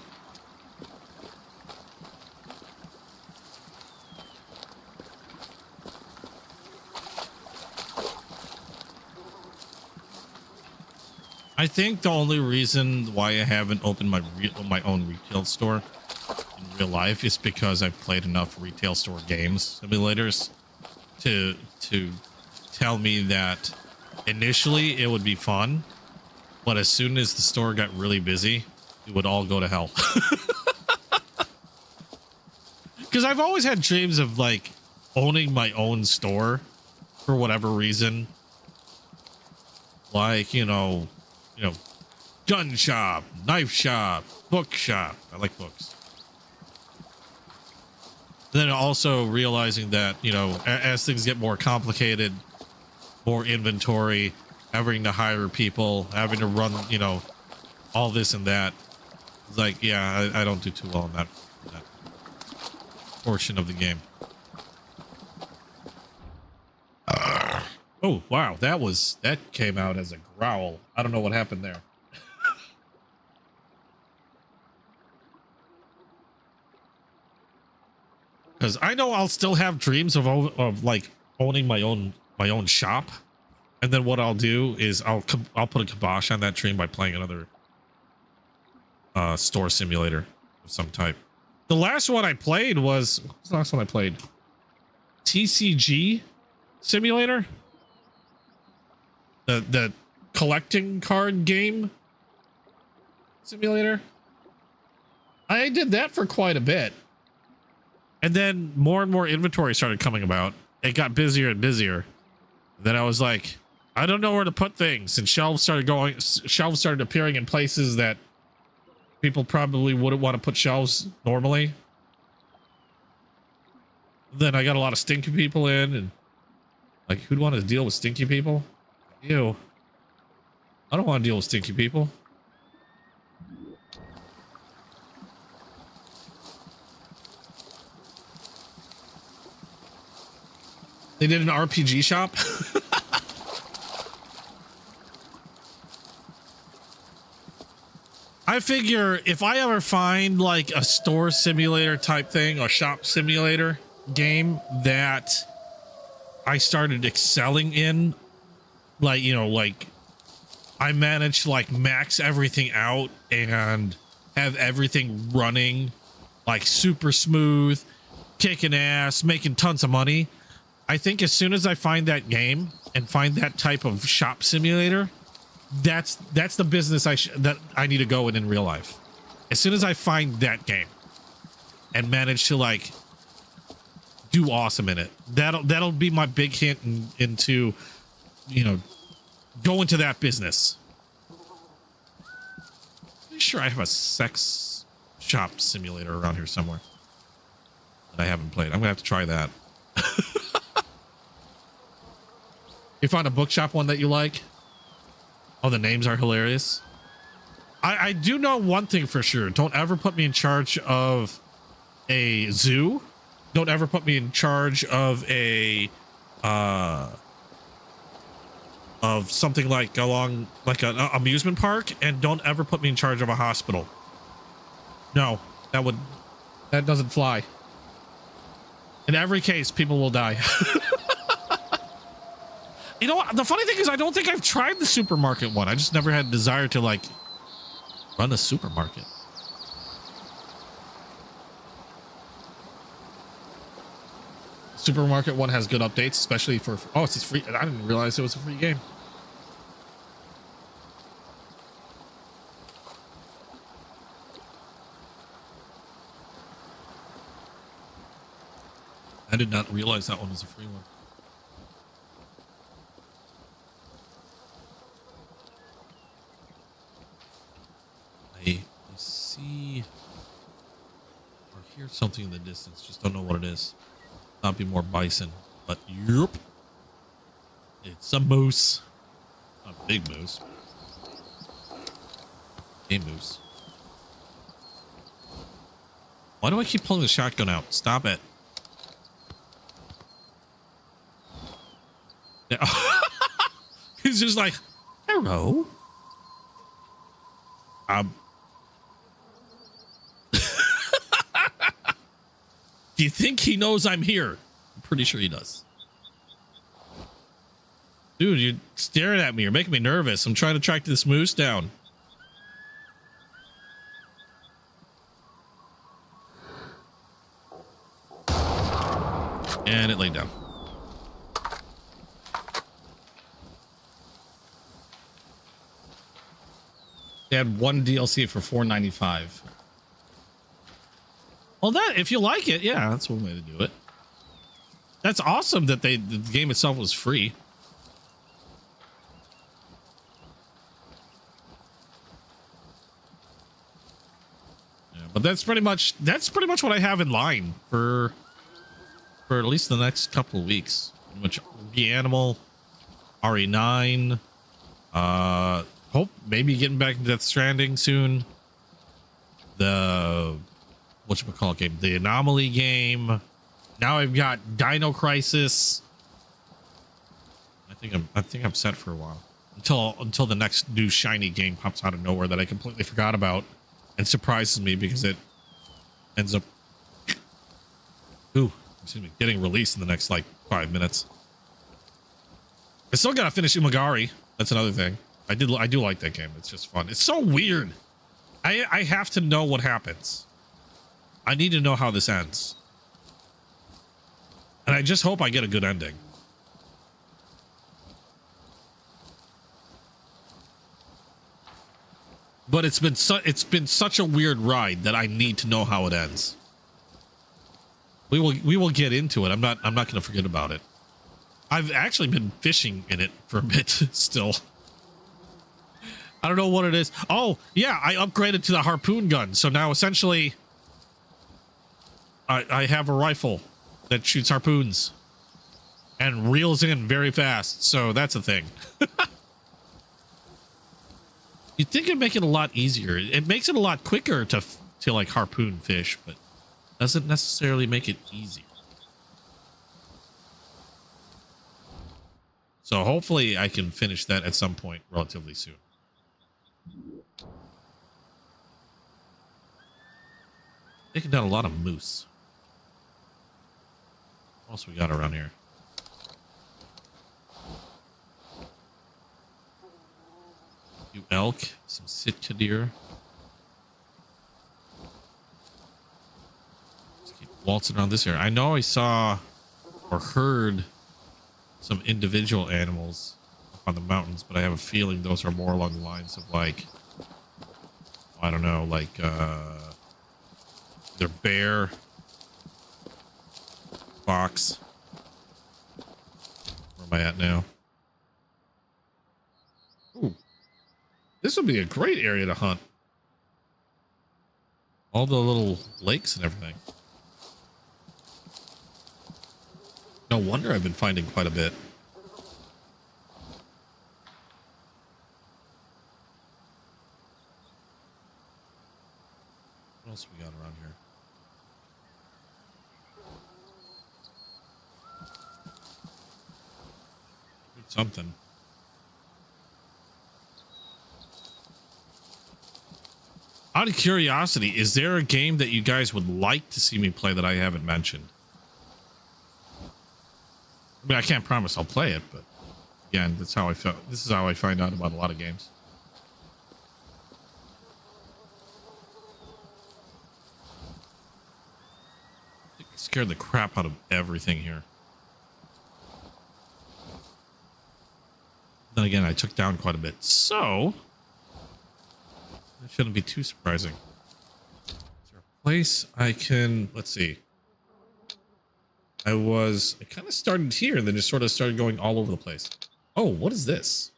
A: I think the only reason why I haven't opened my own retail store in real life is because I've played enough retail store games, simulators, to tell me that initially it would be fun, But as soon as the store got really busy, it would all go to hell. Because I've always had dreams of like owning my own store for whatever reason. Like, you know, gun shop, knife shop, book shop. I like books. Then also realizing that, you know, as things get more complicated, more inventory, having to hire people, having to run, you know, all this and that. It's like, yeah, I don't do too well in that portion of the game. Oh, wow. That came out as a growl. I don't know what happened there. Because I know I'll still have dreams of like owning my own shop, and then what I'll do is I'll put a kibosh on that dream by playing another store simulator of some type. The last one I played was what's the last one I played? TCG simulator, the collecting card game simulator. I did that for quite a bit. And then more and more inventory started coming about. It got busier and busier. Then I was like, I don't know where to put things. And shelves started appearing in places that people probably wouldn't want to put shelves normally. Then I got a lot of stinky people in, and like, who'd want to deal with stinky people? Ew. I don't want to deal with stinky people. They did an RPG shop. I figure if I ever find like a store simulator type thing or shop simulator game that I started excelling in, like, you know, like I managed to like max everything out and have everything running like super smooth, kicking ass, making tons of money. I think as soon as I find that game and find that type of shop simulator, that's the business that I need to go in real life. As soon as I find that game and manage to like do awesome in it, that'll be my big hint into, you know, go into that business. Pretty sure I have a sex shop simulator around here somewhere that I haven't played. I'm gonna have to try that. You found a bookshop one that you like? Oh, the names are hilarious. I do know one thing for sure. Don't ever put me in charge of a zoo. Don't ever put me in charge of a of something like along like an amusement park, and don't ever put me in charge of a hospital. No, that doesn't fly. In every case, people will die. You know what? The funny thing is, I don't think I've tried the supermarket one. I just never had a desire to like run a supermarket. Supermarket one has good updates, especially for, oh, it's free. I didn't realize it was a free game. I did not realize that one was a free one. I see or hear something in the distance. Just don't know what it is. Not be more bison, but yep, it's a moose. Not a big moose. A moose. Why do I keep pulling the shotgun out? Stop it. Yeah. He's just like, hello. Do you think he knows I'm here? I'm pretty sure he does. Dude, you're staring at me. You're making me nervous. I'm trying to track this moose down. And it laid down. They had one DLC for $4.95. Well, that if you like it, yeah, that's one way to do it. That's awesome that the game itself was free. Yeah, but that's pretty much what I have in line for at least the next couple of weeks. Which Reanimal, RE9, hope maybe getting back to Death Stranding soon. The whatchamacallit game, the Anomaly game. Now I've got Dino Crisis. I think I'm set for a while until the next new shiny game pops out of nowhere that I completely forgot about and surprises me because it ends up getting released in the next like 5 minutes. I still gotta finish Umagari. That's another thing. I do like that game. It's just fun. It's so weird. I have to know what happens. I need to know how this ends. And I just hope I get a good ending. But it's been such a weird ride that I need to know how it ends. We will get into it. I'm not going to forget about it. I've actually been fishing in it for a bit still. I don't know what it is. Oh, yeah, I upgraded to the harpoon gun. So now essentially I have a rifle that shoots harpoons and reels in very fast. So that's a thing. You'd think it'd make it a lot easier. It makes it a lot quicker to like harpoon fish, but doesn't necessarily make it easier. So hopefully I can finish that at some point relatively soon. Taking down a lot of moose. What else we got around here? A few elk, some sitka deer. Just keep waltzing around this area. I know I saw or heard some individual animals up on the mountains, but I have a feeling those are more along the lines of like, I don't know, like they're bear, fox. Where am I at now? Ooh, this would be a great area to hunt. All the little lakes and everything. No wonder I've been finding quite a bit. What else we got around here? Something. Out of curiosity, is there a game that you guys would like to see me play that I haven't mentioned? I mean, I can't promise I'll play it, but again, that's how I felt. This is how I find out about a lot of games. I think I scared the crap out of everything here. Then again, I took down quite a bit, so that shouldn't be too surprising. Is there a place I can, let's see. I kind of started here and then just sort of started going all over the place. Oh, what is this?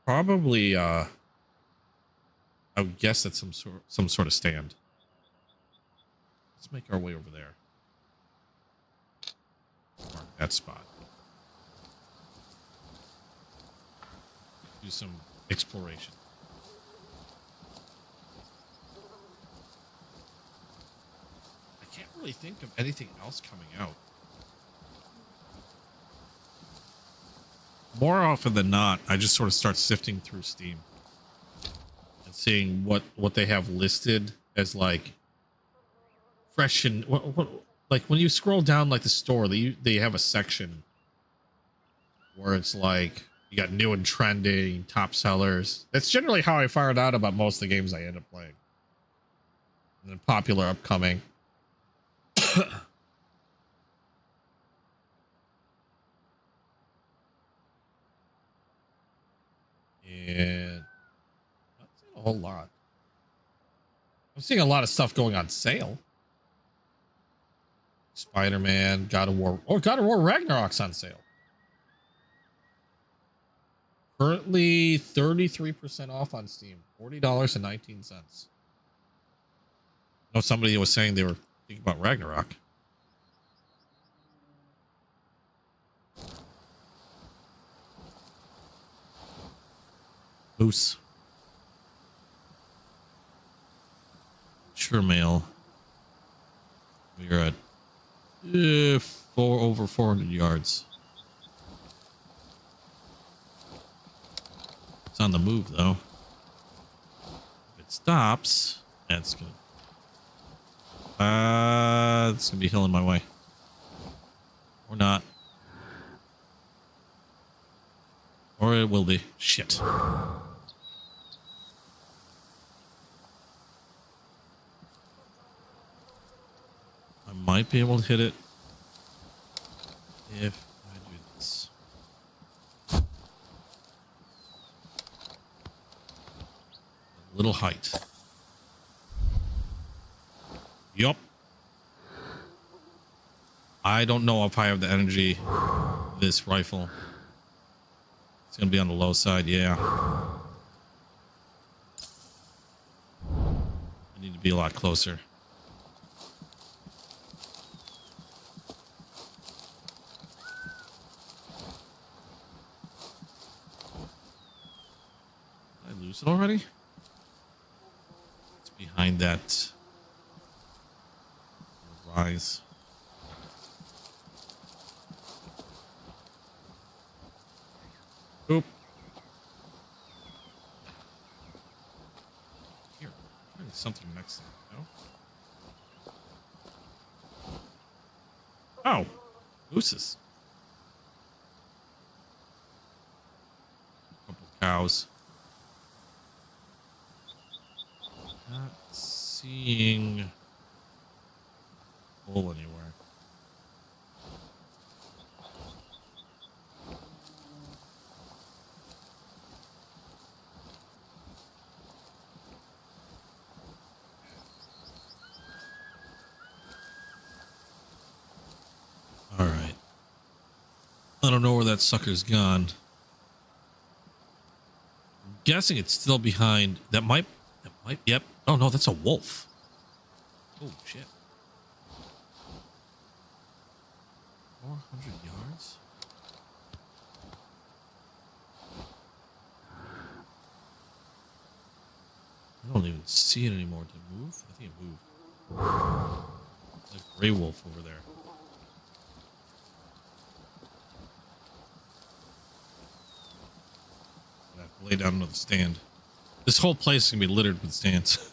A: Probably, I would guess that's some sort of stand. Let's make our way over there. Mark that spot. Do some exploration. I can't really think of anything else coming out. More often than not, I just sort of start sifting through Steam and seeing what they have listed as like fresh and what like when you scroll down like the store, they have a section where it's like you got new and trending, top sellers. That's generally how I find out about most of the games I end up playing. And then popular upcoming. And whole lot. I'm seeing a lot of stuff going on sale. Spider-Man, God of War. Oh, God of War Ragnarok's on sale. Currently 33% off on Steam. $40.19. I know somebody was saying they were thinking about Ragnarok. Moose. Sure mail. We're at over 400 yards. It's on the move though. If it stops, that's good. It's gonna be hilling my way. Or not. Or it will be. Shit. I might be able to hit it if I do this. A little height. Yup. I don't know if I have the energy for this rifle. It's gonna be on the low side, yeah. I need to be a lot closer. Did I lose it already? It's behind that rise. Oop. Here, there's something next to it, no? Oh, mooses. Couple cows. Not seeing bull anywhere. All right. I don't know where that sucker's gone. I'm guessing it's still behind. That might, yep. Oh no, that's a wolf. Oh shit. 400 yards? I don't even see it anymore. Did it move? I think it moved. Like gray wolf over there. I have to lay down another stand. This whole place is gonna be littered with stands.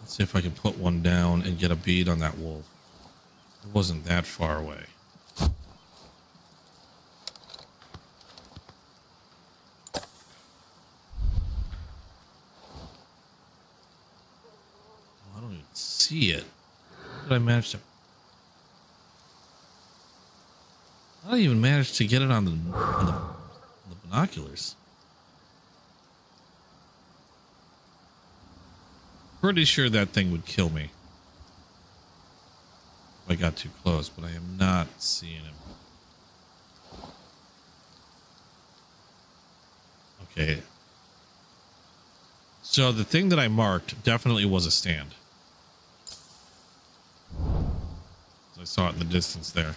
A: See if I can put one down and get a bead on that wolf. It wasn't that far away. I don't even see it. How did I manage to? I don't even manage to get it on the binoculars. Pretty sure that thing would kill me if I got too close, but I am not seeing him. Okay. So the thing that I marked definitely was a stand. I saw it in the distance there.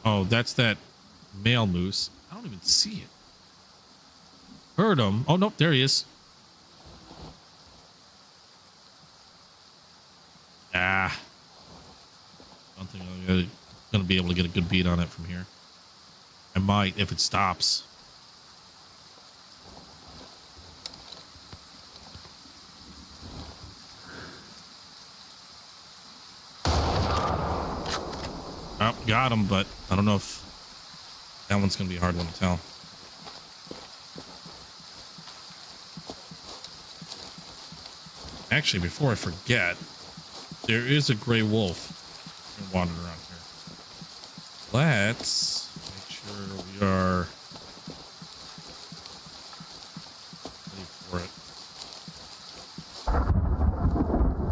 A: Oh, that's that male moose. I don't even see it. Heard him. Oh, nope. There he is. Ah. I don't think I'm going to be able to get a good beat on it from here. I might if it stops. Oh, got him, but I don't know if that one's going to be a hard one to tell. Actually, before I forget, there is a gray wolf wandering around here. Let's make sure we are ready for it.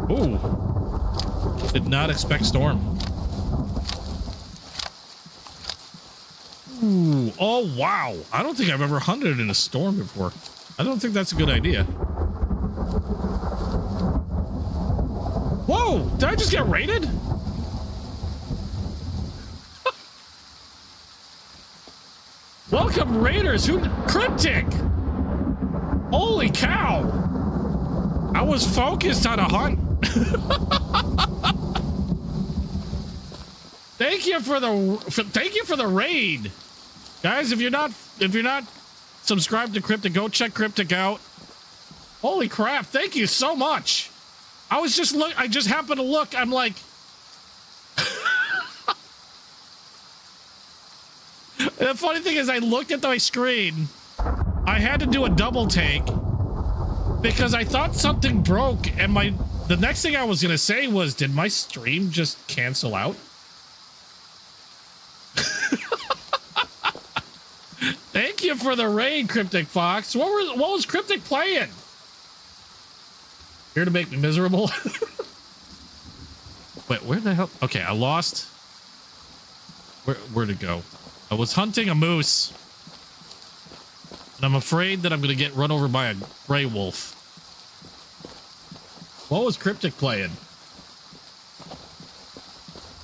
A: Oh, did not expect storm. Ooh, oh wow. I don't think I've ever hunted in a storm before. I don't think that's a good idea. Whoa, did I just get raided? Welcome raiders, cryptic. Holy cow. I was focused on a hunt. Thank you for the raid. Guys, if you're not subscribed to Cryptic, go check Cryptic out. Holy crap, thank you so much. I just happened to look. I'm like, the funny thing is I looked at my screen. I had to do a double take because I thought something broke, and the next thing I was going to say was, did my stream just cancel out? Thank you for the raid, Cryptic Fox. What was Cryptic playing? Here to make me miserable. Wait, where the hell? Okay, I lost. Where'd it go? I was hunting a moose, and I'm afraid that I'm gonna get run over by a gray wolf. What was Cryptic playing?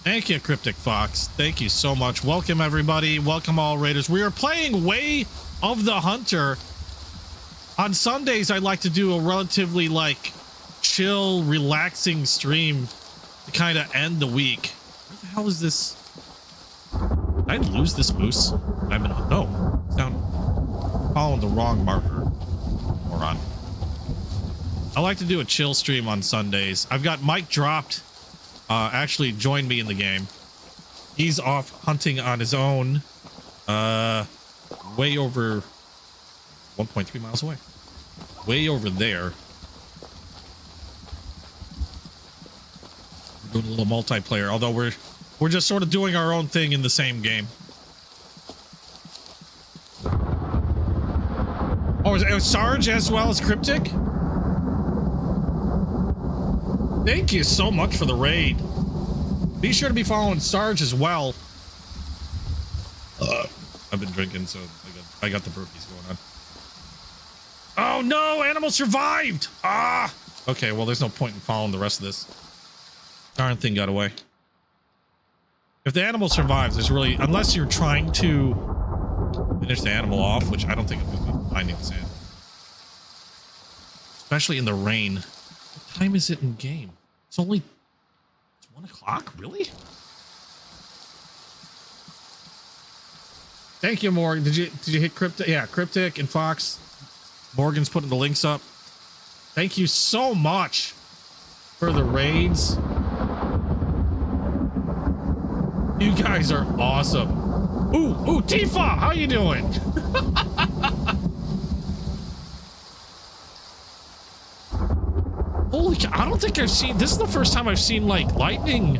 A: Thank you, Cryptic Fox. Thank you so much. Welcome, everybody. Welcome, all raiders. We are playing Way of the Hunter. On Sundays, I like to do a relatively, like, chill, relaxing stream to kind of end the week. Where the hell is this? Did I lose this moose? No. It's down. Following the wrong marker. Moron. I like to do a chill stream on Sundays. I've got Mike dropped. Actually joined me in the game. He's off hunting on his own. Way over 1.3 miles away. Way over there. We're doing a little multiplayer, although we're just sort of doing our own thing in the same game. Oh, it was Sarge as well as Cryptic? Thank you so much for the raid. Be sure to be following Sarge as well. I've been drinking, so I got the burpees going on. Oh no, animal survived! Ah! Okay, well, there's no point in following the rest of this. Darn thing got away. If the animal survives, there's really, unless you're trying to finish the animal off, which I don't think I'm going to be finding this in. Especially in the rain. What time is it in game? It's 1 o'clock, really? Thank you, Morgan. Did you hit Cryptic? Yeah, Cryptic and Fox. Morgan's putting the links up. Thank you so much for the raids. You guys are awesome. Ooh, Tifa, how you doing? Holy cow, I don't think I've seen, this is the first time I've seen, like, lightning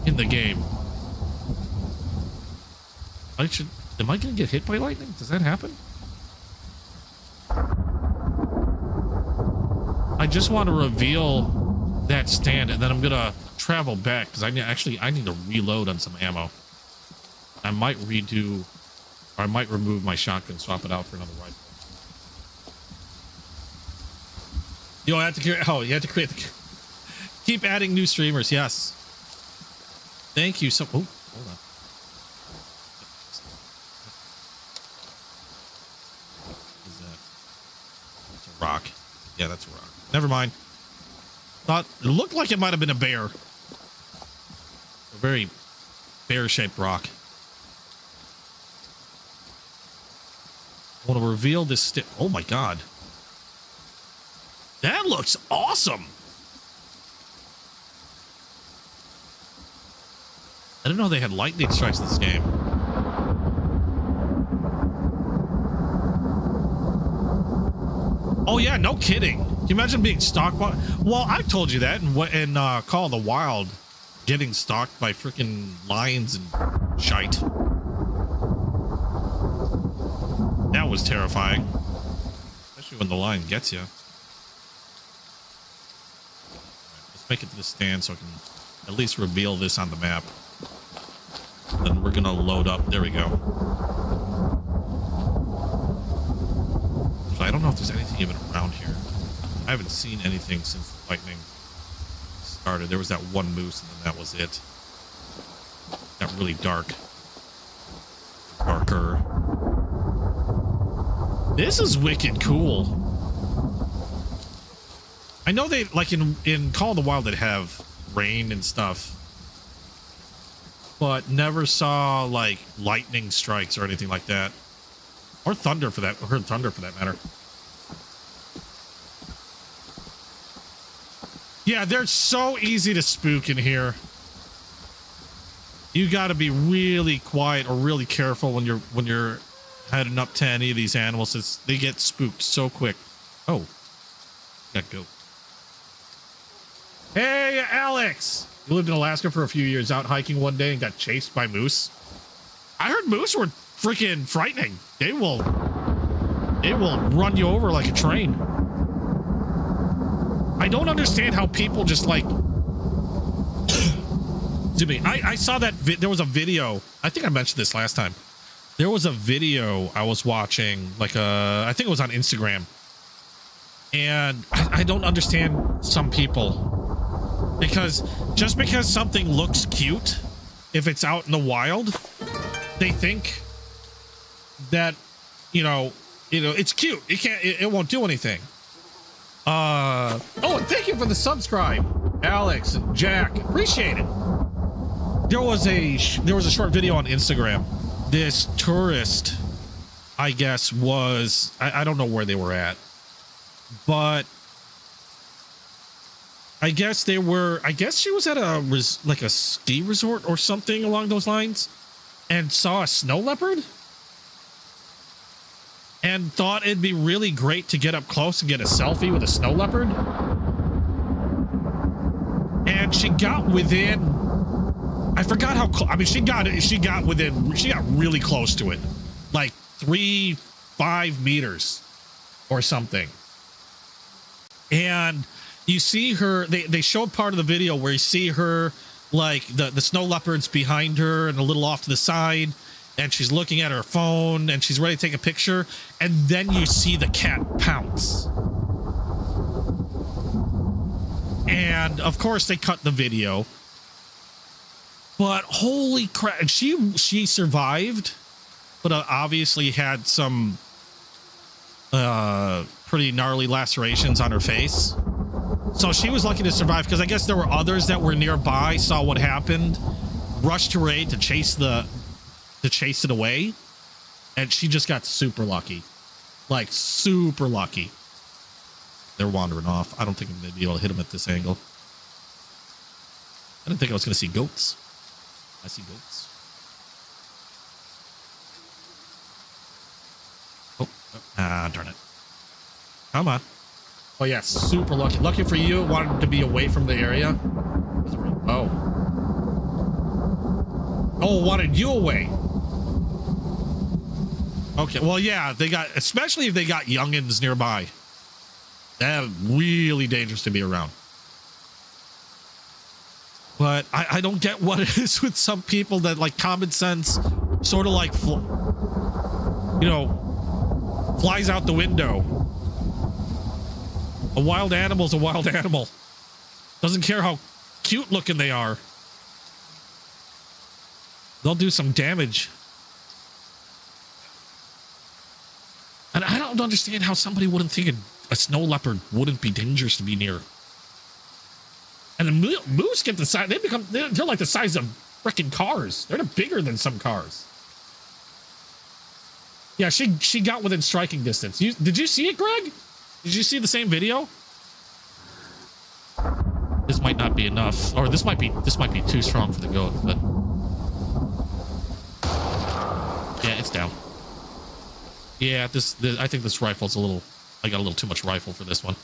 A: in the game. Am I gonna get hit by lightning? Does that happen? I just want to reveal that stand, and then I'm gonna travel back because I need to reload on some ammo. I might redo, or I might remove my shotgun, swap it out for another rifle. Yo, I have to create. Oh, you have to create. Keep adding new streamers. Yes. Thank you so. Oh, hold on. What is that? It's a rock. Yeah, that's a rock. Never mind. Thought it looked like it might have been a bear. A very bear-shaped rock. I want to reveal this stick. Oh my god. That looks awesome. I didn't know they had lightning strikes in this game. Oh yeah, no kidding. Can you imagine being stalked by... Well, I've told you that in Call of the Wild, getting stalked by freaking lions and shite. That was terrifying. Especially when the lion gets you. Right, let's make it to the stand so I can at least reveal this on the map. Then we're gonna load up. There we go. So I don't know if there's anything even around here. I haven't seen anything since the lightning started. There was that one moose and then that was it. Got really dark. Darker. This is wicked cool. I know they, like in Call of the Wild, they'd have rain and stuff, but never saw like lightning strikes or anything like that, or thunder for that, or thunder for that matter. Yeah, they're so easy to spook in here. You got to be really quiet or really careful when you're heading up to any of these animals, since they get spooked so quick. Oh, got goat. Hey, Alex! You lived in Alaska for a few years, out hiking one day and got chased by moose. I heard moose were freaking frightening. They will run you over like a train. I don't understand how people just like... Excuse me. I saw that there was a video. I think I mentioned this last time. There was a video I was watching, like I think it was on Instagram. And I don't understand some people. Because just because something looks cute, if it's out in the wild, they think that, you know, it's cute. It won't do anything. Oh, and thank you for the subscribe, Alex and Jack. Appreciate it. There was a short video on Instagram. This tourist, I guess, was, I don't know where they were at, but I guess she was at like a ski resort or something along those lines, and saw a snow leopard and thought it'd be really great to get up close and get a selfie with a snow leopard. And she got within, I forgot how close. I mean, she got really close to it, like 3-5 meters or something. And you see her, they showed part of the video where you see her, like the snow leopard's behind her and a little off to the side, and she's looking at her phone and she's ready to take a picture, and then you see the cat pounce. And of course they cut the video, but holy crap, she survived, but obviously had some pretty gnarly lacerations on her face. So she was lucky to survive, because I guess there were others that were nearby, saw what happened, rushed to her aid to chase it away, and she just got super lucky. Like, super lucky. They're wandering off. I don't think I'm going to be able to hit them at this angle. I didn't think I was going to see goats. I see goats. Oh, darn it. Come on. Oh, yeah, super lucky. Lucky for you, wanted to be away from the area. Oh. Oh, wanted you away. Okay, well, yeah, they got, especially if they got youngins nearby. That's really dangerous to be around. But I don't get what it is with some people that, like, common sense sort of like, flies out the window. A wild animal's a wild animal. Doesn't care how cute looking they are. They'll do some damage. And I don't understand how somebody wouldn't think a snow leopard wouldn't be dangerous to be near. And the moose get the size, they're like the size of freaking cars. They're bigger than some cars. Yeah, she got within striking distance. Did you see it, Greg? Did you see the same video? This might not be enough, or this might be too strong for the goat, but it's down. Yeah, this I think this rifle's a little... I got a little too much rifle for this one.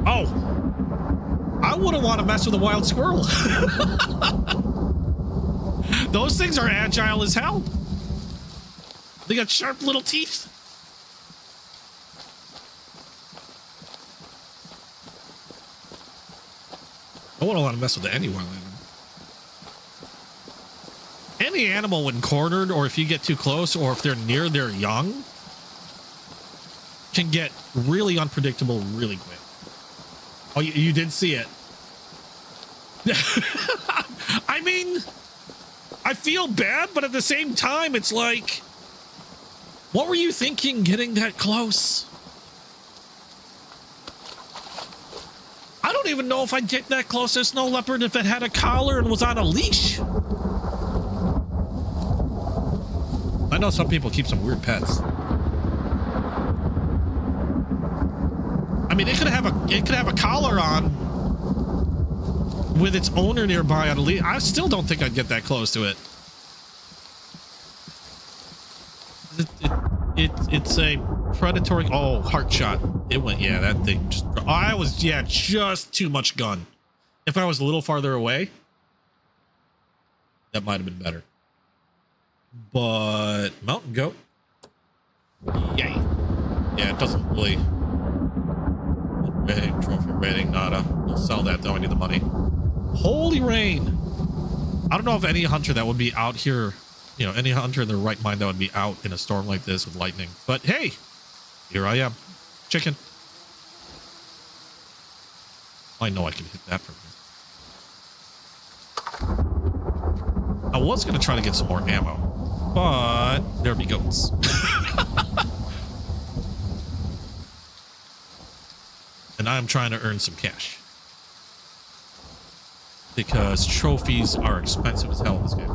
A: Oh! I wouldn't want to mess with a wild squirrel. Those things are agile as hell. They got sharp little teeth. I wouldn't want to mess with any wild animal. Any animal when cornered, or if you get too close, or if they're near their young, can get really unpredictable really quick. Oh, you did see it. I mean, I feel bad, but at the same time, it's like, what were you thinking getting that close? I don't even know if I'd get that close to a snow leopard if it had a collar and was on a leash. I know some people keep some weird pets. I mean, it could have a collar on with its owner nearby on a leash. I still don't think I'd get that close to it. It's a predatory. Oh, heart shot. It went. Yeah, that thing just. I was. Yeah, just too much gun. If I was a little farther away, that might have been better. But mountain goat. Yay. Yeah, it doesn't really. Rating, trophy rating, nada. We'll sell that though. I need the money. Holy rain. I don't know if any hunter that would be out here, you know, any hunter in their right mind that would be out in a storm like this with lightning. But hey, here I am. Chicken. I know I can hit that from here. I was going to try to get some more ammo, but there be goats. And I'm trying to earn some cash. Because trophies are expensive as hell in this game.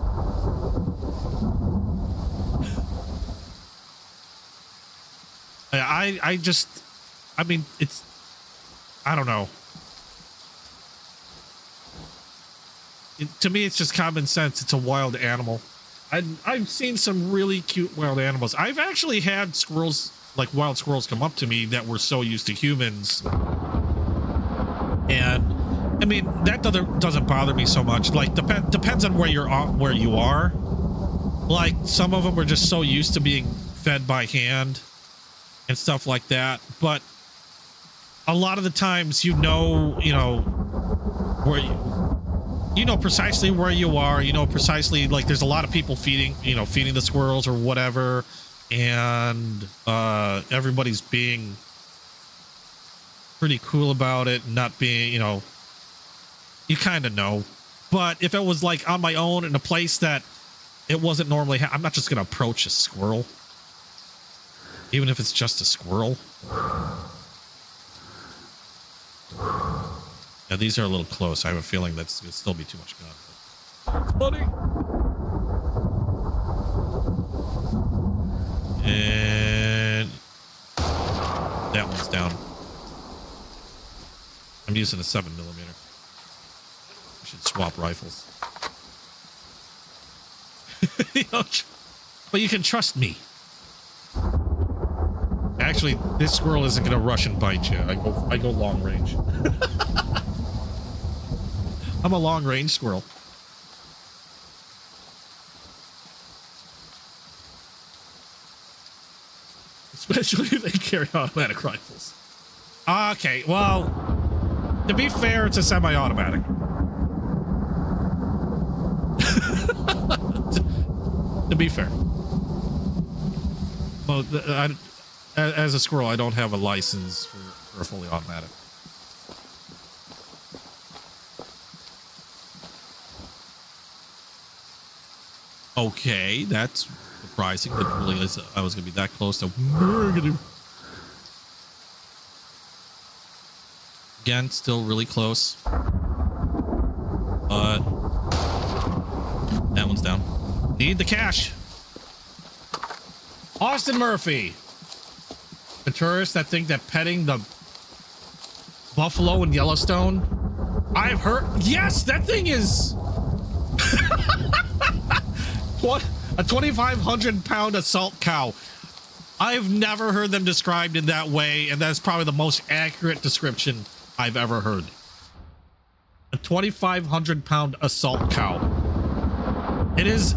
A: I mean, it's, I don't know. To me, it's just common sense. It's a wild animal. I've seen some really cute wild animals. I've actually had squirrels, like wild squirrels, come up to me that were so used to humans. And I mean, that doesn't bother me so much. Like, depends on where you are. Like, some of them are just so used to being fed by hand and stuff like that. But a lot of the times, you know where you know precisely where you are. You know precisely, like, there's a lot of people feeding the squirrels or whatever, and everybody's being pretty cool about it, not being, you kind of know. But if it was like on my own in a place that it wasn't normally, I'm not just gonna approach a squirrel, even if it's just a squirrel. Yeah, these are a little close. I have a feeling that's gonna still be too much gun. Buddy. And that one's down. I'm using a 7mm. I should swap rifles. But you can trust me. Actually, this squirrel isn't going to rush and bite you. I go long range. I'm a long range squirrel. Especially if they carry automatic rifles. Okay, well, to be fair, it's a semi-automatic. To be fair. Well, as a squirrel, I don't have a license for a fully automatic. Okay, that's surprising. That really is, I was going to be that close to... Again, still really close. But that one's down. Need the cash. Austin Murphy. The tourists that think that petting the buffalo in Yellowstone. I've heard. Yes, that thing is. What? A 2,500-pound assault cow. I've never heard them described in that way, and that's probably the most accurate description I've ever heard. A 2,500-pound assault cow. It is.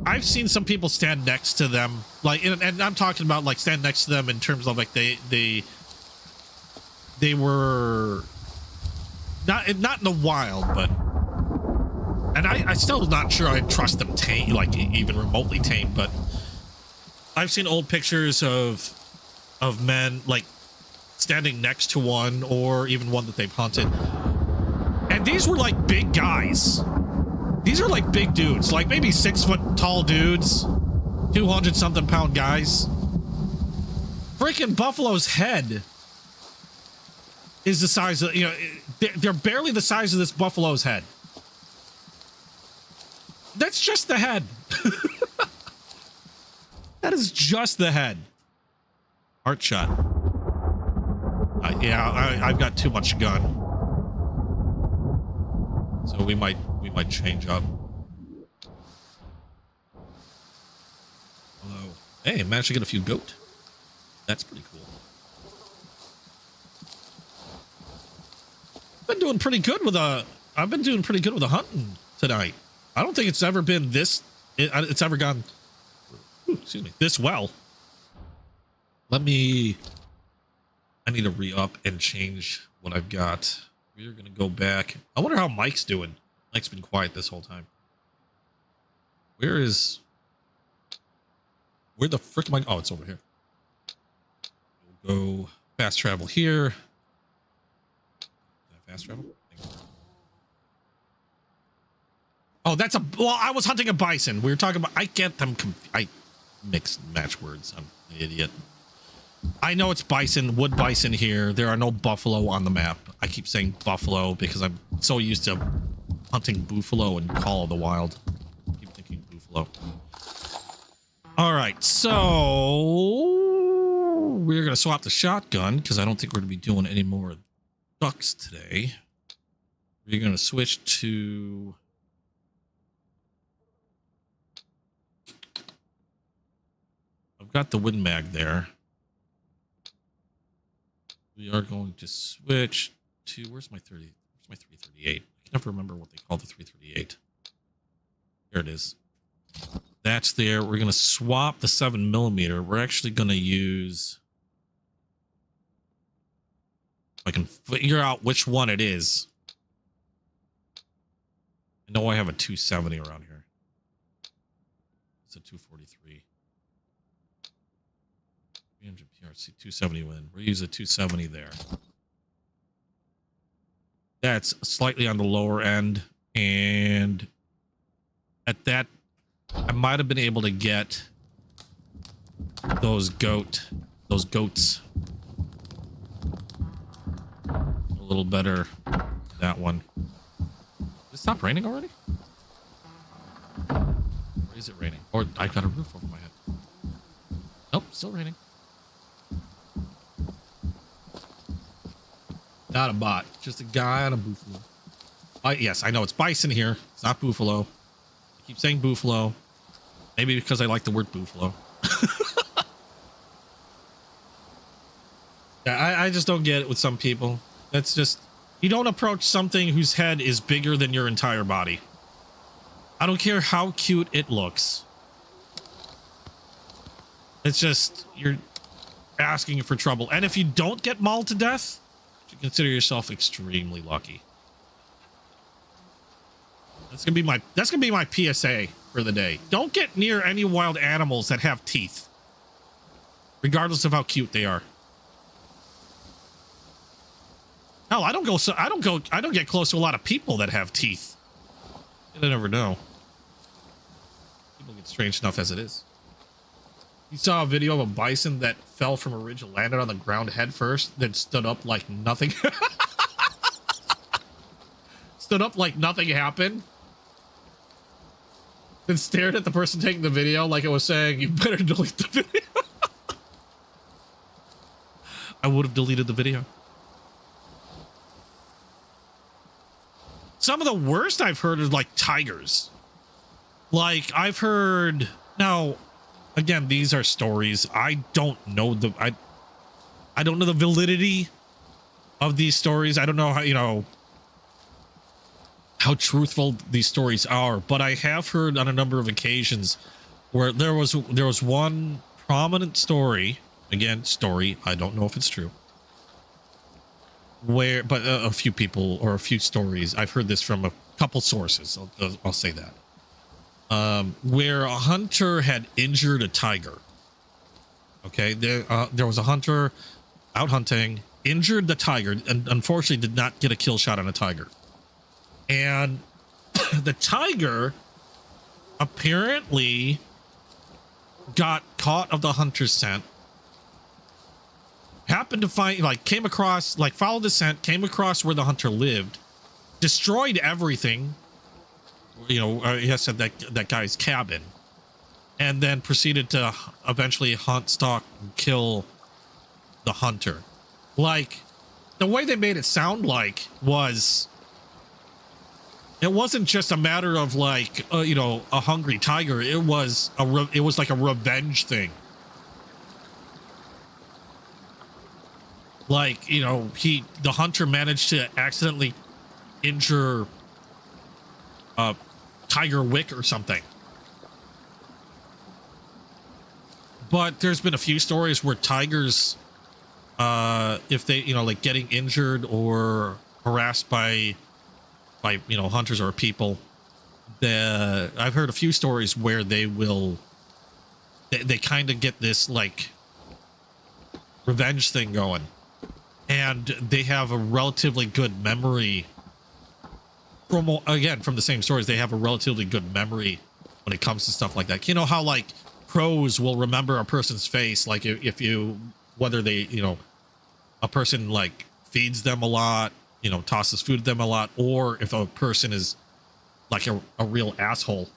A: I've seen some people stand next to them, like, and I'm talking about like stand next to them in terms of like they were not in the wild, but, and I still not sure I trust them tame, like even remotely tame, but I've seen old pictures of men like standing next to one, or even one that they've hunted, and these were like big guys. These are like big dudes, like maybe 6 foot tall dudes, 200-something pound guys. Freaking buffalo's head is the size of, you know, they're barely the size of this buffalo's head. That's just the head. That is just the head. Heart shot. Yeah, I've got too much gun. So we might change up. Hello. Hey, managed to get a few goat. That's pretty cool. I've been doing pretty good with a hunting tonight. I don't think it's ever been this. It's ever gone. Excuse me. This well. I need to re-up and change what I've got. We're gonna go back. I wonder how Mike's doing. Mike's been quiet this whole time. Where the frick am I? Oh, it's over here. We'll go fast travel here. Fast travel? Oh, well, I was hunting a bison. We were talking about, I get them, I mix and match words. I'm an idiot. I know it's bison, wood bison here. There are no buffalo on the map. I keep saying buffalo because I'm so used to hunting buffalo and Call of the Wild. I keep thinking buffalo. All right, so we're going to swap the shotgun because I don't think we're going to be doing any more ducks today. We're going to switch to... I've got the Win Mag there. We are going to switch to, where's my 338? I can never remember what they call the 338. There it is. That's there. We're going to swap the 7mm. We're actually going to use, if I can figure out which one it is. I know I have a 270 around here. It's a 243. 300 PRC 270 win. We'll use a 270 there. That's slightly on the lower end, and at that, I might have been able to get those goats a little better. That one. Did it stop raining already? Or is it raining? Or I got a roof over my head. Nope, still raining. Not a bot, just a guy on a buffalo. Yes, I know it's bison here. It's not buffalo. I keep saying buffalo. Maybe because I like the word buffalo. Yeah, I just don't get it with some people. That's just, you don't approach something whose head is bigger than your entire body. I don't care how cute it looks. It's just, you're asking for trouble. And if you don't get mauled to death, you consider yourself extremely lucky. That's gonna be my PSA for the day. Don't get near any wild animals that have teeth, regardless of how cute they are. Hell, I don't get close to a lot of people that have teeth. You never know. People get strange enough as it is. You saw a video of a bison that fell from a ridge and landed on the ground head first, then stood up like nothing. Stood up like nothing happened. Then stared at the person taking the video like it was saying, you better delete the video. I would have deleted the video. Some of the worst I've heard is like tigers. Like I've heard, now again, these are stories. I don't know I don't know the validity of these stories. I don't know how, you know, how truthful these stories are, but I have heard on a number of occasions where there was one prominent story, again, story, I don't know if it's true, where, but a few people or a few stories, I've heard this from a couple sources, I'll say that, where a hunter had injured a tiger. Okay, there was a hunter out hunting, injured the tiger, and unfortunately did not get a kill shot on a tiger. And the tiger apparently got caught of the hunter's scent, happened to find, like, came across, like, followed the scent, came across where the hunter lived, destroyed everything, you know, he has said that guy's cabin, and then proceeded to eventually hunt, stalk, and kill the hunter. Like, the way they made it sound like was, it wasn't just a matter of like, you know, a hungry tiger. It was like a revenge thing. Like, you know, the hunter managed to accidentally injure a tiger wick or something. But there's been a few stories where tigers, if they, you know, like getting injured or harassed by, you know, hunters or people, I've heard a few stories where they kind of get this like revenge thing going, and they have a relatively good memory from the same stories. They have a relatively good memory when it comes to stuff like that. You know how like crows will remember a person's face, like if you, whether they, you know, a person like feeds them a lot, you know, tosses food at them a lot, or if a person is like a real asshole,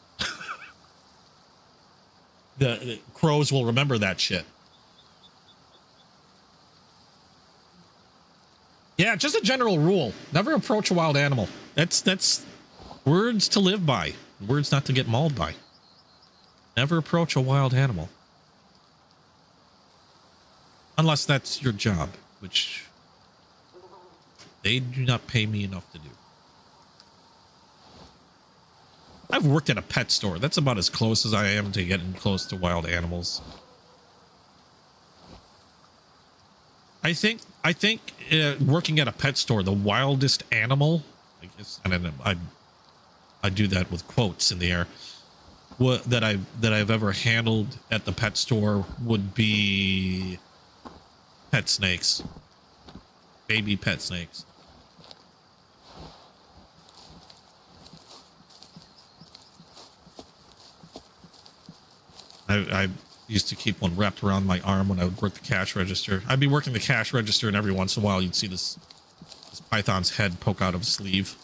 A: the crows will remember that shit. Yeah, just a general rule: never approach a wild animal. That's words to live by, words not to get mauled by. Never approach a wild animal, unless that's your job, which they do not pay me enough to do. I've worked at a pet store. That's about as close as I am to getting close to wild animals. I think working at a pet store, the wildest animal, I guess, and I do that with quotes in the air, that I've ever handled at the pet store would be pet snakes, baby pet snakes. I used to keep one wrapped around my arm when I would work the cash register. I'd be working the cash register, and every once in a while you'd see this python's head poke out of a sleeve.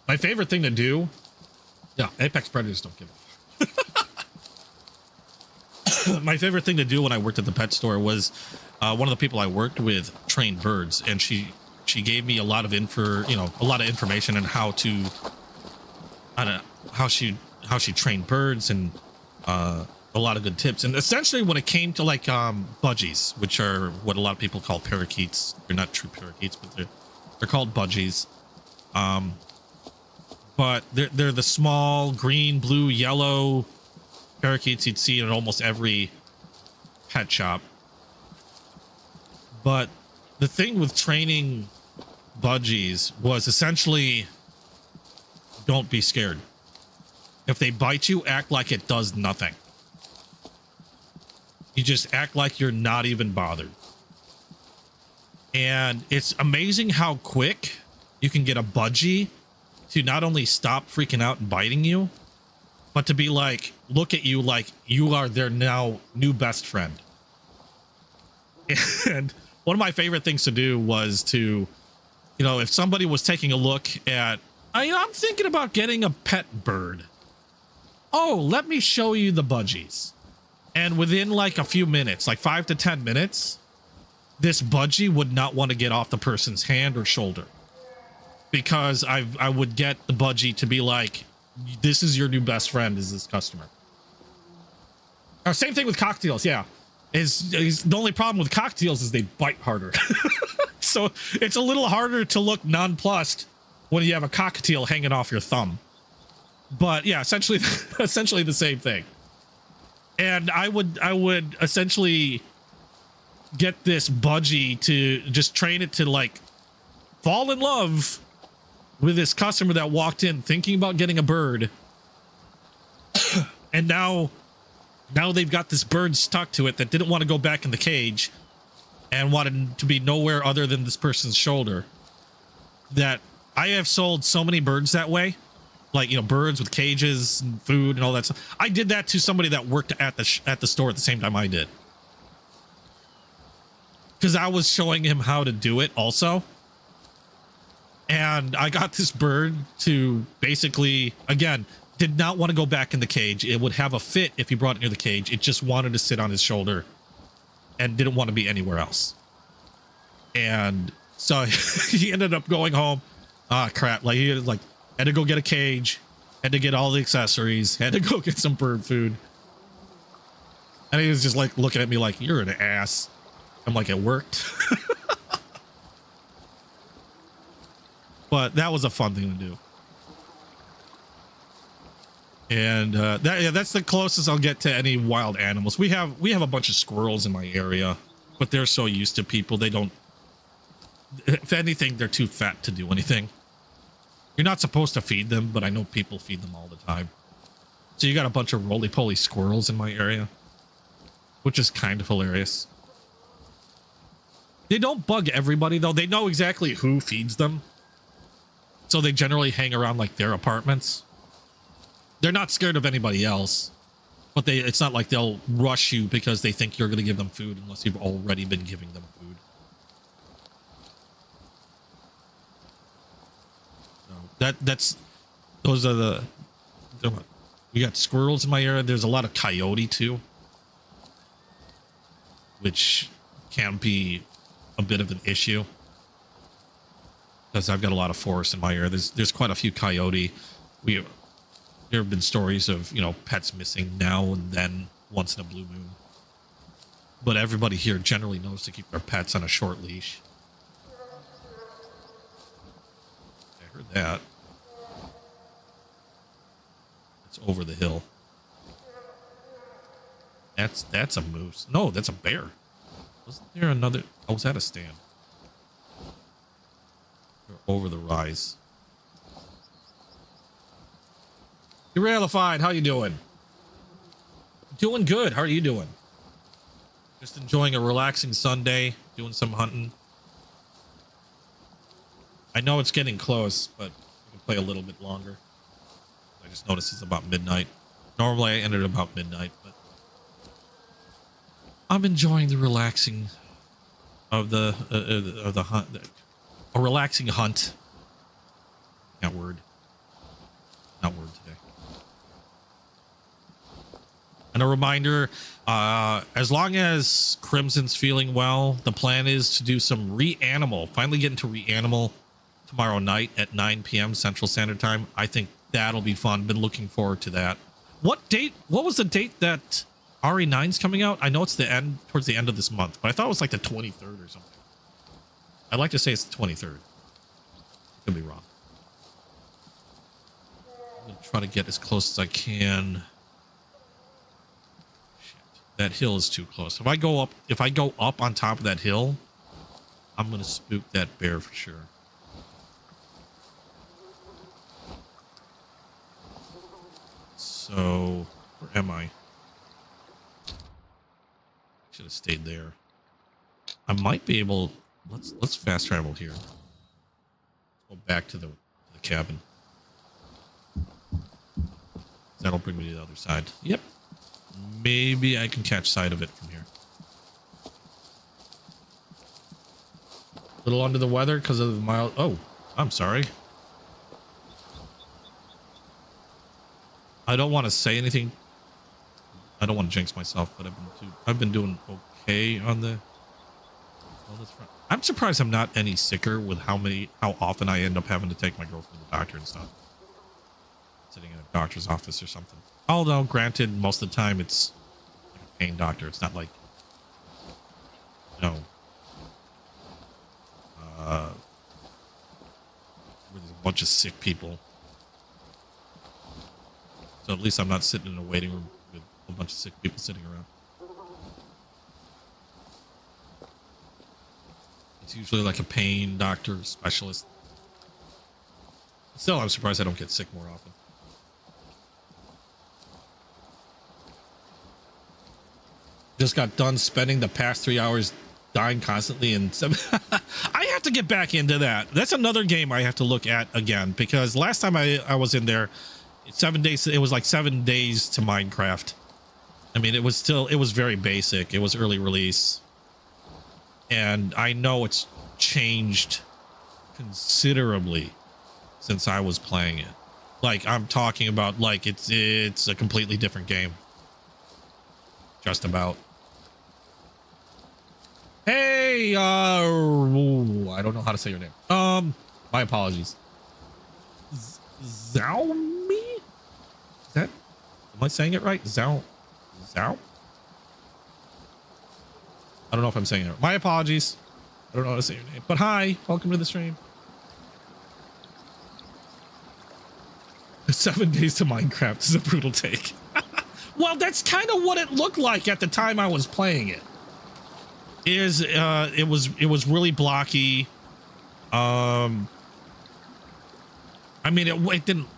A: My favorite thing to do, yeah, apex predators don't give a my favorite thing to do when I worked at the pet store was, one of the people I worked with trained birds, and she gave me a lot of information on how to, I don't know, how she trained birds, and a lot of good tips. And essentially when it came to like budgies, which are what a lot of people call parakeets, they're not true parakeets, but they're called budgies. But they're the small green, blue, yellow parakeets you'd see in almost every pet shop. But the thing with training budgies was essentially, don't be scared. If they bite you, act like it does nothing. You just act like you're not even bothered. And it's amazing how quick you can get a budgie to not only stop freaking out and biting you, but to be like, look at you like you are their now new best friend. And one of my favorite things to do was to, you know, if somebody was taking a look at, I'm thinking about getting a pet bird. Oh, let me show you the budgies. And within like a few minutes, like 5 to 10 minutes, this budgie would not want to get off the person's hand or shoulder, because I would get the budgie to be like, this is your new best friend, is this customer. Same thing with cocktails. Yeah. Is the only problem with cocktails is they bite harder. So it's a little harder to look nonplussed when you have a cocktail hanging off your thumb. But yeah, essentially the same thing. And I would essentially get this budgie to just train it to like fall in love with this customer that walked in thinking about getting a bird. And now they've got this bird stuck to it that didn't want to go back in the cage and wanted to be nowhere other than this person's shoulder. That I have sold so many birds that way. Like, you know, birds with cages and food and all that stuff. I did that to somebody that worked at the store at the same time I did. Because I was showing him how to do it also. And I got this bird to basically, again, did not want to go back in the cage. It would have a fit if you brought it near the cage. It just wanted to sit on his shoulder and didn't want to be anywhere else. And so he ended up going home. Ah, crap. Like, he like had to go get a cage, had to get all the accessories, had to go get some bird food. And he was just like looking at me like, you're an ass. I'm like, it worked. But that was a fun thing to do. And that's the closest I'll get to any wild animals. We have a bunch of squirrels in my area, but they're so used to people, they don't, if anything, they're too fat to do anything. You're not supposed to feed them, but I know people feed them all the time. So you got a bunch of roly-poly squirrels in my area, which is kind of hilarious. They don't bug everybody, though. They know exactly who feeds them. So they generally hang around like their apartments. They're not scared of anybody else, but it's not like they'll rush you because they think you're going to give them food unless you've already been giving them food. So those are the, we got squirrels in my area. There's a lot of coyote too, which can be a bit of an issue because I've got a lot of forest in my area. There's quite a few coyote. There have been stories of, you know, pets missing now and then once in a blue moon. But everybody here generally knows to keep their pets on a short leash. I heard that. It's over the hill. That's a moose. No, that's a bear. Wasn't there another? Oh, was that a stand? They're over the rise. Uralified, how you doing? Doing good. How are you doing? Just enjoying a relaxing Sunday, doing some hunting. I know it's getting close, but we can play a little bit longer. I just noticed it's about midnight. Normally I end at about midnight, but I'm enjoying the relaxing of the hunt. A relaxing hunt. Not word today. And a reminder, as long as Crimson's feeling well, the plan is to do some Reanimal. Finally get into Reanimal tomorrow night at 9 p.m. Central Standard Time. I think that'll be fun. Been looking forward to that. What was the date that RE9's coming out? I know it's towards the end of this month, but I thought it was like the 23rd or something. I'd like to say it's the 23rd. Could be wrong. I'm gonna try to get as close as I can. That hill is too close. If I go up on top of that hill, I'm going to spook that bear for sure. So, where am I? Should have stayed there. I might be able, let's fast travel here. Go back to the cabin. That'll bring me to the other side. Yep. Maybe I can catch sight of it from here. A little under the weather because of the mild. Oh, I'm sorry. I don't want to say anything I don't want to jinx myself, but I've been doing okay on this front. I'm surprised I'm not any sicker with how often I end up having to take my girlfriend to the doctor and stuff. Sitting in a doctor's office or something. Although, granted, most of the time it's like a pain doctor. It's not like, you know, where there's a bunch of sick people. So at least I'm not sitting in a waiting room with a bunch of sick people sitting around. It's usually like a pain doctor, specialist. Still, I'm surprised I don't get sick more often. Just got done spending the past 3 hours dying constantly and I have to get back into that. That's another game I have to look at again, because last time I was in there, 7 days, it was like 7 days to Minecraft. I mean, it was very basic. It was early release. And I know it's changed considerably since I was playing it. Like, I'm talking about, like, it's a completely different game. Just about. Hey, I don't know how to say your name. My apologies. Xiaomi? Is that, am I saying it right? Zhao? I don't know if I'm saying it right. My apologies. I don't know how to say your name. But hi, welcome to the stream. 7 days to Minecraft is a brutal take. Well, that's kind of what it looked like at the time I was playing it. It was really blocky. I mean, it didn't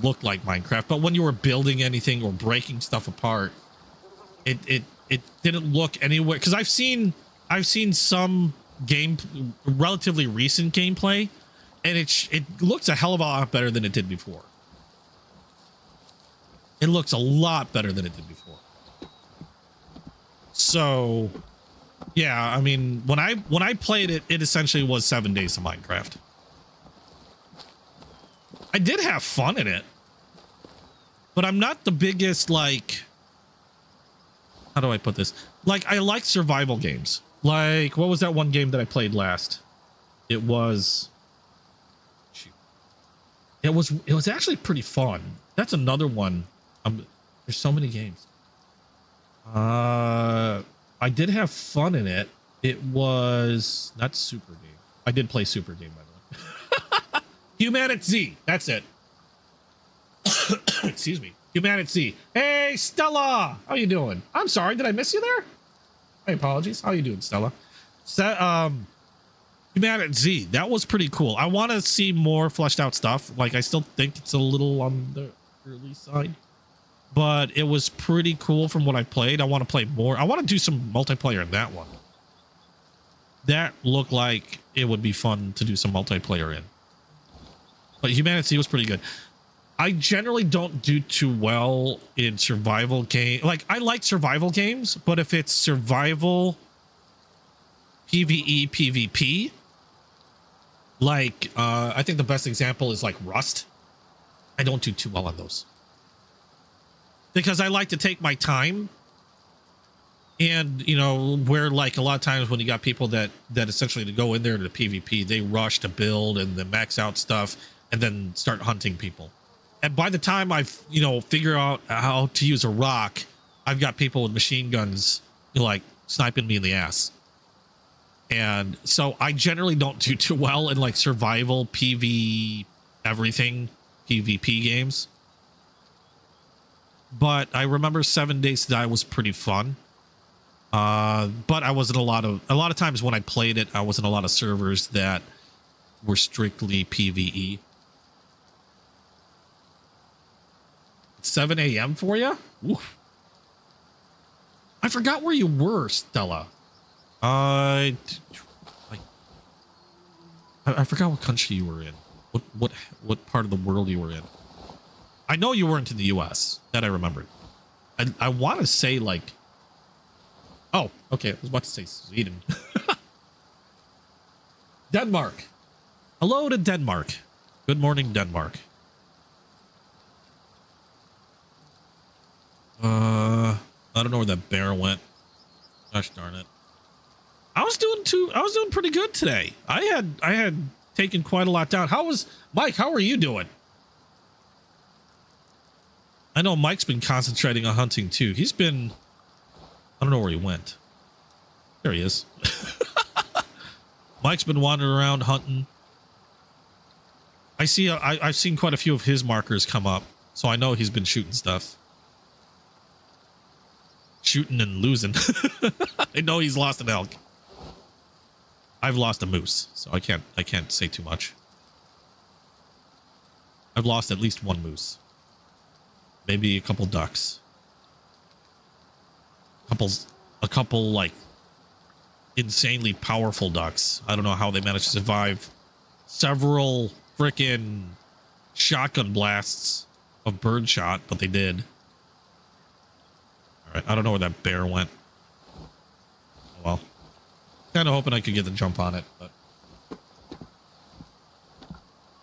A: look like Minecraft, but when you were building anything or breaking stuff apart, it didn't look anywhere, because I've seen some relatively recent gameplay, and it looks a hell of a lot better than it did before. It looks a lot better than it did before. So, yeah, I mean, when I played it, it essentially was 7 days to Minecraft. I did have fun in it, but I'm not the biggest, like, how do I put this? Like, I like survival games. Like, what was that one game that I played last? It was, shoot. It was actually pretty fun. That's another one. There's so many games. I did have fun in it. It was not Super Game. I did play Super Game, by the way. Humanity. That's it. Excuse me. Humanity. Hey, Stella. How you doing? I'm sorry. Did I miss you there? My apologies. How you doing, Stella? Humanity. That was pretty cool. I want to see more fleshed out stuff. Like, I still think it's a little on the early side, but it was pretty cool from what I played. I want to play more. I want to do some multiplayer in that one. That looked like it would be fun to do some multiplayer in. But Humanity was pretty good. I generally don't do too well in survival game. Like, I like survival games, but if it's survival PvE PvP, like I think the best example is like Rust. I don't do too well on those, because I like to take my time. And, you know, where like a lot of times when you got people that essentially to go in there to the PvP, they rush to build and then max out stuff and then start hunting people. And by the time I've, you know, figure out how to use a rock, I've got people with machine guns, like, sniping me in the ass. And so I generally don't do too well in like survival PV everything PvP games. But I remember 7 Days to Die was pretty fun. But I wasn't a lot of times when I played it, I wasn't a lot of servers that were strictly PvE. 7 a.m. for you? Oof. I forgot where you were, Stella. I forgot what country you were in. What part of the world you were in. I know you weren't in the US. That I remembered. I want to say like, oh, okay. I was about to say Sweden. Denmark. Hello to Denmark. Good morning, Denmark. I don't know where that bear went. Gosh darn it. I was doing pretty good today. I had taken quite a lot down. How was Mike? How are you doing? I know Mike's been concentrating on hunting too. He's been, I don't know where he went. There he is. Mike's been wandering around hunting. I've seen quite a few of his markers come up, so I know he's been shooting stuff. Shooting and losing. I know he's lost an elk. I've lost a moose, so I can't say too much. I've lost at least one moose. Maybe a couple ducks. A couple like insanely powerful ducks. I don't know how they managed to survive several frickin' shotgun blasts of bird shot, but they did. All right, I don't know where that bear went. Oh well. Kind of hoping I could get the jump on it, but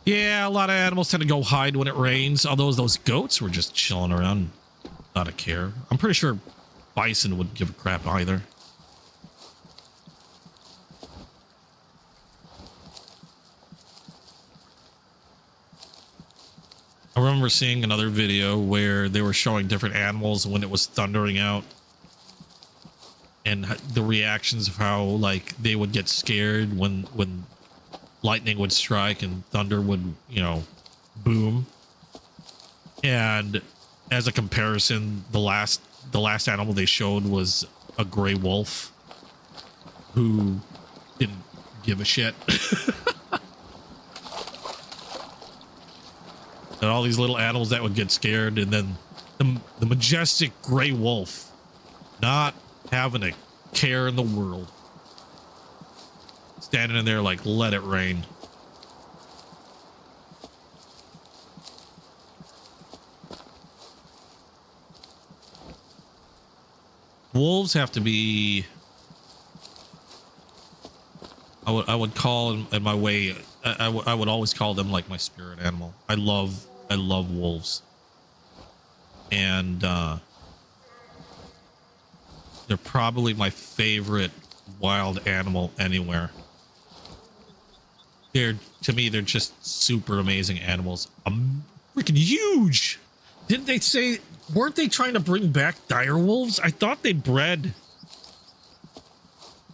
A: yeah, a lot of animals tend to go hide when it rains. Although those goats were just chilling around, not a care. I'm pretty sure bison wouldn't give a crap either. I remember seeing another video where they were showing different animals when it was thundering out, and the reactions of how like they would get scared when lightning would strike and thunder would, you know, boom. And as a comparison, the last animal they showed was a gray wolf who didn't give a shit. And all these little animals that would get scared, and then the majestic gray wolf not having a care in the world, standing in there like, let it rain. Wolves have to be, I would call in my way, I would always call them like my spirit animal. I love wolves. And they're probably my favorite wild animal anywhere. To me, they're just super amazing animals. Freaking huge. Didn't they say, weren't they trying to bring back dire wolves? I thought they bred,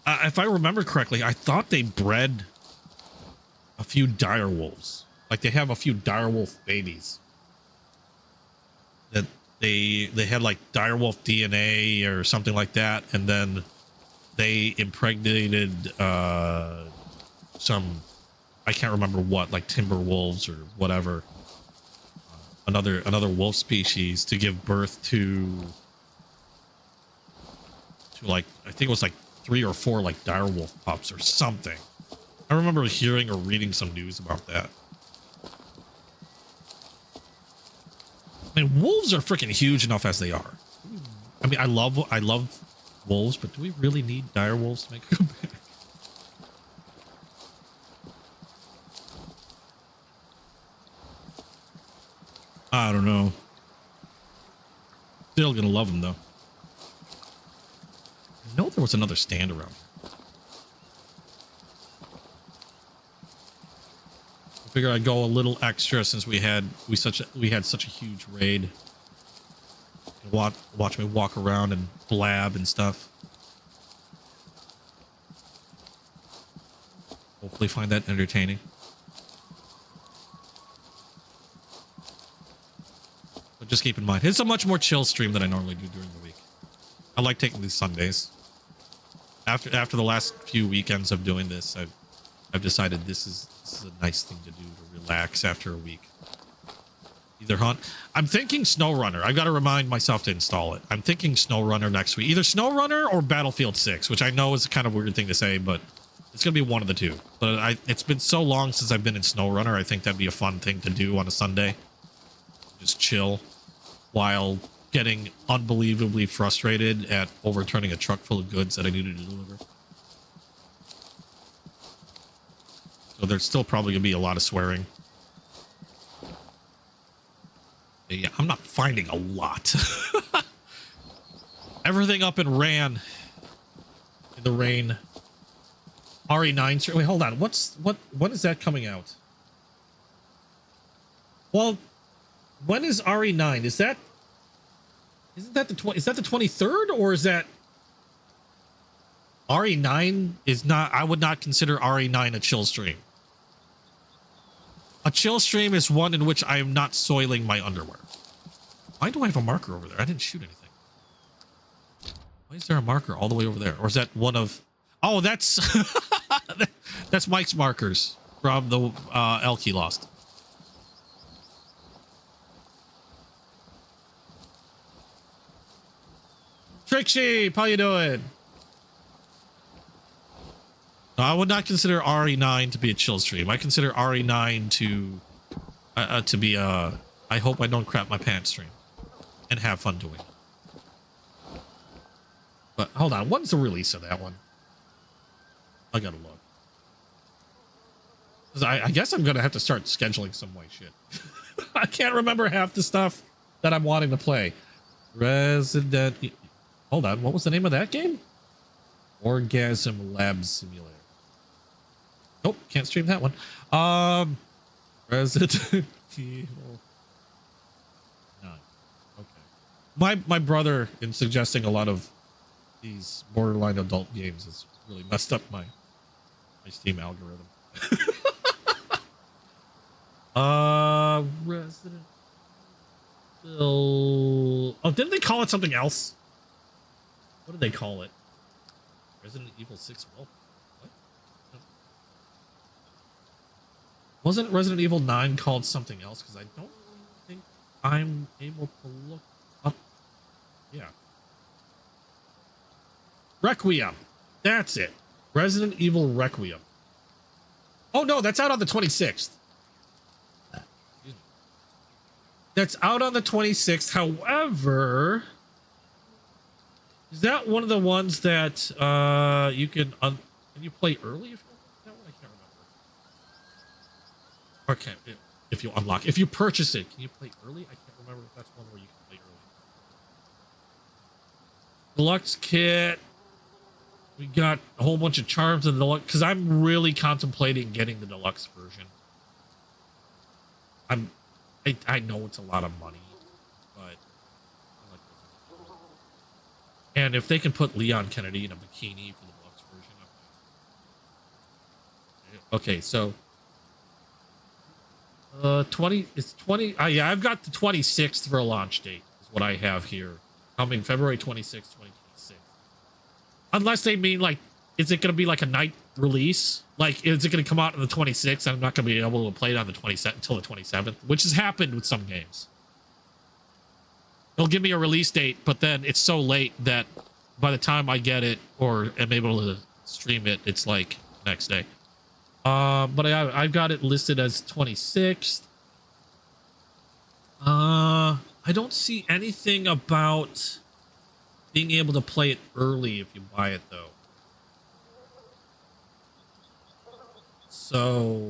A: if I remember correctly, I thought they bred a few dire wolves. Like they have a few dire wolf babies that they had like dire wolf DNA or something like that, and then they impregnated some, I can't remember what, like timber wolves or whatever, another wolf species, to give birth to like, I think it was like 3 or 4 like dire wolf pups or something. I remember hearing or reading some news about that. I mean, wolves are freaking huge enough as they are. I mean, I love wolves, but do we really need dire wolves to make a comeback? I don't know. Still gonna love them though. I know there was another stand around. I figure I'd go a little extra since we had such a huge raid. Watch me walk around and blab and stuff. Hopefully find that entertaining. But just keep in mind, it's a much more chill stream than I normally do during the week. I like taking these Sundays. After the last few weekends of doing this, I've decided this is a nice thing to do to relax after a week. Either hunt. I'm thinking SnowRunner. I've got to remind myself to install it. I'm thinking SnowRunner next week. Either SnowRunner or Battlefield 6, which I know is a kind of weird thing to say, but it's going to be one of the two. But it's been so long since I've been in SnowRunner. I think that'd be a fun thing to do on a Sunday. Just chill while getting unbelievably frustrated at overturning a truck full of goods that I needed to deliver. So there's still probably going to be a lot of swearing. Yeah, I'm not finding a lot. Everything up and ran in the rain. RE9. Wait, hold on. When is that coming out? Well, when is RE9? Isn't that the 23rd, or is that RE9 is not? I would not consider RE9 a chill stream. A chill stream is one in which I am not soiling my underwear. Why do I have a marker over there? I didn't shoot anything. Why is there a marker all the way over there? Or is that one of... Oh, that's... that's Mike's markers from the elk he lost. Trick Sheep, how you doing? No, I would not consider RE9 to be a chill stream. I consider RE9 to be a I hope I don't crap my pants stream and have fun doing it. But hold on, when's the release of that one? I gotta look. 'Cause I guess I'm gonna have to start scheduling some white shit. I can't remember half the stuff that I'm wanting to play. Resident... Hold on, what was the name of that game? Orgasm Lab Simulator. Nope, can't stream that one. Resident Evil 9. Okay. My brother, in suggesting a lot of these borderline adult games, has really messed up my Steam algorithm. Resident Evil... Oh, didn't they call it something else? What did they call it? Resident Evil 6? Well, what? No. Wasn't Resident Evil 9 called something else? Because I don't think I'm able to look up. Yeah. Requiem. That's it. Resident Evil Requiem. Oh, no, that's out on the 26th. That's out on the 26th. However... Is that one of the ones that you can you play early if you want that one? I can't remember. Or if you unlock, if you purchase it, can you play early? I can't remember if that's one where you can play early. Deluxe kit. We got a whole bunch of charms in the deluxe because I'm really contemplating getting the deluxe version. I know it's a lot of money. And if they can put Leon Kennedy in a bikini for the deluxe version, okay, so 20 it's 20. Yeah, I've got the 26th for a launch date. Is what I have here, coming February 26th, 2026. Unless they mean like, is it going to be like a night release? Like, is it going to come out on the 26th? And I'm not going to be able to play it on the 27th until the 27th, which has happened with some games. They'll give me a release date, but then it's so late that by the time I get it or am able to stream it, it's like next day. But I've got it listed as 26th. I don't see anything about being able to play it early if you buy it, though. So,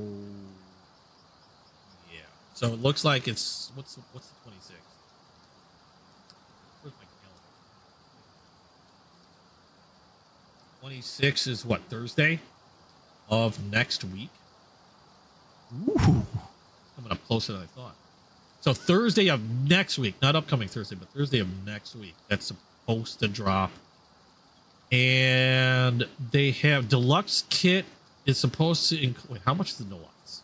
A: yeah. So it looks like it's what's the 26th? 26 is what, Thursday of next week? Ooh, coming up closer than I thought. So Thursday of next week, not upcoming Thursday, but Thursday of next week. That's supposed to drop. And they have deluxe kit is supposed to include, wait, how much is the deluxe?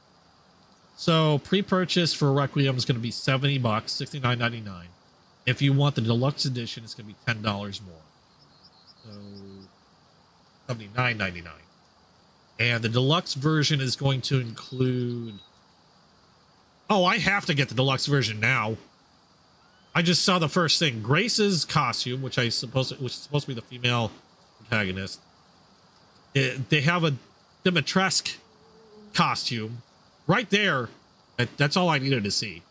A: So pre-purchase for Requiem is going to be $70, $69.99. If you want the deluxe edition, it's going to be $10 more. So $79.99. And the deluxe version is going to include... Oh, I have to get the deluxe version now. I just saw the first thing. Grace's costume, which is supposed to be the female protagonist. They have a Dimitrescu costume right there. That's all I needed to see.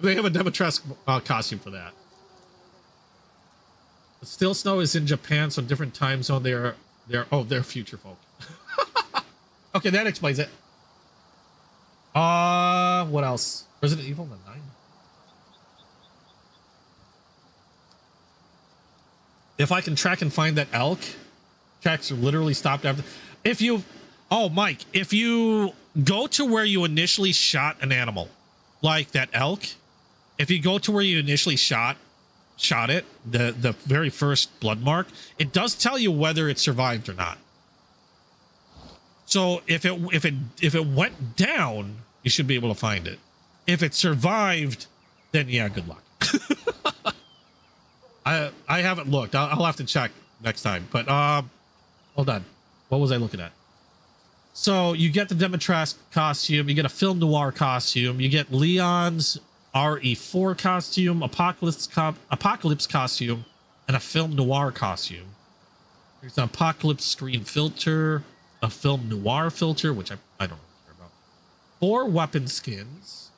A: They have a Dimitrescu costume for that. Still Snow is in Japan, so different time zone. They're future folk. Okay, that explains it. What else? Resident Evil 9. If I can track and find that elk, tracks are literally stopped after. If you, oh, Mike, if you go to where you initially shot an animal, like that elk, if you go to where you initially shot it, the very first blood mark, it does tell you whether it survived or not. So if it went down, you should be able to find it. If it survived, then yeah, good luck. I haven't looked. I'll have to check next time. But hold on. What was I looking at? So you get the Demetras costume, you get a film noir costume, you get Leon's RE4 costume, Apocalypse costume, and a film noir costume. There's an Apocalypse screen filter, a film noir filter, which I don't care about. 4 weapon skins,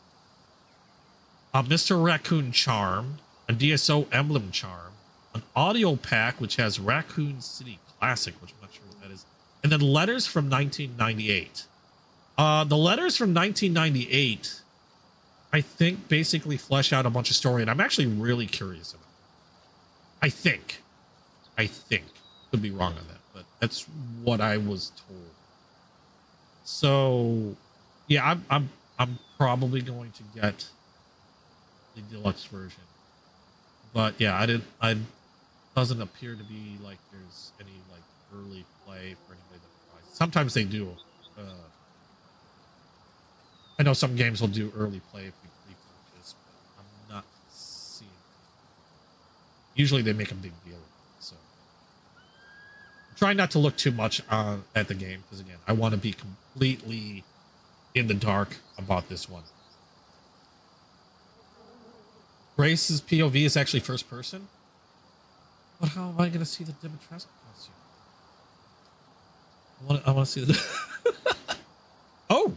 A: a Mr. Raccoon charm, a DSO emblem charm, an audio pack which has Raccoon City Classic, which I'm not sure what that is, and then letters from 1998. The letters from 1998, I think, basically flesh out a bunch of story, and I'm actually really curious about it. I think. Could be wrong on that, but that's what I was told. So, yeah, I'm probably going to get the deluxe version. But yeah, I doesn't appear to be like there's any like early play for anybody that buys. Sometimes they do. I know some games will do early play if you pre-purchase, but I'm not seeing it. Usually they make a big deal of it, so try not to look too much at the game, because again, I want to be completely in the dark about this one. Grace's POV is actually first person. But how am I going to see the Dimitrescu costume? I want to see the. Oh,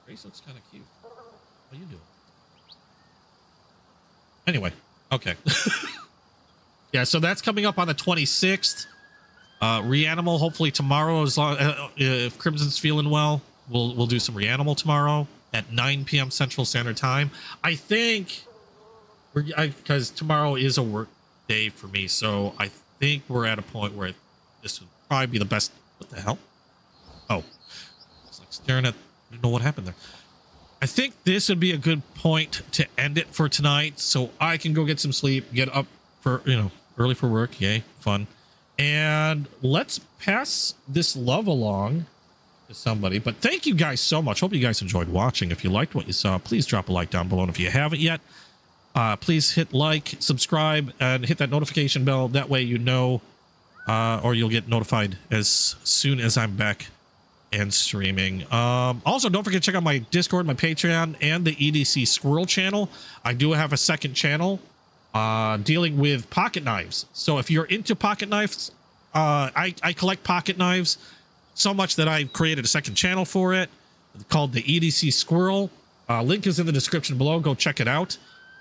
A: Grace looks kind of cute. What are you doing? Anyway, okay. Yeah, so that's coming up on the 26th. Reanimal hopefully tomorrow, as long if Crimson's feeling well, we'll do some Reanimal tomorrow at 9 p.m. Central Standard Time. I think because tomorrow is a work day for me, so I think we're at a point where this would probably be the best. What the hell? Oh, it's like staring at. I don't know what happened there. I think this would be a good point to end it for tonight, so I can go get some sleep, get up for early for work. Yay, fun. And let's pass this love along to somebody. But thank you guys so much. Hope you guys enjoyed watching. If you liked what you saw, please drop a like down below. And if you haven't yet, please hit like, subscribe, and hit that notification bell. That way you know, or you'll get notified as soon as I'm back and streaming. Also, don't forget to check out my Discord, my Patreon, and the EDC Squirrel channel. I do have a second channel dealing with pocket knives. So if you're into pocket knives, I collect pocket knives so much that I've created a second channel for it called the EDC Squirrel. Link is in the description below. Go check it out.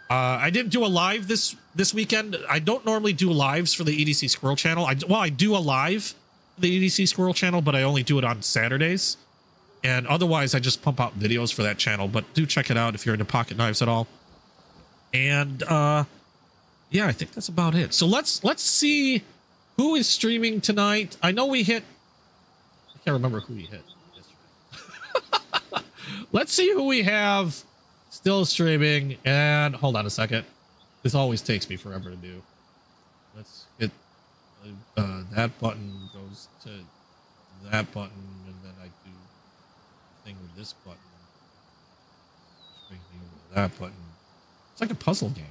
A: I didn't do a live this weekend. I don't normally do lives for the EDC Squirrel channel. I do a live for the EDC Squirrel channel, but I only do it on Saturdays. And otherwise, I just pump out videos for that channel. But do check it out if you're into pocket knives at all. And yeah, I think that's about it. So let's see who is streaming tonight. I know we hit. I can't remember who we hit yesterday. Let's see who we have still streaming. And hold on a second. This always takes me forever to do. Let's hit that button goes to that button, and then I do the thing with this button. Which brings me over to that button. It's like a puzzle game.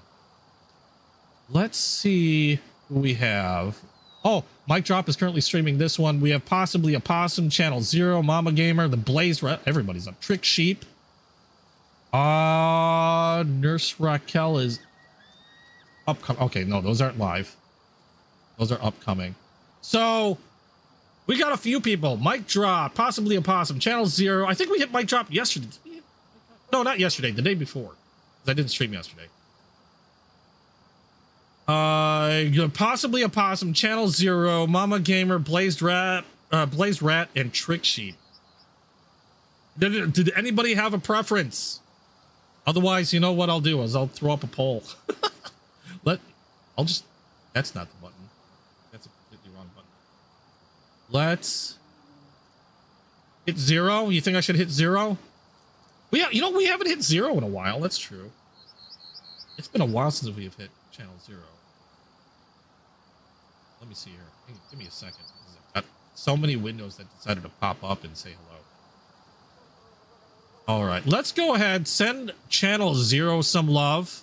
A: Let's see who we have. Oh, Mike Drop is currently streaming this one. We have possibly a Possum, Channel Zero, Mama Gamer, the Blaze Rat. Everybody's up. Trick Sheep. Nurse Raquel is upcoming. Okay, no, those aren't live. Those are upcoming. So we got a few people. Mike Drop, possibly a Possum, Channel Zero. I think we hit Mike Drop yesterday. No, not yesterday. The day before. I didn't stream yesterday. Possibly a Possum, Channel Zero, Mama Gamer, Blazed Rat, and Trick Sheep. Did anybody have a preference? Otherwise, you know what I'll do is I'll throw up a poll. I'll just That's not the button. That's a completely wrong button. Let's hit 0. You think I should hit 0? We haven't hit 0 in a while. That's true. It's been a while since we have hit channel 0. Let me see here. Give me a second. I've got so many windows that decided to pop up and say hello. All right, let's go ahead. Send channel 0 some love.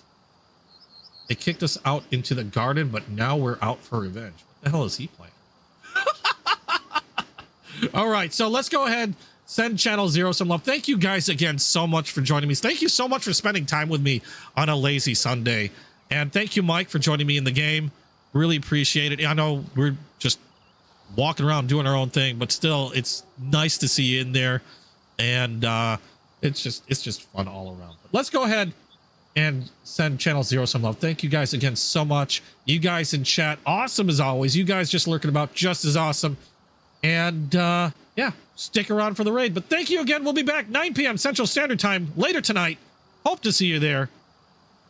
A: They kicked us out into the garden, but now we're out for revenge. What the hell is he playing? All right, so let's go ahead. Send channel 0 some love. Thank you guys again so much for joining me. Thank you so much for spending time with me on a lazy Sunday. And thank you, Mike, for joining me in the game. Really appreciate it. I know we're just walking around doing our own thing, but still, it's nice to see you in there. And it's just fun all around. But let's go ahead and send channel 0 some love. Thank you guys again so much. You guys in chat, awesome as always. You guys just lurking about, just as awesome. And yeah, stick around for the raid. But thank you again. We'll be back 9 p.m. Central Standard Time later tonight. Hope to see you there.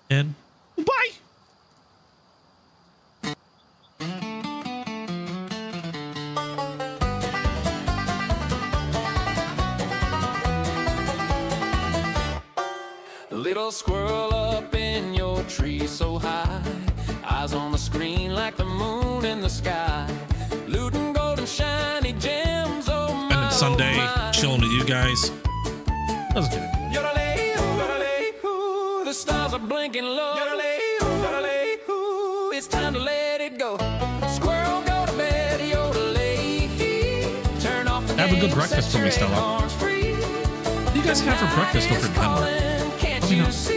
A: And bye.
B: Little squirrel up in your tree so high, eyes on the screen like the moon in the sky, looting golden shiny gems. Oh my,
A: spending Sunday chilling with you guys. Let's get it.
B: The stars are blinking low. It's time to let it go. Squirrel, go to bed. Turn off the
A: have a good breakfast for me, Stella. What do you guys have for breakfast over in Denmark? Let me know.